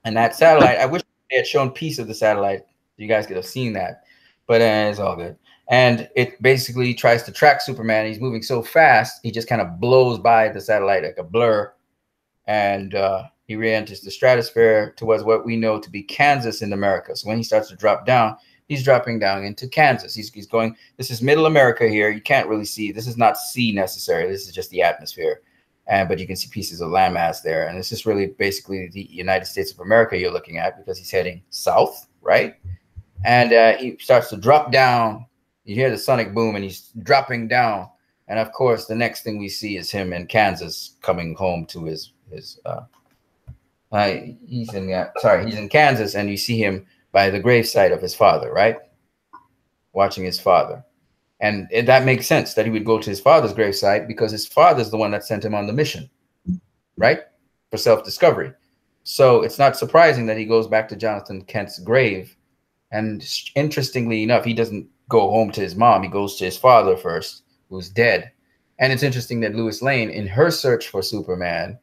And that satellite, I wish they had shown a piece of the satellite. You guys could have seen that, but it's all good. And it basically tries to track Superman. He's moving so fast, he just kind of blows by the satellite like a blur. And he re-enters the stratosphere towards what we know to be Kansas in America. So when he starts to drop down, he's dropping down into Kansas. He's going, this is middle America here. You can't really see. This is not sea necessarily. This is just the atmosphere. But you can see pieces of landmass there. And this is really basically the United States of America you're looking at, because he's heading south, right? And he starts to drop down. You hear the sonic boom, and he's dropping down. And of course, the next thing we see is him in Kansas coming home to he's in Kansas, and you see him by the gravesite of his father, right? Watching his father. And that makes sense that he would go to his father's gravesite, because his father's the one that sent him on the mission, right? For self-discovery. So it's not surprising that he goes back to Jonathan Kent's grave. And interestingly enough, he doesn't go home to his mom. He goes to his father first, who's dead. And it's interesting that Lois Lane, in her search for Superman,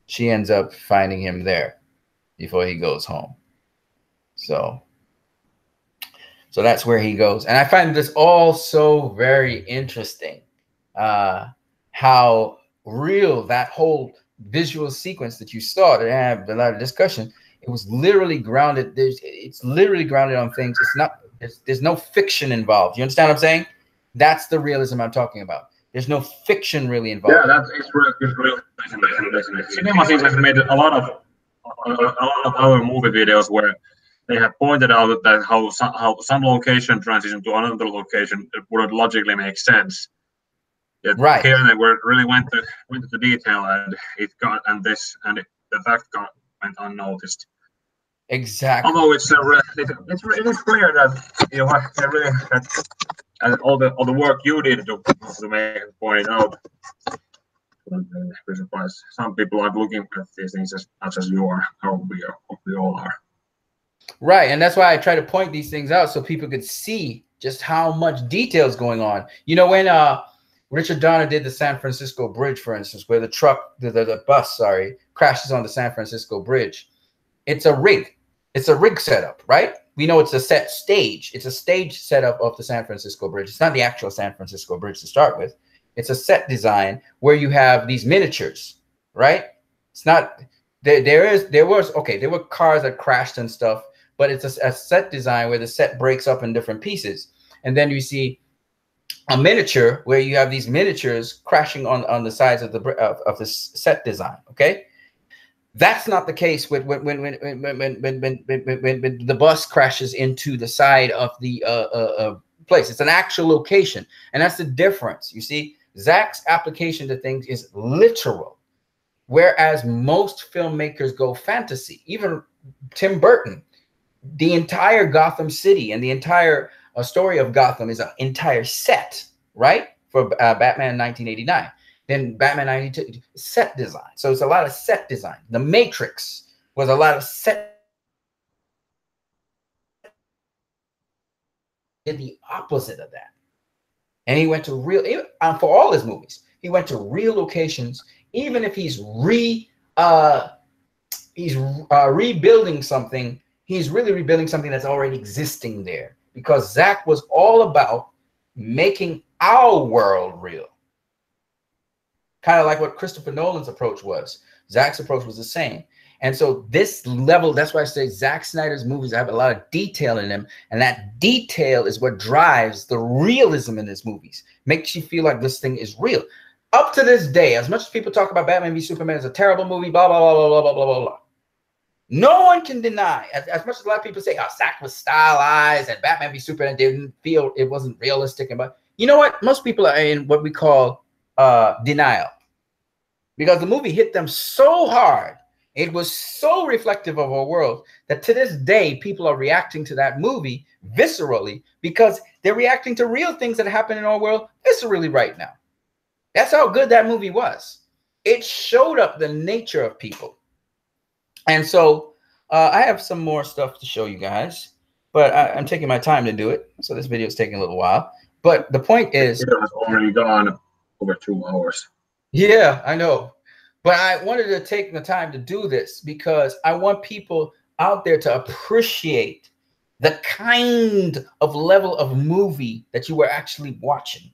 she ends up finding him there before he goes home. So that's where he goes. And I find this all so very interesting, how real that whole visual sequence that you saw, that I have a lot of discussion, it was literally grounded. It's literally grounded on things. It's not, there's no fiction involved. You understand what I'm saying? That's the realism I'm talking about. There's no fiction really involved. Yeah, that's real. Cinema Sins has made a lot of other movie videos where they have pointed out that how some location transition to another location wouldn't logically make sense. Yet right. Here they really went into detail, and the fact went unnoticed. Exactly. Although it is clear that that all the work you did to make point it out. Some people are looking at these things as much as you are, how we all are. Right, and that's why I try to point these things out so people could see just how much detail is going on. You know, when Richard Donner did the San Francisco Bridge, for instance, where the bus crashes on the San Francisco Bridge, it's a rig. It's a rig setup, right? We know it's a set stage. It's a stage setup of the San Francisco Bridge. It's not the actual San Francisco Bridge to start with. It's a set design where you have these miniatures, right? It's not there were cars that crashed and stuff, but it's a set design where the set breaks up in different pieces, and then you see a miniature where you have these miniatures crashing on the sides of the set design. Okay. That's not the case when the bus crashes into the side of the place. It's an actual location, and that's the difference. You see, Zach's application to things is literal, whereas most filmmakers go fantasy. Even Tim Burton, the entire Gotham City and the entire story of Gotham is an entire set, right? For Batman 1989. Then Batman 92, set design. So it's a lot of set design. The Matrix was a lot of set. Did the opposite of that. And he went to real, for all his movies, he went to real locations, even if he's rebuilding something, he's really rebuilding something that's already existing there. Because Zach was all about making our world real. Kind of like what Christopher Nolan's approach was. Zach's approach was the same. And so this level, that's why I say Zack Snyder's movies have a lot of detail in them. And that detail is what drives the realism in his movies. Makes you feel like this thing is real. Up to this day, as much as people talk about Batman v Superman as a terrible movie, blah, blah, blah, blah, blah, blah, blah, blah. No one can deny, as much as a lot of people say, oh, Zack was stylized and Batman v Superman didn't feel, it wasn't realistic. But you know what? Most people are in what we call denial. Because the movie hit them so hard. It was so reflective of our world that to this day, people are reacting to that movie viscerally because they're reacting to real things that happen in our world viscerally right now. That's how good that movie was. It showed up the nature of people. And so I have some more stuff to show you guys, but I'm taking my time to do it. So this video is taking a little while. But the point is, it has already gone over 2 hours. Yeah, I know. But I wanted to take the time to do this because I want people out there to appreciate the kind of level of movie that you were actually watching.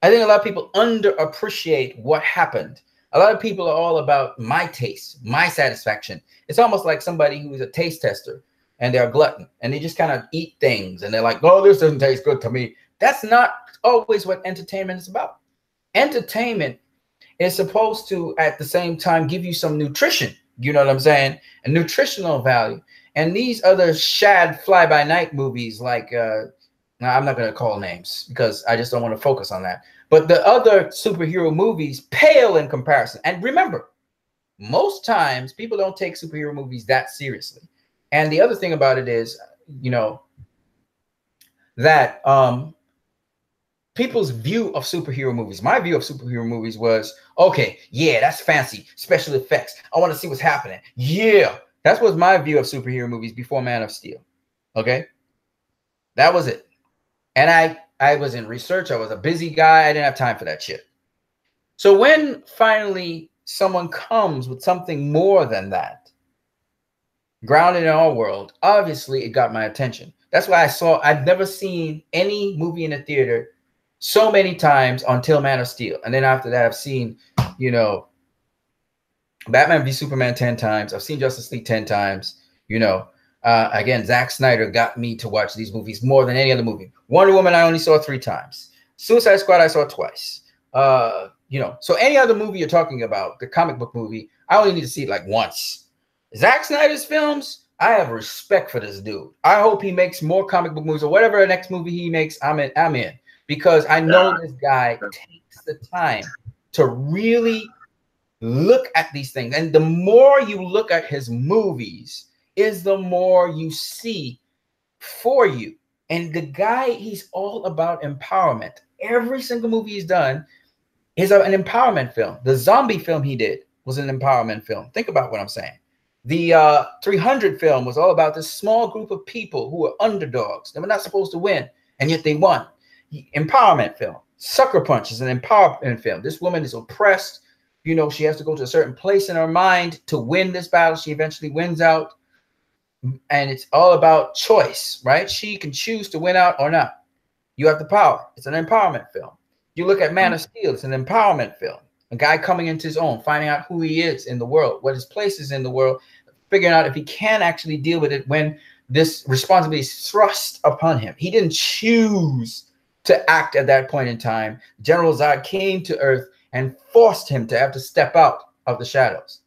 I think a lot of people underappreciate what happened. A lot of people are all about my taste, my satisfaction. It's almost like somebody who is a taste tester and they're a glutton and they just kind of eat things and they're like, oh, this doesn't taste good to me. That's not always what entertainment is about. Entertainment is supposed to, at the same time, give you some nutrition. You know what I'm saying? A nutritional value. And these other shad fly-by-night movies like, now I'm not going to call names because I just don't want to focus on that. But the other superhero movies pale in comparison. And remember, most times people don't take superhero movies that seriously. And the other thing about it is, you know, that people's view of superhero movies, my view of superhero movies was, okay, yeah, that's fancy, special effects. I want to see what's happening. Yeah, that was my view of superhero movies before Man of Steel. Okay, that was it. And I was in research. I was a busy guy. I didn't have time for that shit. So when finally someone comes with something more than that, grounded in our world, obviously it got my attention. That's why I've never seen any movie in a theater so many times until Man of Steel. And then after that, I've seen, you know, Batman v Superman 10 times. I've seen Justice League 10 times. You know, again, Zack Snyder got me to watch these movies more than any other movie. Wonder Woman, I only saw 3 times. Suicide Squad, I saw twice. You know, so any other movie you're talking about, the comic book movie, I only need to see it like once. Zack Snyder's films, I have respect for this dude. I hope he makes more comic book movies or whatever the next movie he makes, I'm in. Because I know this guy takes the time to really look at these things. And the more you look at his movies is the more you see for you. And the guy, he's all about empowerment. Every single movie he's done is an empowerment film. The zombie film he did was an empowerment film. Think about what I'm saying. The 300 film was all about this small group of people who were underdogs. They were not supposed to win, and yet they won. Empowerment film. Sucker Punch is an empowerment film. This woman is oppressed. You know, she has to go to a certain place in her mind to win this battle. She eventually wins out. And it's all about choice, right? She can choose to win out or not. You have the power. It's an empowerment film. You look at Man of Steel. It's an empowerment film. A guy coming into his own, finding out who he is in the world, what his place is in the world, figuring out if he can actually deal with it when this responsibility is thrust upon him. He didn't choose to act at that point in time. General Zod came to Earth and forced him to have to step out of the shadows.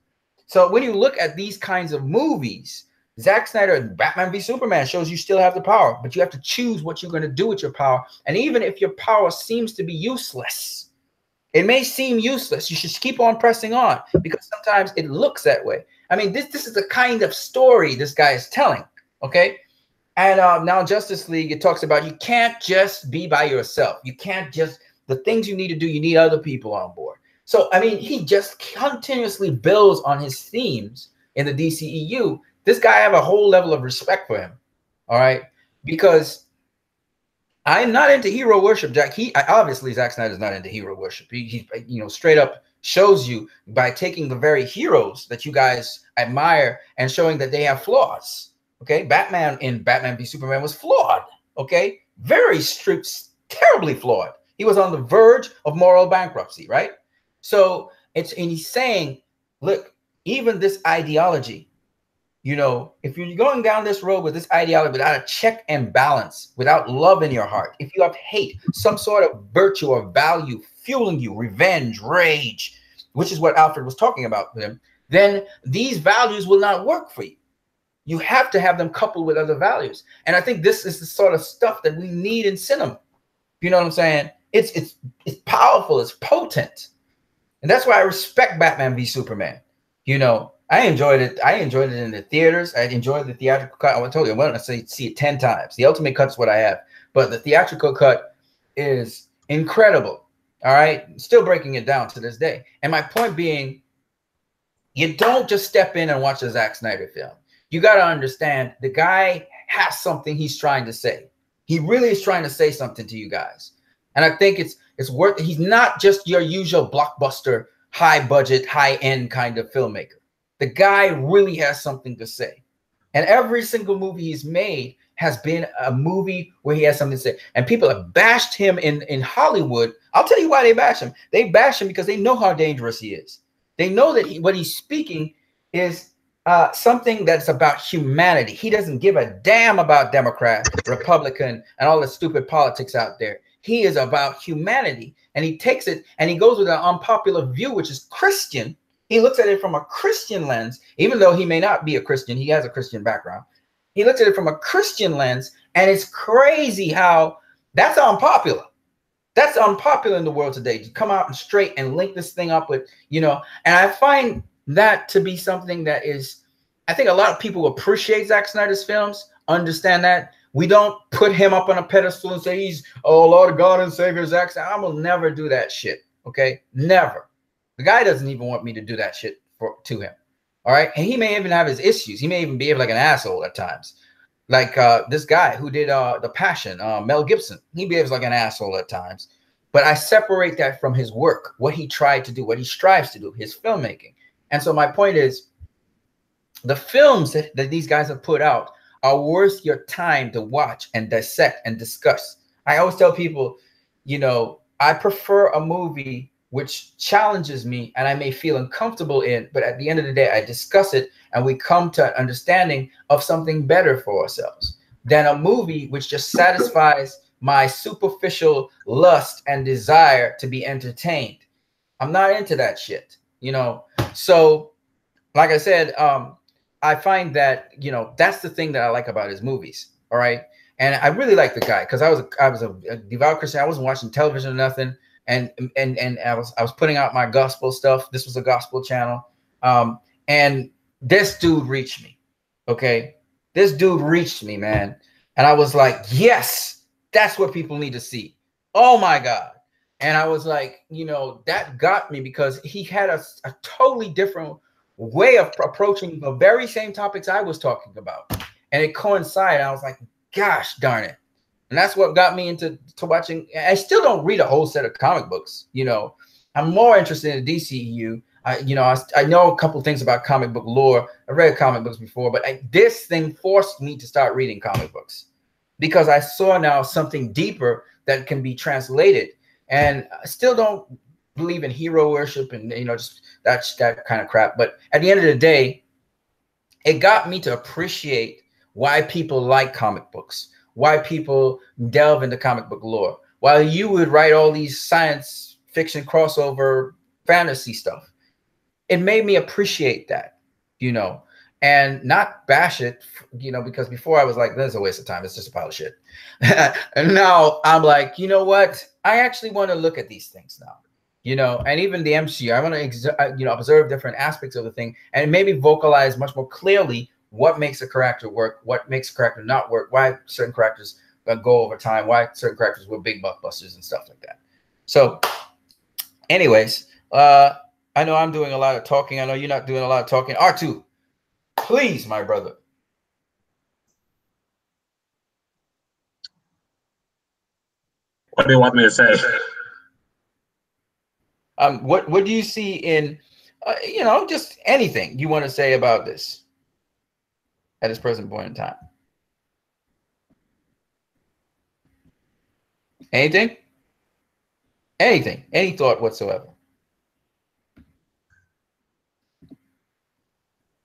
So when you look at these kinds of movies, Zack Snyder, Batman v Superman shows you still have the power, but you have to choose what you're going to do with your power. And even if your power seems to be useless, It may seem useless. You should keep on pressing on because sometimes it looks that way. I mean, this is the kind of story this guy is telling, okay? And now Justice League, it talks about you can't just be by yourself. You can't just, the things you need to do, you need other people on board. So, I mean, he just continuously builds on his themes in the DCEU. This guy, I have a whole level of respect for him, all right? Because I'm not into hero worship, Jack. Obviously, Zack Snyder's not into hero worship. He you know, straight up shows you by taking the very heroes that you guys admire and showing that they have flaws. Okay, Batman in Batman v Superman was flawed. Okay, very strict, terribly flawed. He was on the verge of moral bankruptcy, right? So and he's saying, look, even this ideology, you know, if you're going down this road with this ideology without a check and balance, without love in your heart, if you have hate, some sort of virtue or value fueling you, revenge, rage, which is what Alfred was talking about with him, then these values will not work for you. You have to have them coupled with other values. And I think this is the sort of stuff that we need in cinema. You know what I'm saying? It's powerful, it's potent. And that's why I respect Batman v Superman. You know, I enjoyed it. I enjoyed it in the theaters. I enjoyed the theatrical cut. I told you, I want to see it 10 times. The ultimate cut's what I have. But the theatrical cut is incredible. All right? Still breaking it down to this day. And my point being, you don't just step in and watch a Zack Snyder film. You got to understand the guy has something he's trying to say. He really is trying to say something to you guys. And I think it's worth it. He's not just your usual blockbuster, high budget, high end kind of filmmaker. The guy really has something to say. And every single movie he's made has been a movie where he has something to say. And people have bashed him in Hollywood. I'll tell you why they bash him. They bash him because they know how dangerous he is. They know that what he's speaking is something that's about humanity. He doesn't give a damn about Democrat, Republican, and all the stupid politics out there. He is about humanity, and he takes it and he goes with an unpopular view, which is Christian. He looks at it from a Christian lens, even though he may not be a Christian. He has a Christian background. He looks at it from a Christian lens, and it's crazy how that's unpopular. That's unpopular in the world today, to come out and straight and link this thing up with, you know, and I find that to be something that is, I think a lot of people appreciate Zack Snyder's films, understand that. We don't put him up on a pedestal and say he's, oh, Lord God and Savior Zack Snyder. I will never do that shit, okay? Never. The guy doesn't even want me to do that shit to him, all right? And he may even have his issues. He may even behave like an asshole at times. Like this guy who did The Passion, Mel Gibson. He behaves like an asshole at times. But I separate that from his work, what he tried to do, what he strives to do, his filmmaking. And so my point is, the films that these guys have put out are worth your time to watch and dissect and discuss. I always tell people, you know, I prefer a movie which challenges me and I may feel uncomfortable in, but at the end of the day, I discuss it and we come to an understanding of something better for ourselves than a movie which just satisfies my superficial lust and desire to be entertained. I'm not into that shit, you know? So like I said, I find that, you know, that's the thing that I like about his movies. All right. And I really like the guy because I was a devout Christian. I wasn't watching television or nothing. And I was putting out my gospel stuff. This was a gospel channel. And this dude reached me. Okay. This dude reached me, man. And I was like, yes, that's what people need to see. Oh my God. And I was like, you know, that got me because he had a totally different way of approaching the very same topics I was talking about. And it coincided. I was like, gosh darn it. And that's what got me into watching. I still don't read a whole set of comic books. You know, I'm more interested in DCEU. I know a couple things about comic book lore. I read comic books before, but this thing forced me to start reading comic books because I saw now something deeper that can be translated. And I still don't believe in hero worship and, you know, just that kind of crap. But at the end of the day, it got me to appreciate why people like comic books, why people delve into comic book lore. While you would write all these science fiction crossover fantasy stuff, it made me appreciate that, you know, and not bash it, you know, because before I was like, this is a waste of time. It's just a pile of shit. And now I'm like, you know what? I actually want to look at these things now. you know, and even the MCU. I want to, you know, observe different aspects of the thing and maybe vocalize much more clearly what makes a character work, what makes a character not work, why certain characters go over time, why certain characters were big blockbusters and stuff like that. So, anyways, I know I'm doing a lot of talking. I know you're not doing a lot of talking. R2, please, my brother. What do you want me to say? What do you see in, you know, just anything you want to say about this at this present point in time? Anything? Anything? Any thought whatsoever?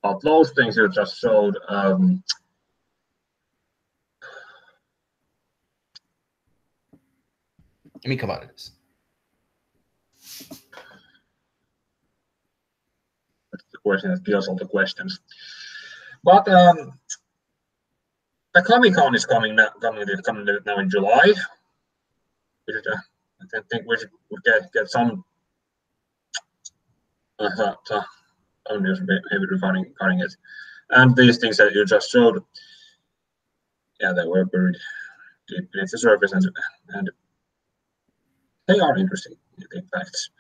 Of those things you just showed, Let me come out of this. That's the question that kills all the questions. But the Comic-Con is coming now in July. I think we should get some news maybe regarding it. And these things that you just showed, yeah, they were buried deep beneath the surface, and they are interesting facts.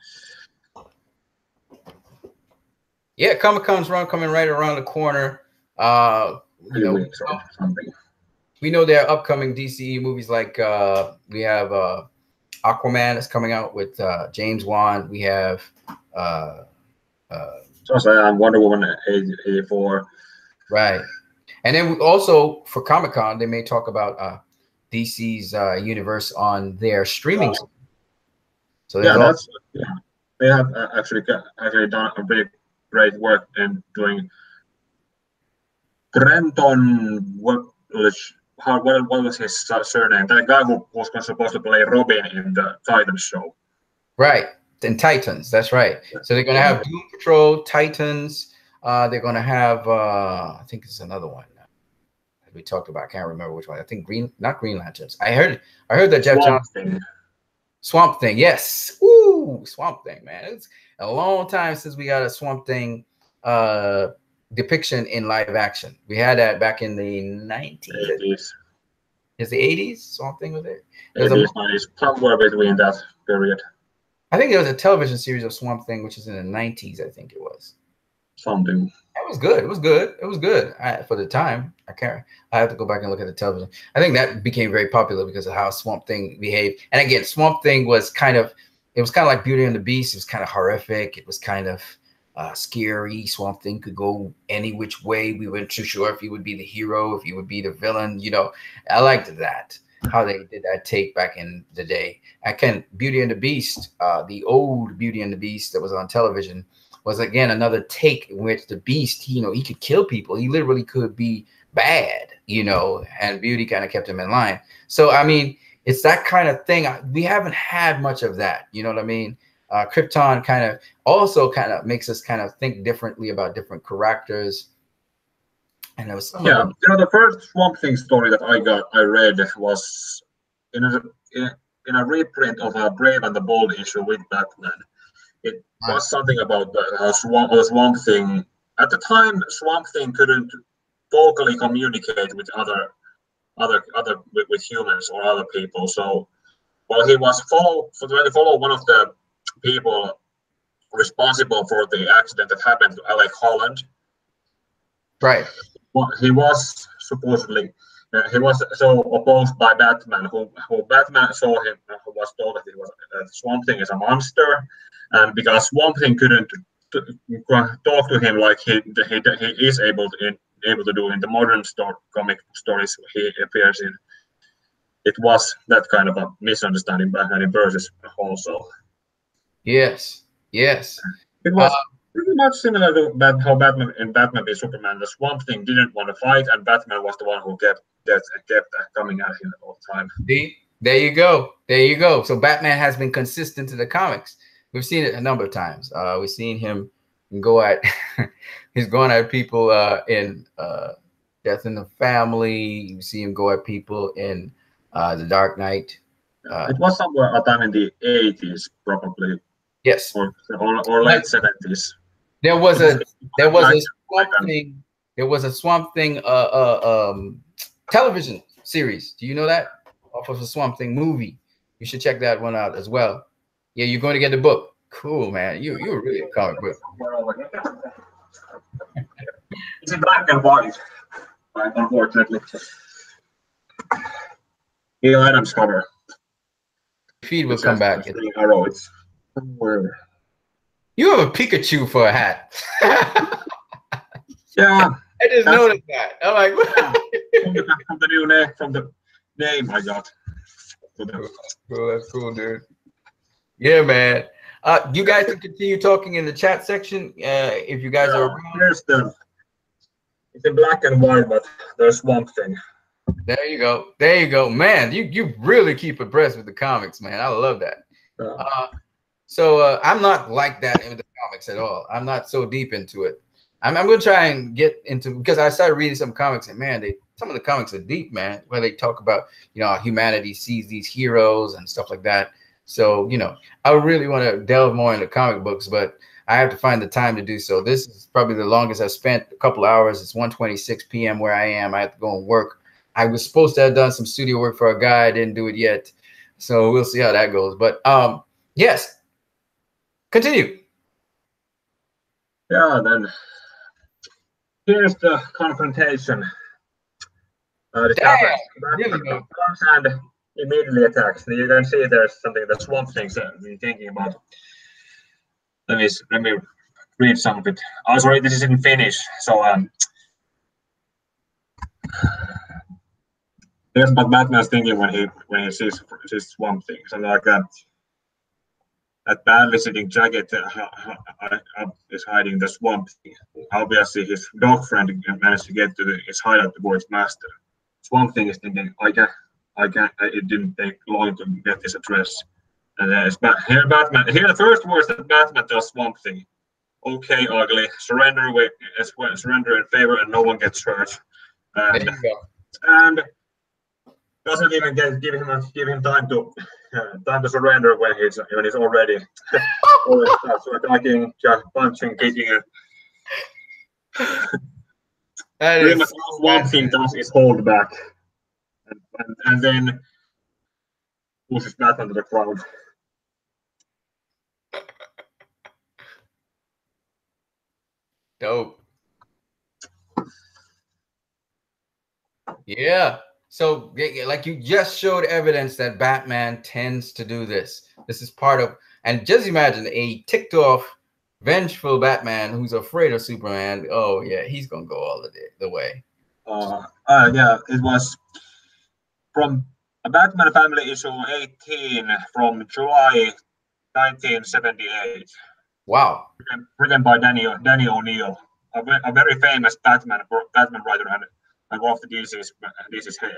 Yeah, Comic-Con's coming right around the corner. You know, weeks or something. We know there are upcoming DCEU movies like we have Aquaman that's coming out with James Wan. We have Wonder Woman 84. Right. And then also for Comic-Con, they may talk about DC's universe on their streaming. So yeah, they have actually done a really great work in doing Brenton. What was his surname? That guy who was supposed to play Robin in the Titans show. Right. In Titans, that's right. So they're going to have Doom Patrol, Titans. They're going to have, I think it's another one that we talked about. I can't remember which one. I think not Green Lanterns. I heard that Jeff Johnson. Swamp Thing, yes. Woo, Swamp Thing, man. It's a long time since we got a Swamp Thing depiction in live action. We had that back in the 90s. Is the 80s? Swamp Thing was it? 80s, 90s, somewhere between that period. I think there was a television series of Swamp Thing, which is in the 90s, I think it was. Something. It was good. It was good. It was good for the time. I have to go back and look at the television. I think that became very popular because of how Swamp Thing behaved. And again, Swamp Thing was kind of like Beauty and the Beast. It was kind of horrific. It was kind of scary. Swamp Thing could go any which way. We weren't too sure if he would be the hero, if he would be the villain. You know, I liked that, how they did that take back in the day. Beauty and the Beast, the old Beauty and the Beast that was on television, was again another take in which the Beast, you know, he could kill people. He literally could be bad, you know, and Beauty kind of kept him in line. So, I mean, it's that kind of thing. We haven't had much of that, you know what I mean? Krypton kind of also makes us kind of think differently about different characters. And there was some you know, the first Swamp Thing story that I read was in a reprint of a Brave and the Bold issue with Batman. It was something about the Swamp Thing. At the time, Swamp Thing couldn't vocally communicate with with humans or other people. So, while he was follow one of the people responsible for the accident that happened to Alec Holland. Right. He was supposedly he was so opposed by Batman, who Batman saw him, who was told that he was Swamp Thing is a monster, and because Swamp Thing couldn't talk to him like he is able to do in the modern comic stories he appears in. It was that kind of a misunderstanding behind him versus also. Yes. It was pretty much similar to how Batman v Superman, the Swamp Thing didn't want to fight, and Batman was the one who kept coming at him all the time. See, there you go. So Batman has been consistent to the comics. We've seen it a number of times. We've seen him go at he's going at people in Death in the Family. You see him go at people in The Dark Knight. It was somewhere a time in the 80s, probably. Yes. Or late 70s. There was a Like, Swamp Thing. There was a Swamp Thing television series. Do you know that? Off of a Swamp Thing movie. You should check that one out as well. Yeah, you're going to get the book. Cool, man. You're really a comic book. It's in black and white, unfortunately. Neil Adams cover. Feed will come back. It's somewhere. You have a Pikachu for a hat. Yeah. I just noticed that. I'm like, what? From the new name, from the name I got. Cool, that's cool, dude. Yeah, man. You guys can continue talking in the chat section if you guys are around. Here's it's in black and white, but there's Swamp Thing. There you go. There you go. Man, you really keep abreast with the comics, man. I love that. So I'm not like that in the comics at all. I'm not so deep into it. I'm going to try and get into, because I started reading some comics and man, some of the comics are deep, man, where they talk about, how humanity sees these heroes and stuff like that. So, I really want to delve more into comic books, but I have to find the time to do so. This is probably the longest I've spent, a couple hours. It's 1:26 p.m. where I am. I have to go and work. I was supposed to have done some studio work for a guy. I didn't do it yet. So we'll see how that goes. But yes, continue. Yeah, then here's the confrontation. And immediately attacks. You can see there's something that Swamp Thing's thinking about. Let me read some of it. Oh, sorry, this is in Finnish. So here's what Batman's thinking when he sees Swamp Thing. So like that badly sitting jacket is hiding the Swamp Thing. Obviously, his dog friend managed to get to his hideout before his master. Swamp Thing is thinking, I can't. It didn't take long to get this address. And here the first words that Batman tells Swamp Thing. Okay, ugly. Surrender in favor, and no one gets hurt. And doesn't even give him time to surrender when he's already starts attacking, punching, kicking. Pretty much all Swamp Thing does is hold back, and then pushes Batman to the ground. Dope. Yeah. So, like you just showed evidence that Batman tends to do this. This is part of, and just imagine a ticked off, vengeful Batman who's afraid of Superman. Oh yeah, he's gonna go all the way. Yeah, it was from a Batman Family issue 18 from July 1978. Wow. Written by Danny O'Neill, a very famous Batman writer and one of the DC's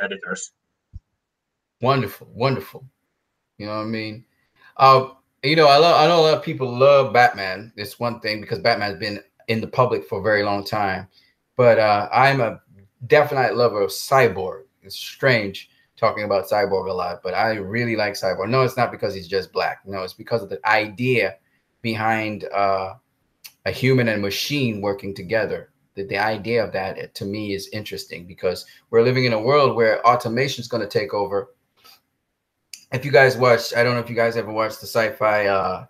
editors. Wonderful, wonderful. You know what I mean? I know a lot of people love Batman. It's one thing because Batman's been in the public for a very long time. But I'm a definite lover of Cyborg. It's strange talking about Cyborg a lot, but I really like Cyborg. No, it's not because he's just black. No, it's because of the idea behind a human and machine working together. The idea of that, to me, is interesting because we're living in a world where automation is going to take over. If you guys watched, I don't know if you guys ever watched the sci-fi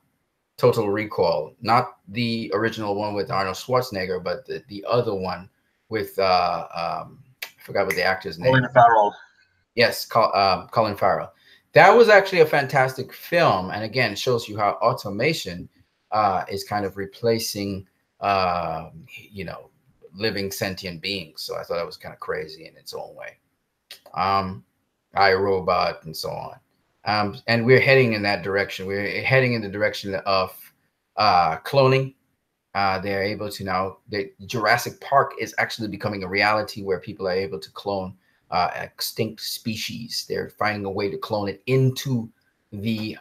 Total Recall, not the original one with Arnold Schwarzenegger, but the other one with, I forgot what the actor's name. Colin Farrell. Yes, Colin Farrell. That was actually a fantastic film. And again, it shows you how automation is kind of replacing, living sentient beings. So I thought that was kind of crazy in its own way. iRobot and so on. And we're heading in that direction. We're heading in the direction of cloning. They're able to now, Jurassic Park is actually becoming a reality where people are able to clone extinct species. They're finding a way to clone it into the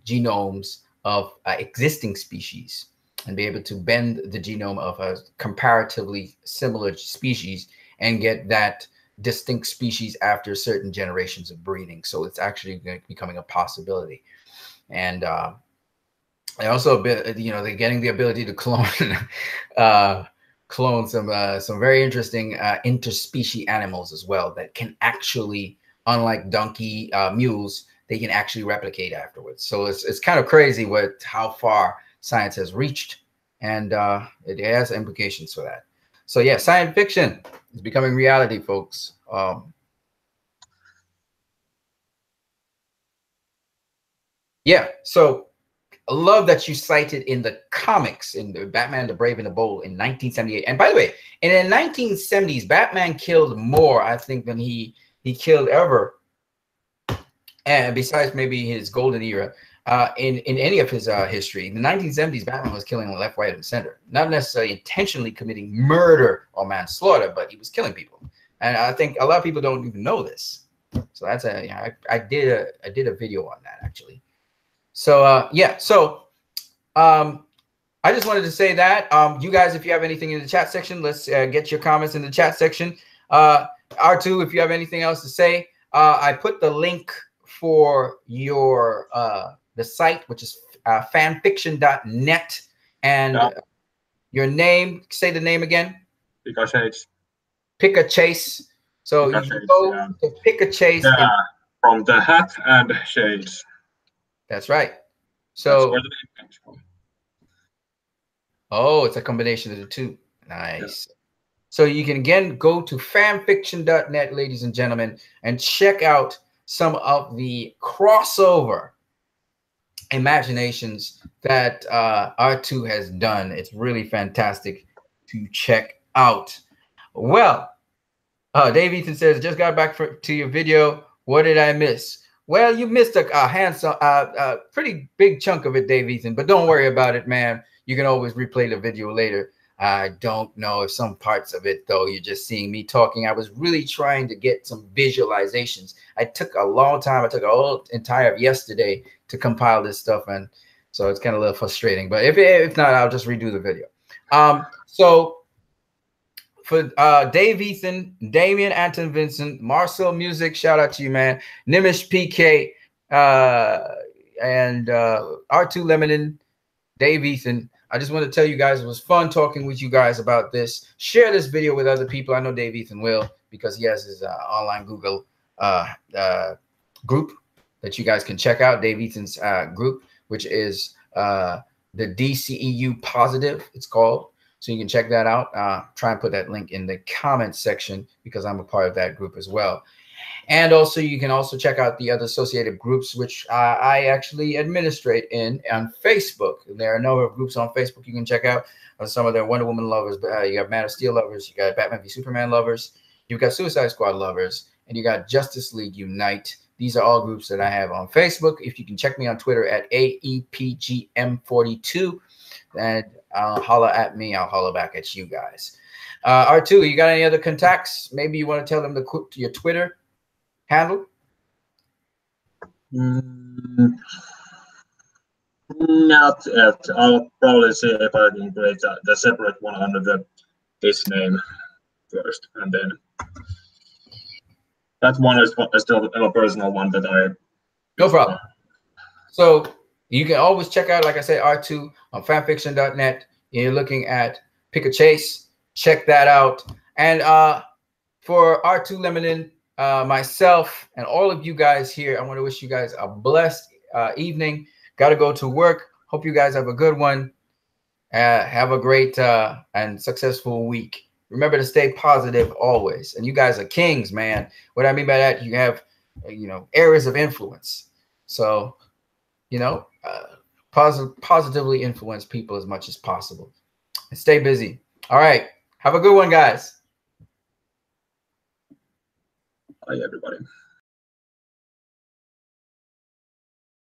genomes of existing species and be able to bend the genome of a comparatively similar species and get that distinct species after certain generations of breeding. So it's actually becoming a possibility. And And also, you know, they're getting the ability to clone clone some very interesting interspecies animals as well that can actually, unlike donkey mules, they can actually replicate afterwards. So it's kind of crazy how far science has reached, and it has implications for that. So yeah, science fiction is becoming reality, folks. Yeah, so I love that you cited in the comics in the Batman the Brave and the Bold in 1978. And by the way, in the 1970s, Batman killed more, I think, than he killed ever. And besides maybe his golden era, in any of his history, in the 1970s, Batman was killing left, right, and center, not necessarily intentionally committing murder or manslaughter, but he was killing people. And I think a lot of people don't even know this. So that's I did a video on that actually. So yeah, so I just wanted to say that you guys, if you have anything in the chat section, let's get your comments in the chat section. R2, if you have anything else to say, I put the link for your the site, which is fanfiction.net, and your name. Say the name again. Pick a chase. Pick a chase. So you go to Pick a Chase. Yeah, from the hat and shades. That's right. So that's where the name comes from. Oh, it's a combination of the two. Nice. Yeah. So you can again go to fanfiction.net, ladies and gentlemen, and check out some of the crossover imaginations that R2 has done. It's really fantastic to check out. Well, Dave Ethan says, just got back to your video. What did I miss? Well, you missed a handsome, pretty big chunk of it, Dave Ethan, but don't worry about it, man. You can always replay the video later. I don't know if some parts of it, though, you're just seeing me talking. I was really trying to get some visualizations. I took a long time. I took a whole entire yesterday to compile this stuff, and so it's kind of a little frustrating. But if not, I'll just redo the video. So for Dave Ethan, Damian, Anton Vincent, Marcel Music, shout out to you, man. Nimish PK, and R2 Lemon, Dave Ethan. I just want to tell you guys it was fun talking with you guys about this. Share this video with other people. I know Dave Ethan will, because he has his online Google group that you guys can check out. Dave Ethan's group, which is the DCEU Positive, it's called. So you can check that out. Try and put that link in the comment section because I'm a part of that group as well. And also, you can also check out the other associated groups, which I actually administrate on Facebook. There are a number of groups on Facebook you can check out. Some of their Wonder Woman lovers. You got Man of Steel lovers. You got Batman v Superman lovers. You've got Suicide Squad lovers. And you got Justice League Unite. These are all groups that I have on Facebook. If you can check me on Twitter at AEPGM42 and holler at me, I'll holler back at you guys. R2, you got any other contacts? Maybe you want to tell them your Twitter handle? Not yet. I'll probably see if I can create the separate one under this name first, and then that one is still a personal one that I. No problem. So you can always check out, like I said, R2 on fanfiction.net. You're looking at Pick a Chase. Check that out. And for R2 Lemon, myself, and all of you guys here, I want to wish you guys a blessed evening. Got to go to work. Hope you guys have a good one. Have a great and successful week. Remember to stay positive always. And you guys are kings, man. What I mean by that, you have, areas of influence. So, positively influence people as much as possible. And stay busy. All right. Have a good one, guys. Bye, everybody.